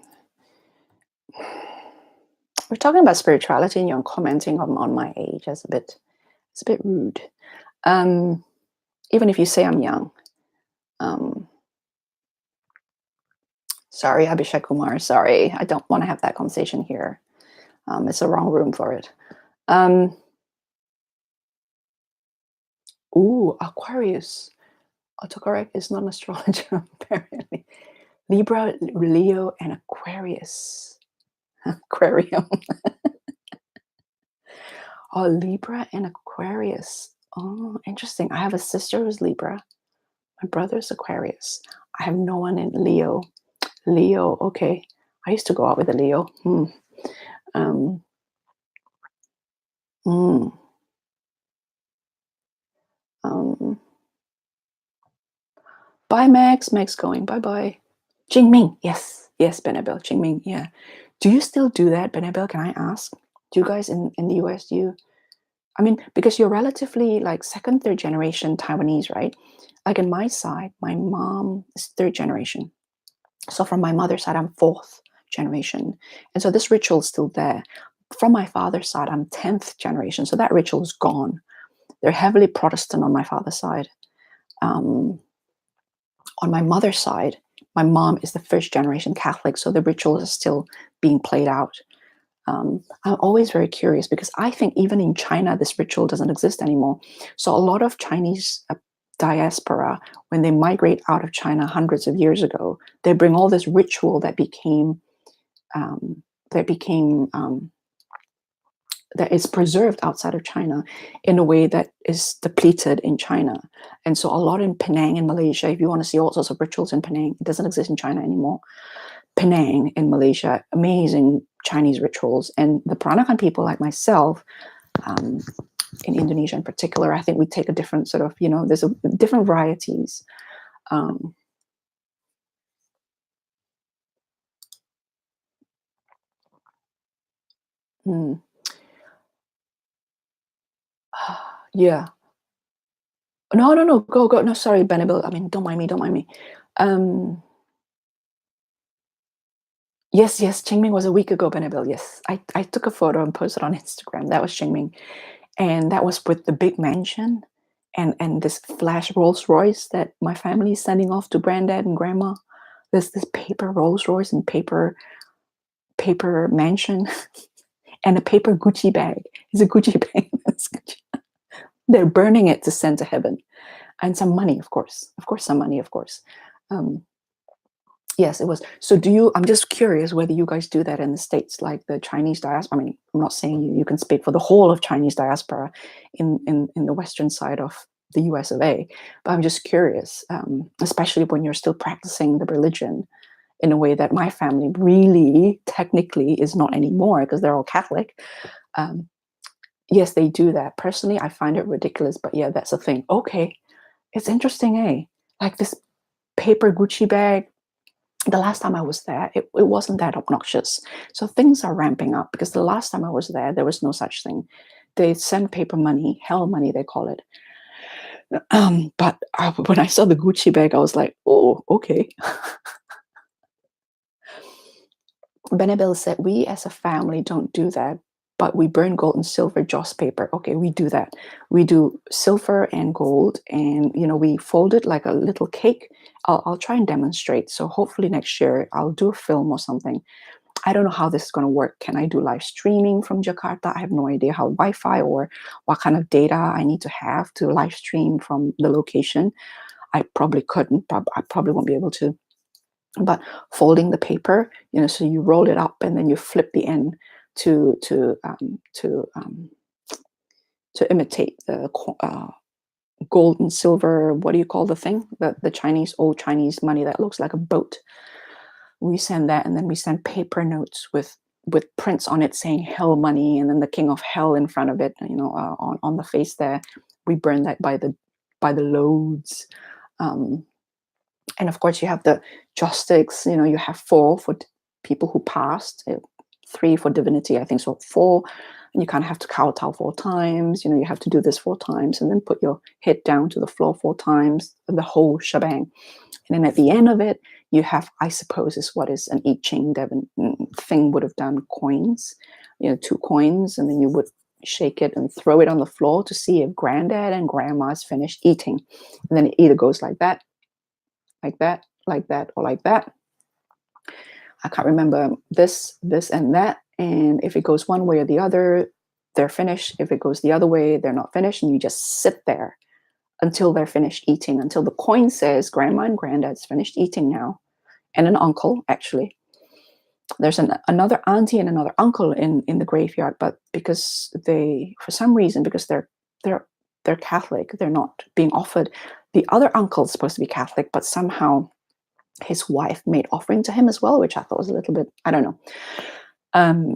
we're talking about spirituality, and you're commenting on my age. It's a bit rude. Even if you say I'm young. Sorry, Abhishek Kumar. Sorry, I don't want to have that conversation here. It's the wrong room for it. Aquarius. Autocorrect is not an astrologer, apparently. Libra, Leo, and Aquarius. Aquarium. Libra and Aquarius. Oh, interesting. I have a sister who's Libra. My brother's Aquarius. I have no one in Leo. Leo, okay. I used to go out with a Leo. Bye, Max. Max going. Bye-bye. Jingming. Yes. Yes, Benabel. Jingming. Yeah. Do you still do that, Benabel? Can I ask? Do you guys in the US, I mean, because you're relatively like second, third generation Taiwanese, right? Like in my side, my mom is third generation. So from my mother's side, I'm fourth generation. And so this ritual is still there. from my father's side, I'm 10th generation, so that ritual is gone. They're heavily Protestant on my father's side. On my mother's side, my mom is the first generation Catholic, so the rituals are still being played out. I'm always very curious because I think even in China, this ritual doesn't exist anymore. So a lot of Chinese diaspora, when they migrate out of China hundreds of years ago, they bring all this ritual that became that is preserved outside of China in a way that is depleted in China. And so a lot in Penang in Malaysia, if you want to see all sorts of rituals in Penang, it doesn't exist in China anymore. Penang in Malaysia, amazing Chinese rituals. And the Peranakan people like myself, in Indonesia in particular, I think we take a different sort of, there's different varieties. Yeah. No. Go. No, sorry, Benabel. I mean, don't mind me. Yes, Qingming was a week ago, Benabel. Yes, I took a photo and posted on Instagram. That was Qingming, and that was with the big mansion and this flash Rolls Royce that my family is sending off to granddad and grandma. There's this paper Rolls Royce and paper mansion and a paper Gucci bag. It's a Gucci bag. They're burning it to send to heaven. And some money, of course. Some money, of course. Yes, it was. So I'm just curious whether you guys do that in the States, like the Chinese diaspora. I mean, I'm not saying you can speak for the whole of Chinese diaspora in the Western side of the US of A, but I'm just curious, especially when you're still practicing the religion in a way that my family really technically is not anymore because they're all Catholic. Yes, they do that. Personally, I find it ridiculous, but yeah, that's a thing. Okay. It's interesting, eh? Like this paper Gucci bag. The last time I was there, it wasn't that obnoxious. So things are ramping up because the last time I was there was no such thing. They send paper money, hell money, they call it. But when I saw the Gucci bag, I was like, oh, okay. Benabel said, we as a family don't do that, but we burn gold and silver joss paper. Okay, we do that. We do silver and gold, and we fold it like a little cake. I'll try and demonstrate. So hopefully next year I'll do a film or something. I don't know how this is going to work. Can I do live streaming from Jakarta? I have no idea how Wi-Fi or what kind of data I need to have to live stream from the location. I probably couldn't. I probably won't be able to. But folding the paper, so you roll it up and then you flip the end to imitate the gold and silver. What do you call the thing? The old Chinese money that looks like a boat. We send that, and then we send paper notes with prints on it saying hell money, and then the king of hell in front of it. On the face there. We burn that by the loads. And of course, you have the joss sticks. You have 4 for people who passed, 3 for divinity, I think. So 4, and you kind of have to kowtow 4 times. You have to do this 4 times, and then put your head down to the floor 4 times, the whole shebang. And then at the end of it, you have, I suppose, is what is an I Ching Devon thing would have done, coins. 2 coins, and then you would shake it and throw it on the floor to see if granddad and grandma is finished eating. And then it either goes like that, like that, like that, or like that. I can't remember this, and that. And if it goes one way or the other, they're finished. If it goes the other way, they're not finished. And you just sit there until they're finished eating, until the coin says grandma and granddad's finished eating now. And an uncle, actually. There's another auntie and another uncle in the graveyard, but because for some reason, because they're Catholic, they're not being offered. The other uncle is supposed to be Catholic, but somehow his wife made offering to him as well, which I thought was a little bit, I don't know.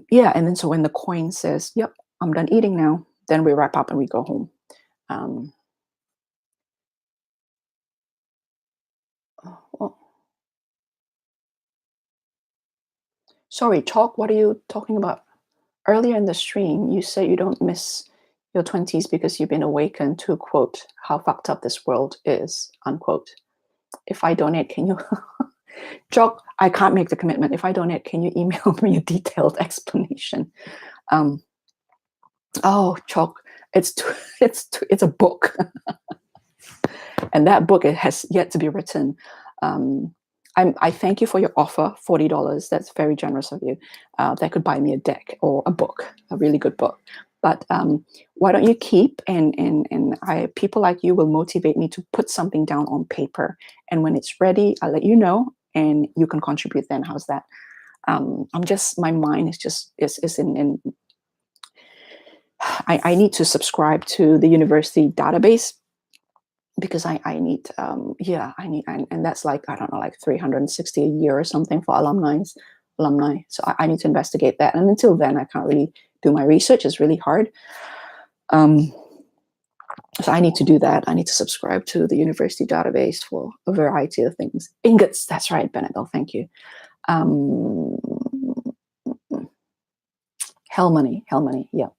Yeah, and then so when the coin says, yep, I'm done eating now, then we wrap up and we go home. Well, sorry, Chalk, what are you talking about? Earlier in the stream, you said you don't miss your 20s because you've been awakened to, quote, how fucked up this world is, unquote. If I donate, can you... Jock, I can't make the commitment. If I donate, can you email me a detailed explanation? Um, oh, chalk. It's a book, and that book, it has yet to be written. I thank you for your offer, $40. That's very generous of you. That could buy me a deck or a book, a really good book. But why don't you keep, and people like you will motivate me to put something down on paper. And when it's ready, I'll let you know, and you can contribute then. How's that? My mind is just is in I need to subscribe to the university database, because I need, I need, and that's like, I don't know, like 360 a year or something for alumni. So I need to investigate that. And until then, I can't really do my research. It's really hard. So I need to do that. I need to subscribe to the university database for a variety of things. Ingots, that's right, Benadryl, thank you. Hell money, yep.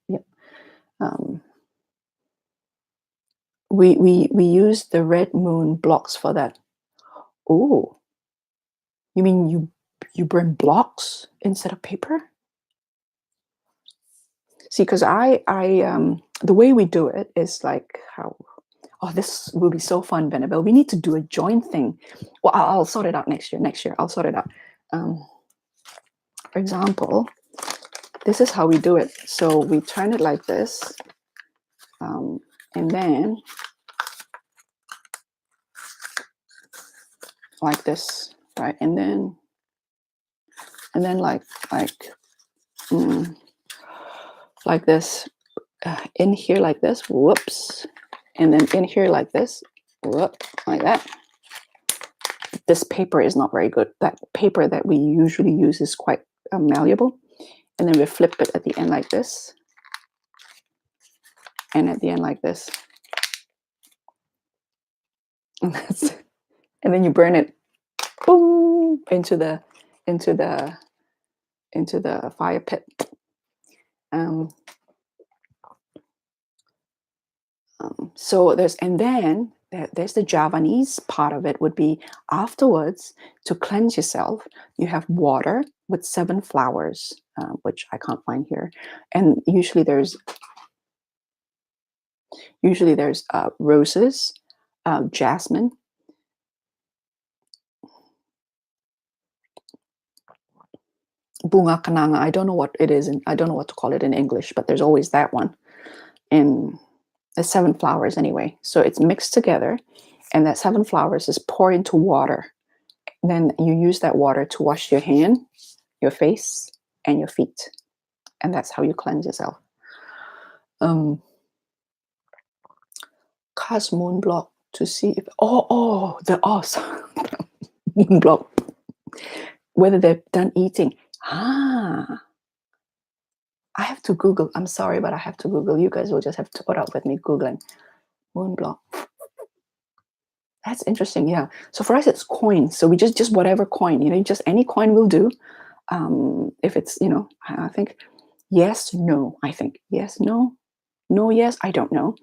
We use the red moon blocks for that. Oh, you mean you burn blocks instead of paper? See, because the way we do it is like how. Oh, this will be so fun, Benabel. We need to do a joint thing. Well, I'll sort it out next year. I'll sort it out. For example, this is how we do it. So we turn it like this, and then like this, right? And then like this, in here like this, whoops, and then in here like this, whoop, like that. This paper is not very good. That paper that we usually use is quite malleable. And then we flip it at the end like this, and at the end like this. And then you burn it, boom, into the fire pit. So there's the Javanese part of it, would be afterwards, to cleanse yourself. You have water with 7 flowers, which I can't find here, and usually there's roses, jasmine, bunga kananga. I don't know what it is, and I don't know what to call it in English, but there's always that one. And there's 7 flowers anyway. So it's mixed together, and that 7 flowers is poured into water. And then you use that water to wash your hand, your face, and your feet. And that's how you cleanse yourself. Cast moon block to see if moon block, whether they're done eating. I have to Google. I'm sorry, but I have to Google. You guys will just have to put up with me Googling moon block. That's interesting. Yeah. So for us, it's coins. So we just whatever coin, just any coin will do. If it's, I think yes, no, I think yes, no, yes, I don't know.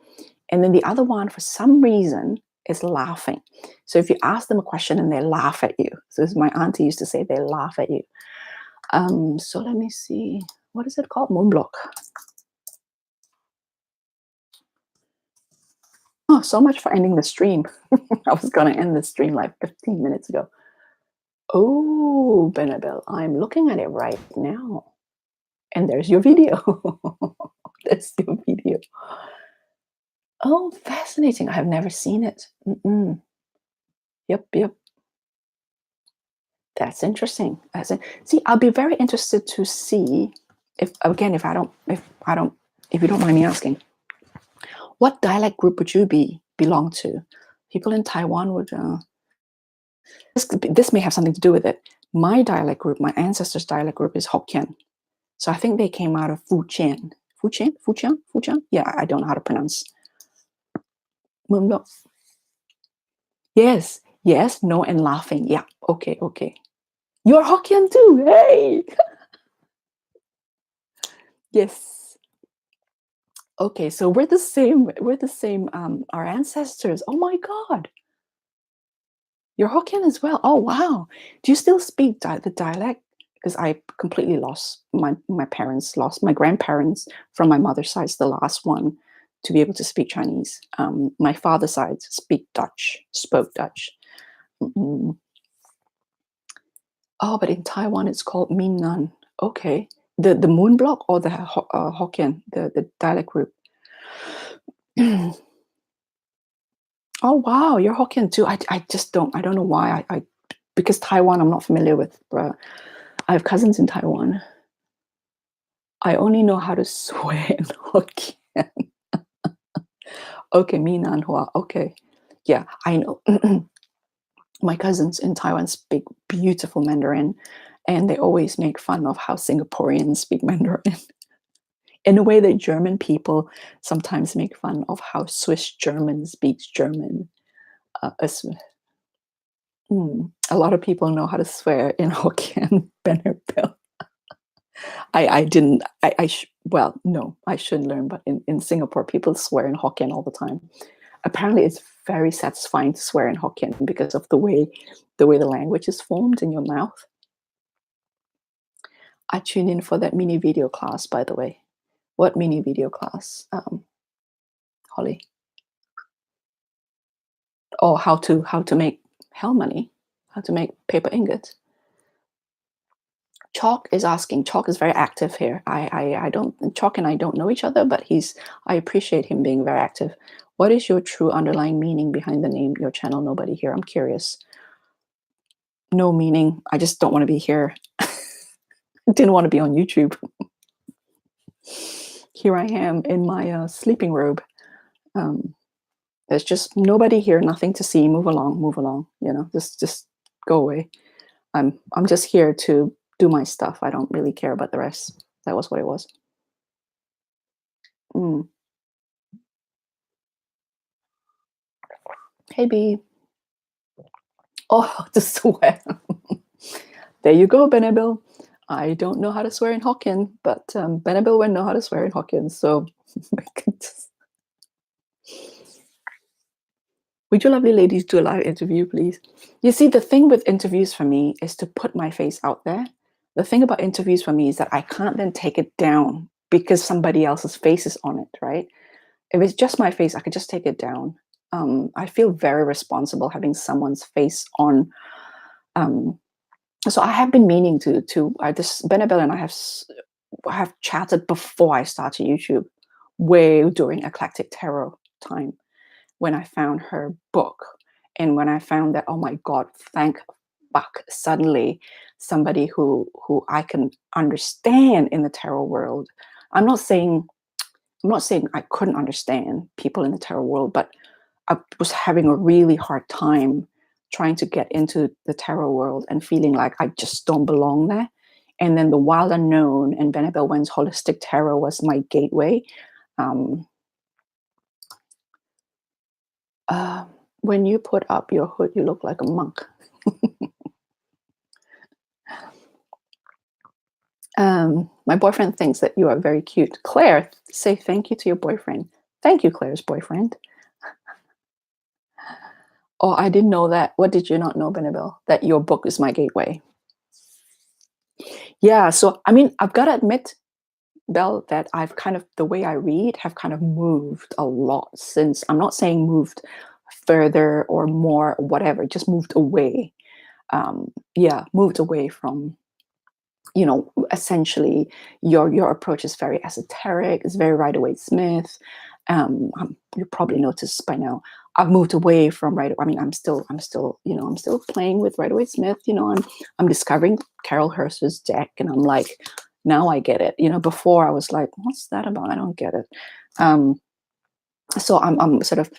And then the other one, for some reason, is laughing. So if you ask them a question and they laugh at you, so as my auntie used to say, they laugh at you. So let me see, what is it called? Moon block. Oh, so much for ending the stream. I was going to end the stream like 15 minutes ago. Oh, Benabel, I'm looking at it right now. And there's your video. That's your video. Oh, fascinating. I have never seen it. Yep. That's interesting. See, I'll be very interested to see if you don't mind me asking, what dialect group would you belong to? People in Taiwan would. This may have something to do with it. My dialect group, my ancestors' dialect group, is Hokkien. So I think they came out of Fujian. Fujian? Yeah, I don't know how to pronounce. Yes, no, and laughing. Yeah, okay. You're Hokkien too. Hey. Yes. Okay, so we're the same. Our ancestors. Oh my God. You're Hokkien as well. Oh wow. Do you still speak the dialect? because I completely lost my parents, lost my grandparents from my mother's side, the last one to be able to speak Chinese. My father's side spoke Dutch. Mm. Oh, but in Taiwan it's called Minnan. Okay, the Moon block or the Hokkien, the dialect group. Oh wow, you're Hokkien too. I just don't. I don't know why. I because Taiwan I'm not familiar with. I have cousins in Taiwan. I only know how to swear in Hokkien. Okay, Minnan Hua. Okay, yeah, I know. My cousins in Taiwan speak beautiful Mandarin, and they always make fun of how Singaporeans speak Mandarin. In a way that German people sometimes make fun of how Swiss German speaks German. A lot of people know how to swear in Hokkien, Bennerville. I didn't, well, no, I should learn, but in Singapore, people swear in Hokkien all the time. Apparently, it's very satisfying to swear in Hokkien because of the way the language is formed in your mouth. I tuned in for that mini video class, by the way. What mini video class, Holly? Oh, how to make hell money, how to make paper ingots. Chalk is asking. Chalk is very active here. I don't. Chalk and I don't know each other, but I appreciate him being very active. What is your true underlying meaning behind the name your channel? Nobody here. I'm curious. No meaning. I just don't want to be here. Didn't want to be on YouTube. Here I am in my sleeping robe. There's just nobody here. Nothing to see. Move along. Move along. You know, just go away. I'm just here to do my stuff. I don't really care about the rest. That was what it was. Hey, B. Oh, to swear. There you go, Benabil. I don't know how to swear in Hokkien, but Benabil will know how to swear in Hokkien. So, would you lovely ladies do a live interview, please? You see, the thing with interviews for me is to put my face out there. The thing about interviews for me is that I can't then take it down because somebody else's face is on it, right? If it's just my face, I could just take it down. I feel very responsible having someone's face on. So I have been meaning to Benabel and I have chatted before I started YouTube, way during Eclectic Tarot time, when I found her book and when I found that, oh my God, thank fuck, suddenly somebody who I can understand in the tarot world. I'm not saying I couldn't understand people in the tarot world, but I was having a really hard time trying to get into the tarot world and feeling like I just don't belong there. And then the Wild Unknown and Benabel Wen's Holistic Tarot was my gateway. When you put up your hood, you look like a monk. My boyfriend thinks that you are very cute. Claire, say thank you to your boyfriend. Thank you, Claire's boyfriend. Oh, I didn't know that. What did you not know, Benabel? That your book is my gateway. Yeah, so I mean, I've got to admit, Belle, that I've kind of, the way I read have kind of moved a lot since. I'm not saying moved further or more, whatever, just moved away. Moved away from, you know, essentially your approach is very esoteric, it's very Rider-Waite-Smith. You probably noticed by now I've moved away from Rider. I mean, I'm still playing with Rider-Waite-Smith. You know, I'm discovering Carol Hirsch's deck, and I'm like, now I get it. You know, before I was like, what's that about? I don't get it. So I'm sort of,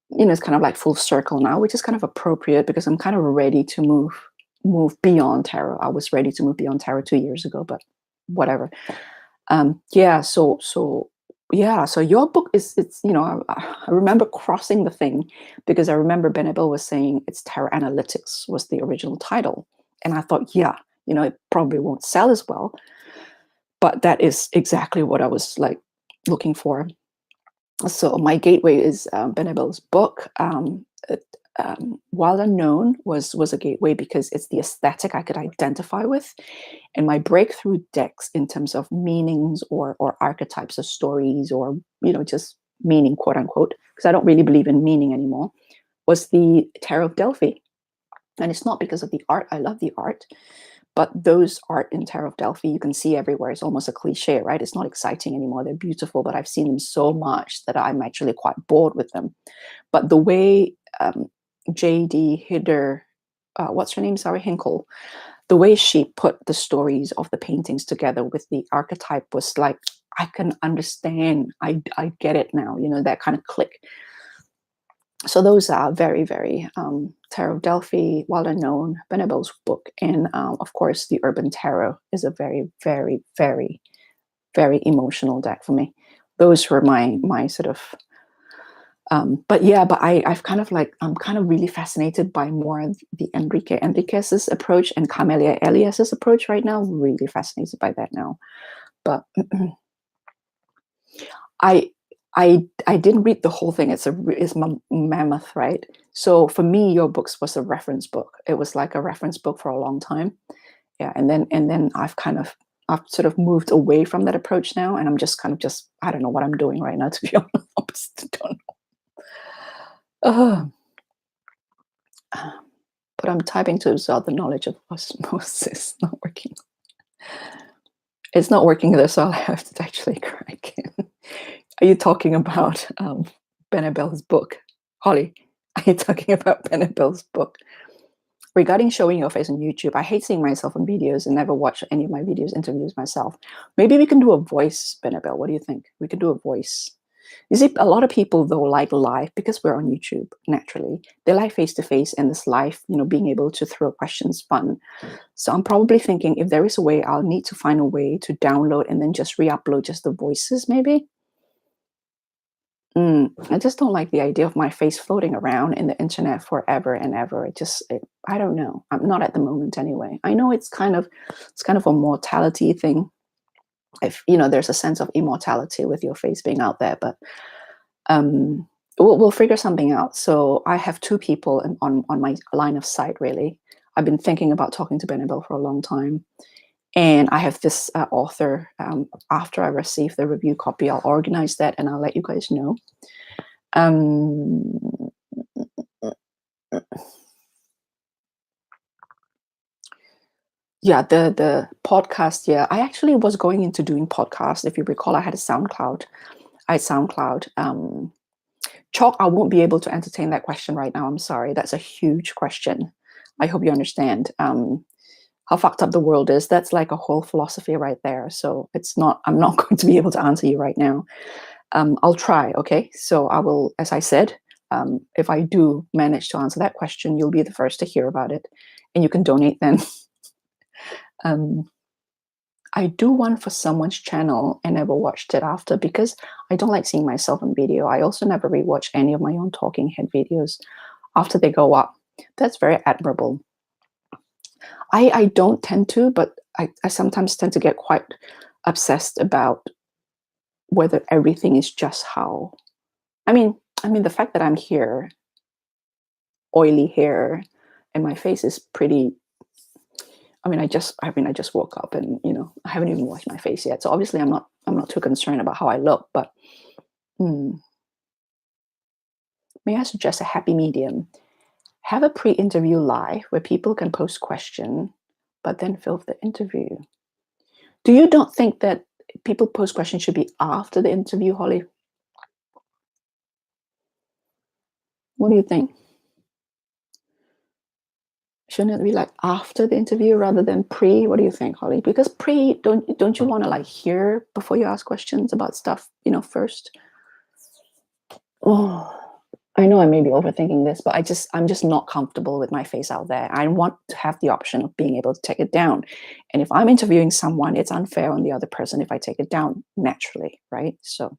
you know, it's kind of like full circle now, which is kind of appropriate because I'm kind of ready to move beyond tarot. I was ready to move beyond tarot 2 years ago, but whatever. So your book it's you know, I remember crossing the thing because I remember Benabel was saying it's Tarot Analytics was the original title, and I thought, yeah, you know, it probably won't sell as well, but that is exactly what I was like looking for. So my gateway is Benabel's book. Wild Unknown was a gateway because it's the aesthetic I could identify with, and my breakthrough decks in terms of meanings or archetypes of stories, or just meaning, quote unquote, because I don't really believe in meaning anymore, was the Tarot of Delphi. And it's not because of the art. I love the art, but those art in Tarot of Delphi you can see everywhere. It's almost a cliche, right? It's not exciting anymore. They're beautiful, but I've seen them so much that I'm actually quite bored with them. But the way J.D. Hidder, what's her name? Sorry, Hinkle. The way she put the stories of the paintings together with the archetype was like, I can understand. I get it now. That kind of click. So those are very, very Tarot of Delphi, Wild Unknown, Benabel's book, and of course the Urban Tarot is a very, very, very, very emotional deck for me. Those were my sort of. But I'm kind of really fascinated by more the Enrique Enriquez's approach and Camelia Elias's approach right now. Really fascinated by that now. But I didn't read the whole thing. It's mammoth, right? So for me, your books was a reference book. It was like a reference book for a long time. Yeah, and then I've sort of moved away from that approach now, and I'm just I don't know what I'm doing right now, to be honest. I don't know. But I'm typing to absorb the knowledge of osmosis. Not working. It's not working there, so I'll have to actually crack in. Are you talking about Benabel's book? Holly, are you talking about Benabel's book? Regarding showing your face on YouTube, I hate seeing myself on videos and never watch any of my videos, interviews myself. Maybe we can do a voice, Benabel. What do you think? We could do a voice. You see, a lot of people, though, like live because we're on YouTube, naturally. They like face-to-face, and this live, being able to throw questions, fun. So I'm probably thinking if there is a way, I'll need to find a way to download and then just re-upload just the voices, maybe. I just don't like the idea of my face floating around in the internet forever and ever. I don't know. I'm not at the moment anyway. I know it's kind of a mortality thing. If there's a sense of immortality with your face being out there, but we'll figure something out. So I have two people on my line of sight. Really, I've been thinking about talking to Benabel for a long time. And I have this author. After I receive the review copy, I'll organize that and I'll let you guys know. Yeah, the podcast. Yeah, I actually was going into doing podcasts. If you recall, I had SoundCloud. Chalk, I won't be able to entertain that question right now. I'm sorry. That's a huge question. I hope you understand. How fucked up the world is. That's like a whole philosophy right there. So I'm not going to be able to answer you right now. I'll try, okay? So I will, as I said, if I do manage to answer that question, you'll be the first to hear about it. And you can donate then. I do one for someone's channel and never watched it after because I don't like seeing myself in video. I also never rewatch any of my own talking head videos after they go up. That's very admirable. I don't tend to, but I sometimes tend to get quite obsessed about whether everything is just how. I mean, the fact that I'm here, oily hair, and my face is pretty. I just woke up and I haven't even washed my face yet. So obviously I'm not too concerned about how I look, but may I suggest a happy medium? Have a pre-interview live where people can post question, but then film the interview. Do you don't think that people post questions should be after the interview, Holly? What do you think? Shouldn't it be like after the interview rather than pre? What do you think, Holly? Because pre, don't you want to like hear before you ask questions about stuff, first? Oh, I know I may be overthinking this, but I'm just not comfortable with my face out there. I want to have the option of being able to take it down. And if I'm interviewing someone, it's unfair on the other person if I take it down naturally, right? So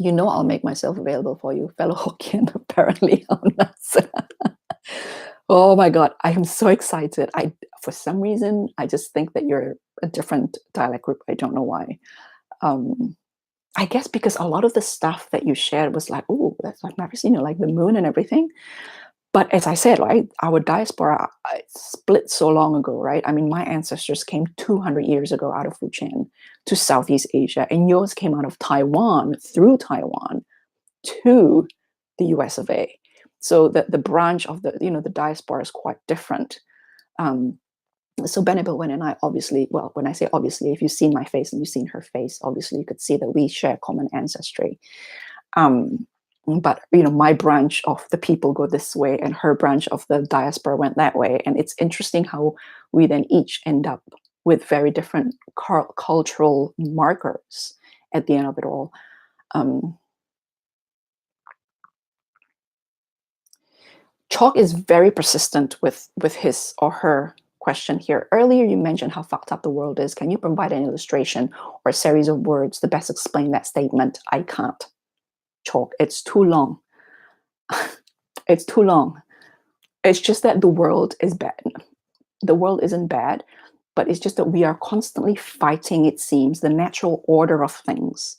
I'll make myself available for you, fellow Hokkien. Apparently, I'm not. Oh my God, I am so excited. For some reason, I just think that you're a different dialect group. I don't know why. I guess because a lot of the stuff that you shared was like, oh, that's I've never seen it, like the moon and everything. But as I said, right, our diaspora split so long ago, right? I mean, my ancestors came 200 years ago out of Fujian to Southeast Asia, and yours came out of Taiwan through Taiwan to the US of A. So the branch of the diaspora is quite different. Um, so Benebelwen and I obviously, well, when I say obviously, if you've seen my face and you've seen her face, obviously you could see that we share common ancestry. Um, but my branch of the people go this way, and her branch of the diaspora went that way. And it's interesting how we then each end up with very different cultural markers at the end of it all. Um, Chalk is very persistent with his or her question here. Earlier, you mentioned how fucked up the world is. Can you provide an illustration or a series of words to best explain that statement? I can't. Chalk. It's too long. It's too long. It's just that the world is bad. The world isn't bad, but it's just that we are constantly fighting, it seems, the natural order of things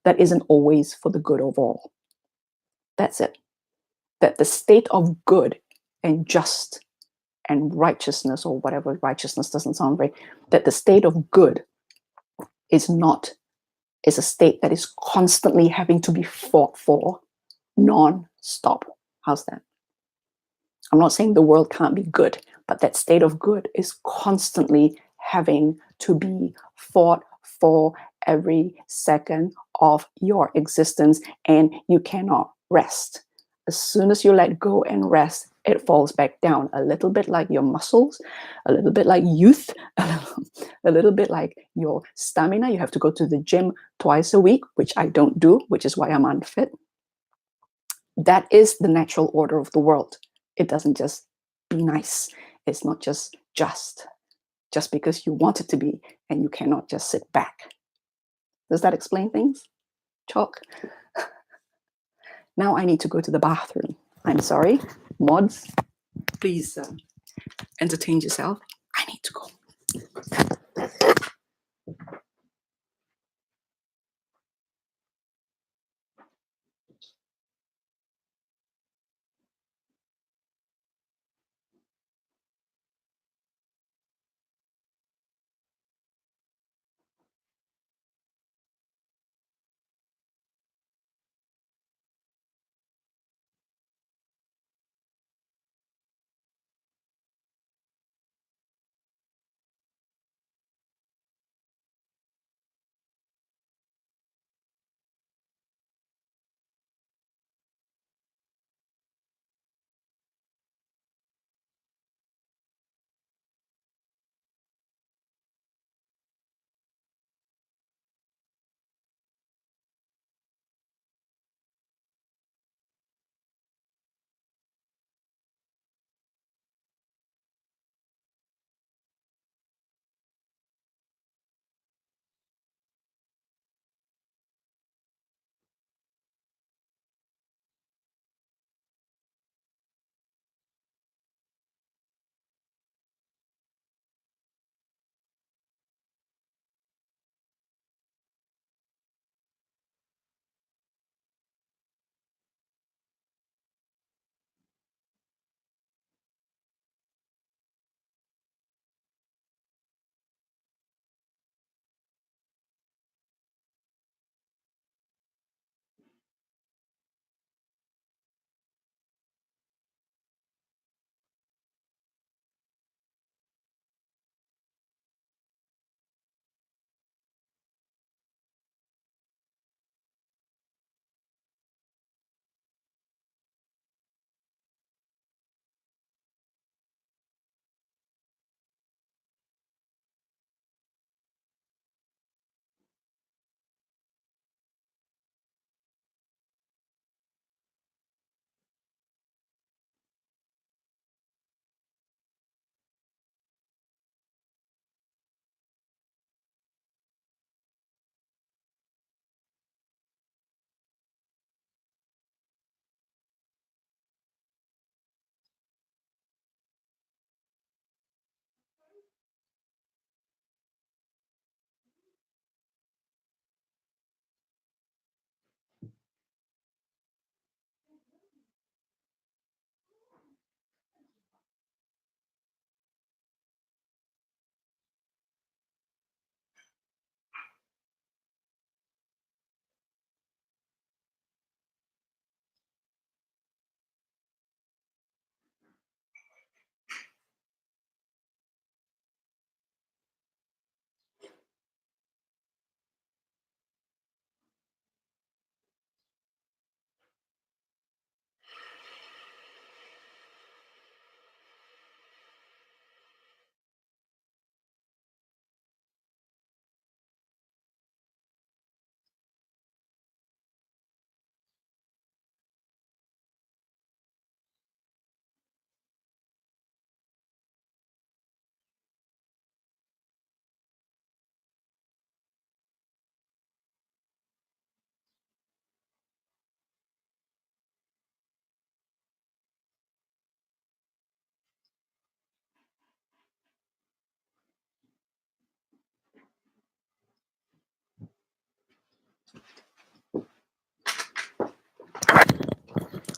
that isn't always for the good of all. That's it. That the state of good and just and righteousness, or whatever, righteousness doesn't sound right, that the state of good is a state that is constantly having to be fought for non-stop. How's that? I'm not saying the world can't be good, but that state of good is constantly having to be fought for every second of your existence, and you cannot rest. As soon as you let go and rest, it falls back down, a little bit like your muscles, a little bit like youth, a little bit like your stamina. You have to go to the gym twice a week, which I don't do, which is why I'm unfit. That is the natural order of the world. It doesn't just be nice. It's not just because you want it to be, and you cannot just sit back. Does that explain things? Chalk. Now I need to go to the bathroom. I'm sorry. Mods, please entertain yourself. I need to go.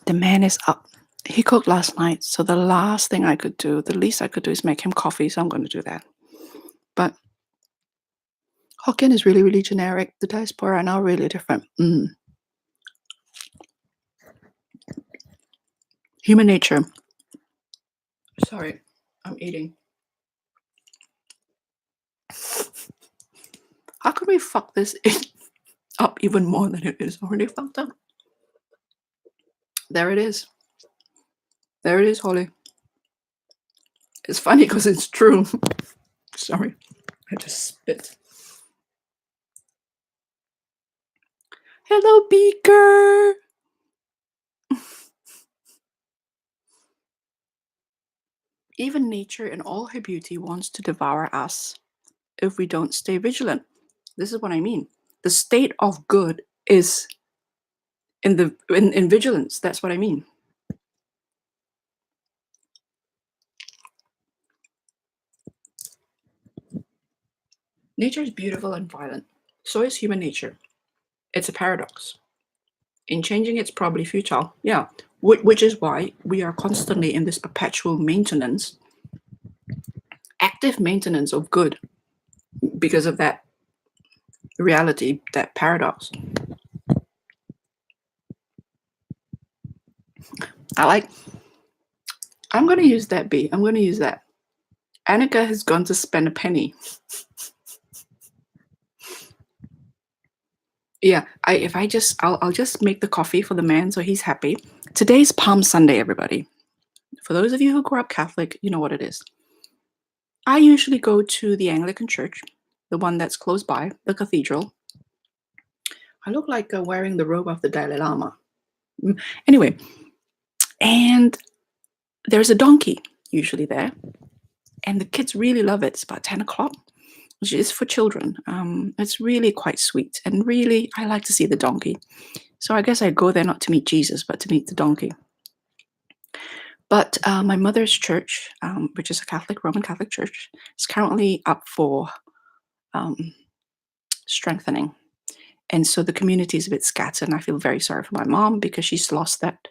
The man is up. He cooked last night, so the last thing I could do, the least I could do is make him coffee, so I'm going to do that. But Hokkien is really, really generic. The diaspora are now really different. Human nature. Sorry, I'm eating. How could we fuck this up even more than it is already fucked up? There it is. There it is, Holly. It's funny because it's true. Sorry, I just spit. Hello, Beaker. Even nature in all her beauty wants to devour us if we don't stay vigilant. This is what I mean. The state of good is in vigilance. That's what I mean. Nature is beautiful and violent. So is human nature. It's a paradox. In changing, it's probably futile. Yeah, which is why we are constantly in this perpetual maintenance, active maintenance of good, because of that reality, that paradox. I'm going to use that B. I'm going to use that. Annika has gone to spend a penny. Yeah, I'll just make the coffee for the man so he's happy. Today's Palm Sunday, everybody. For those of you who grew up Catholic, you know what it is. I usually go to the Anglican church, the one that's close by, the cathedral. I look like wearing the robe of the Dalai Lama. Anyway, and there's a donkey usually there, and the kids really love it. It's about 10 o'clock, which is for children. It's really quite sweet, and really, I like to see the donkey. So I guess I go there not to meet Jesus, but to meet the donkey. But my mother's church, which is a Roman Catholic church, is currently up for strengthening. And so the community is a bit scattered, and I feel very sorry for my mom because she's lost that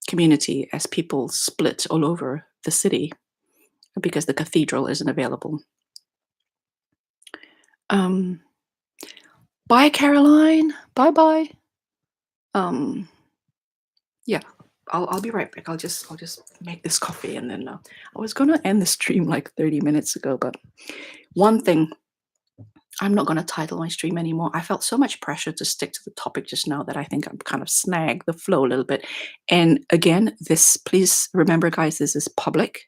community as people split all over the city because the cathedral isn't available. Bye, Caroline. Bye-bye. Yeah, I'll be right back. I'll just make this coffee, and then I was gonna end the stream like 30 minutes ago, but one thing, I'm not gonna title my stream anymore. I felt so much pressure to stick to the topic just now that I think I'm kind of snagged the flow a little bit. And again, please remember, guys, this is public.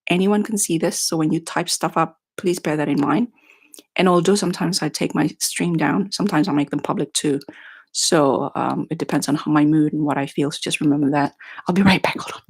Anyone can see this, so when you type stuff up, please bear that in mind. And although sometimes I take my stream down, sometimes I'll make them public too. So it depends on how my mood and what I feel. So just remember that. I'll be right back. Hold on.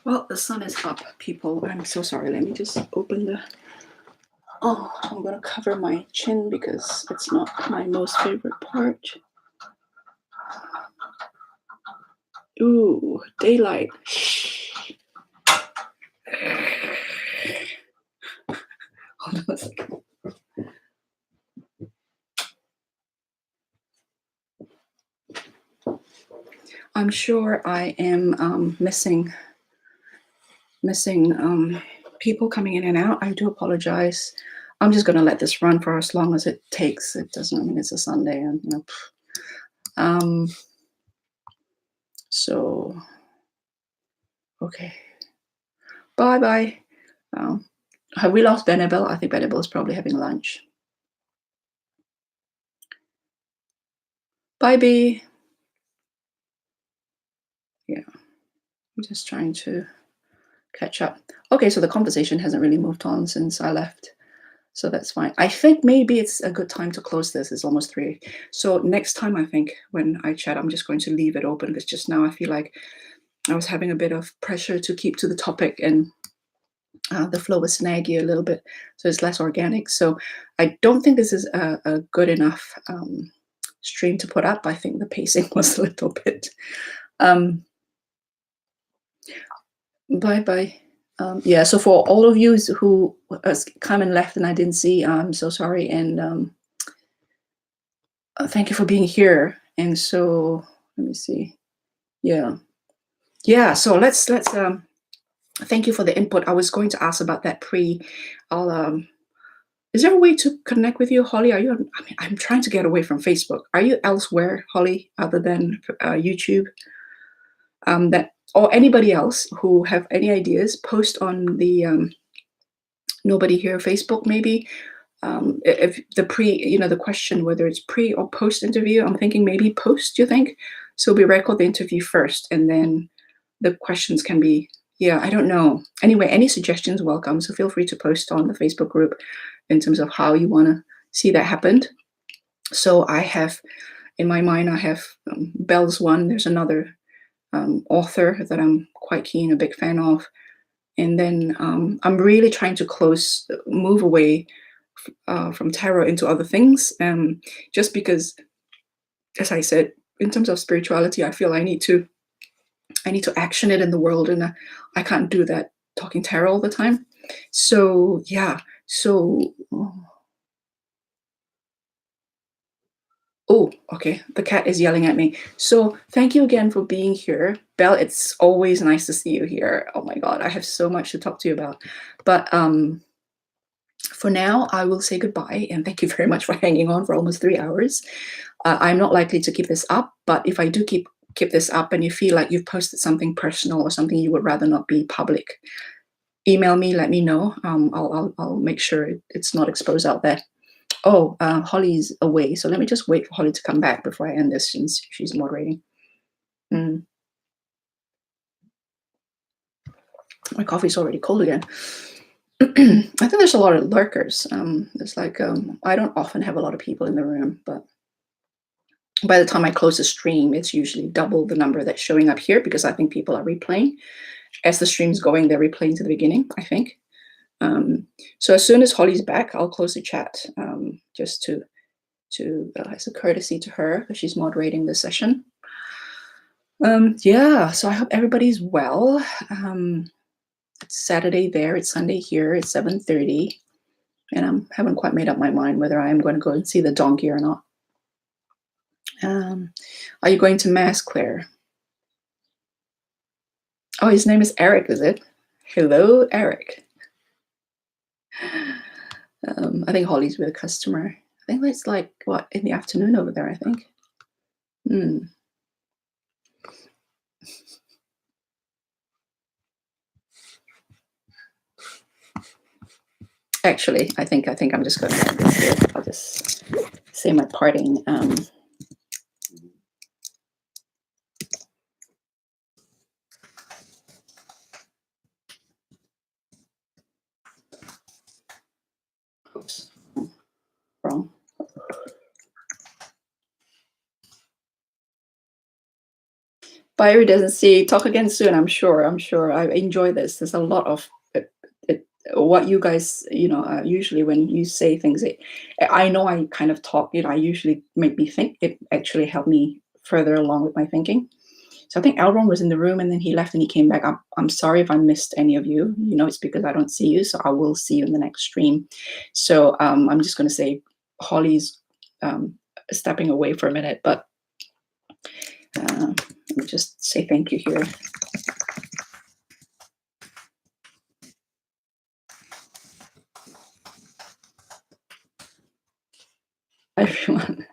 Well, the sun is up, people. I'm so sorry. Let me just open the... Oh, I'm going to cover my chin because it's not my most favorite part. Ooh, daylight. Hold on a second. I'm sure I am missing people coming in and out. I do apologize. I'm just going to let this run for as long as it takes. It doesn't mean it's a Sunday, and you know. So, okay. Bye. Have we lost Benabel? I think Benabel is probably having lunch. Bye, B. Yeah, I'm just trying to catch up. Okay, so the conversation hasn't really moved on since I left. So that's fine. I think maybe it's a good time to close this. It's almost 3. So next time, I think, when I chat, I'm just going to leave it open because just now I feel like I was having a bit of pressure to keep to the topic, and the flow was snaggy a little bit, so it's less organic. So I don't think this is a good enough stream to put up. I think the pacing was a little bit... Bye. Yeah, so for all of you who come and left and I didn't see, I'm so sorry, and thank you for being here. And so let me see. Yeah. So let's thank you for the input. I was going to ask about that pre. Is there a way to connect with you, Holly? Are you? I mean, I'm trying to get away from Facebook. Are you elsewhere, Holly, other than YouTube? That, or anybody else who have any ideas, post on the Nobody Here Facebook, maybe. If the the question whether it's pre or post interview, I'm thinking maybe post. You think? So we record the interview first, and then the questions can be... Yeah, I don't know. Anyway, any suggestions welcome. So feel free to post on the Facebook group in terms of how you want to see that happen. So I have in my mind, I have Bell's one. There's another author that I'm quite keen, a big fan of. And then I'm really trying to move away from tarot into other things. Just because, as I said, in terms of spirituality, I feel I need to action it in the world, and I can't do that talking tarot all the time. So yeah. So oh, okay. The cat is yelling at me. So thank you again for being here, Belle. It's always nice to see you here. Oh my God, I have so much to talk to you about. But for now, I will say goodbye, and thank you very much for hanging on for almost 3 hours. I'm not likely to keep this up, but if I do keep this up and you feel like you've posted something personal or something you would rather not be public, email me, let me know. I'll make sure it's not exposed out there. Oh, Holly's away, so let me just wait for Holly to come back before I end this, since she's moderating. My coffee's already cold again. I think there's a lot of lurkers. There's like I don't often have a lot of people in the room, but by the time I close the stream, it's usually double the number that's showing up here, because I think people are replaying. As the stream's going, they're replaying to the beginning, I think. So as soon as Holly's back, I'll close the chat, just to as a courtesy to her, because she's moderating the session. Yeah, so I hope everybody's well. It's Saturday there, it's Sunday here, it's 7:30, and I haven't quite made up my mind whether I am going to go and see the donkey or not. Are you going to Mass, Claire? Oh, his name is Eric, is it? Hello, Eric. I think Holly's with a customer. I think it's like, what, in the afternoon over there, I think. Actually, I think I'm just going to end this here. I'll just say my parting. Oops, wrong. Bye, Redundancy. Talk again soon. I'm sure. I enjoy this. There's a lot of what you guys, usually when you say things, I know I kind of talk. I usually make me think. It actually helped me further along with my thinking. So I think Elron was in the room and then he left and he came back. I'm sorry if I missed any of you. It's because I don't see you. So I will see you in the next stream. So I'm just going to say Holly's stepping away for a minute, but let me just say thank you here. Everyone.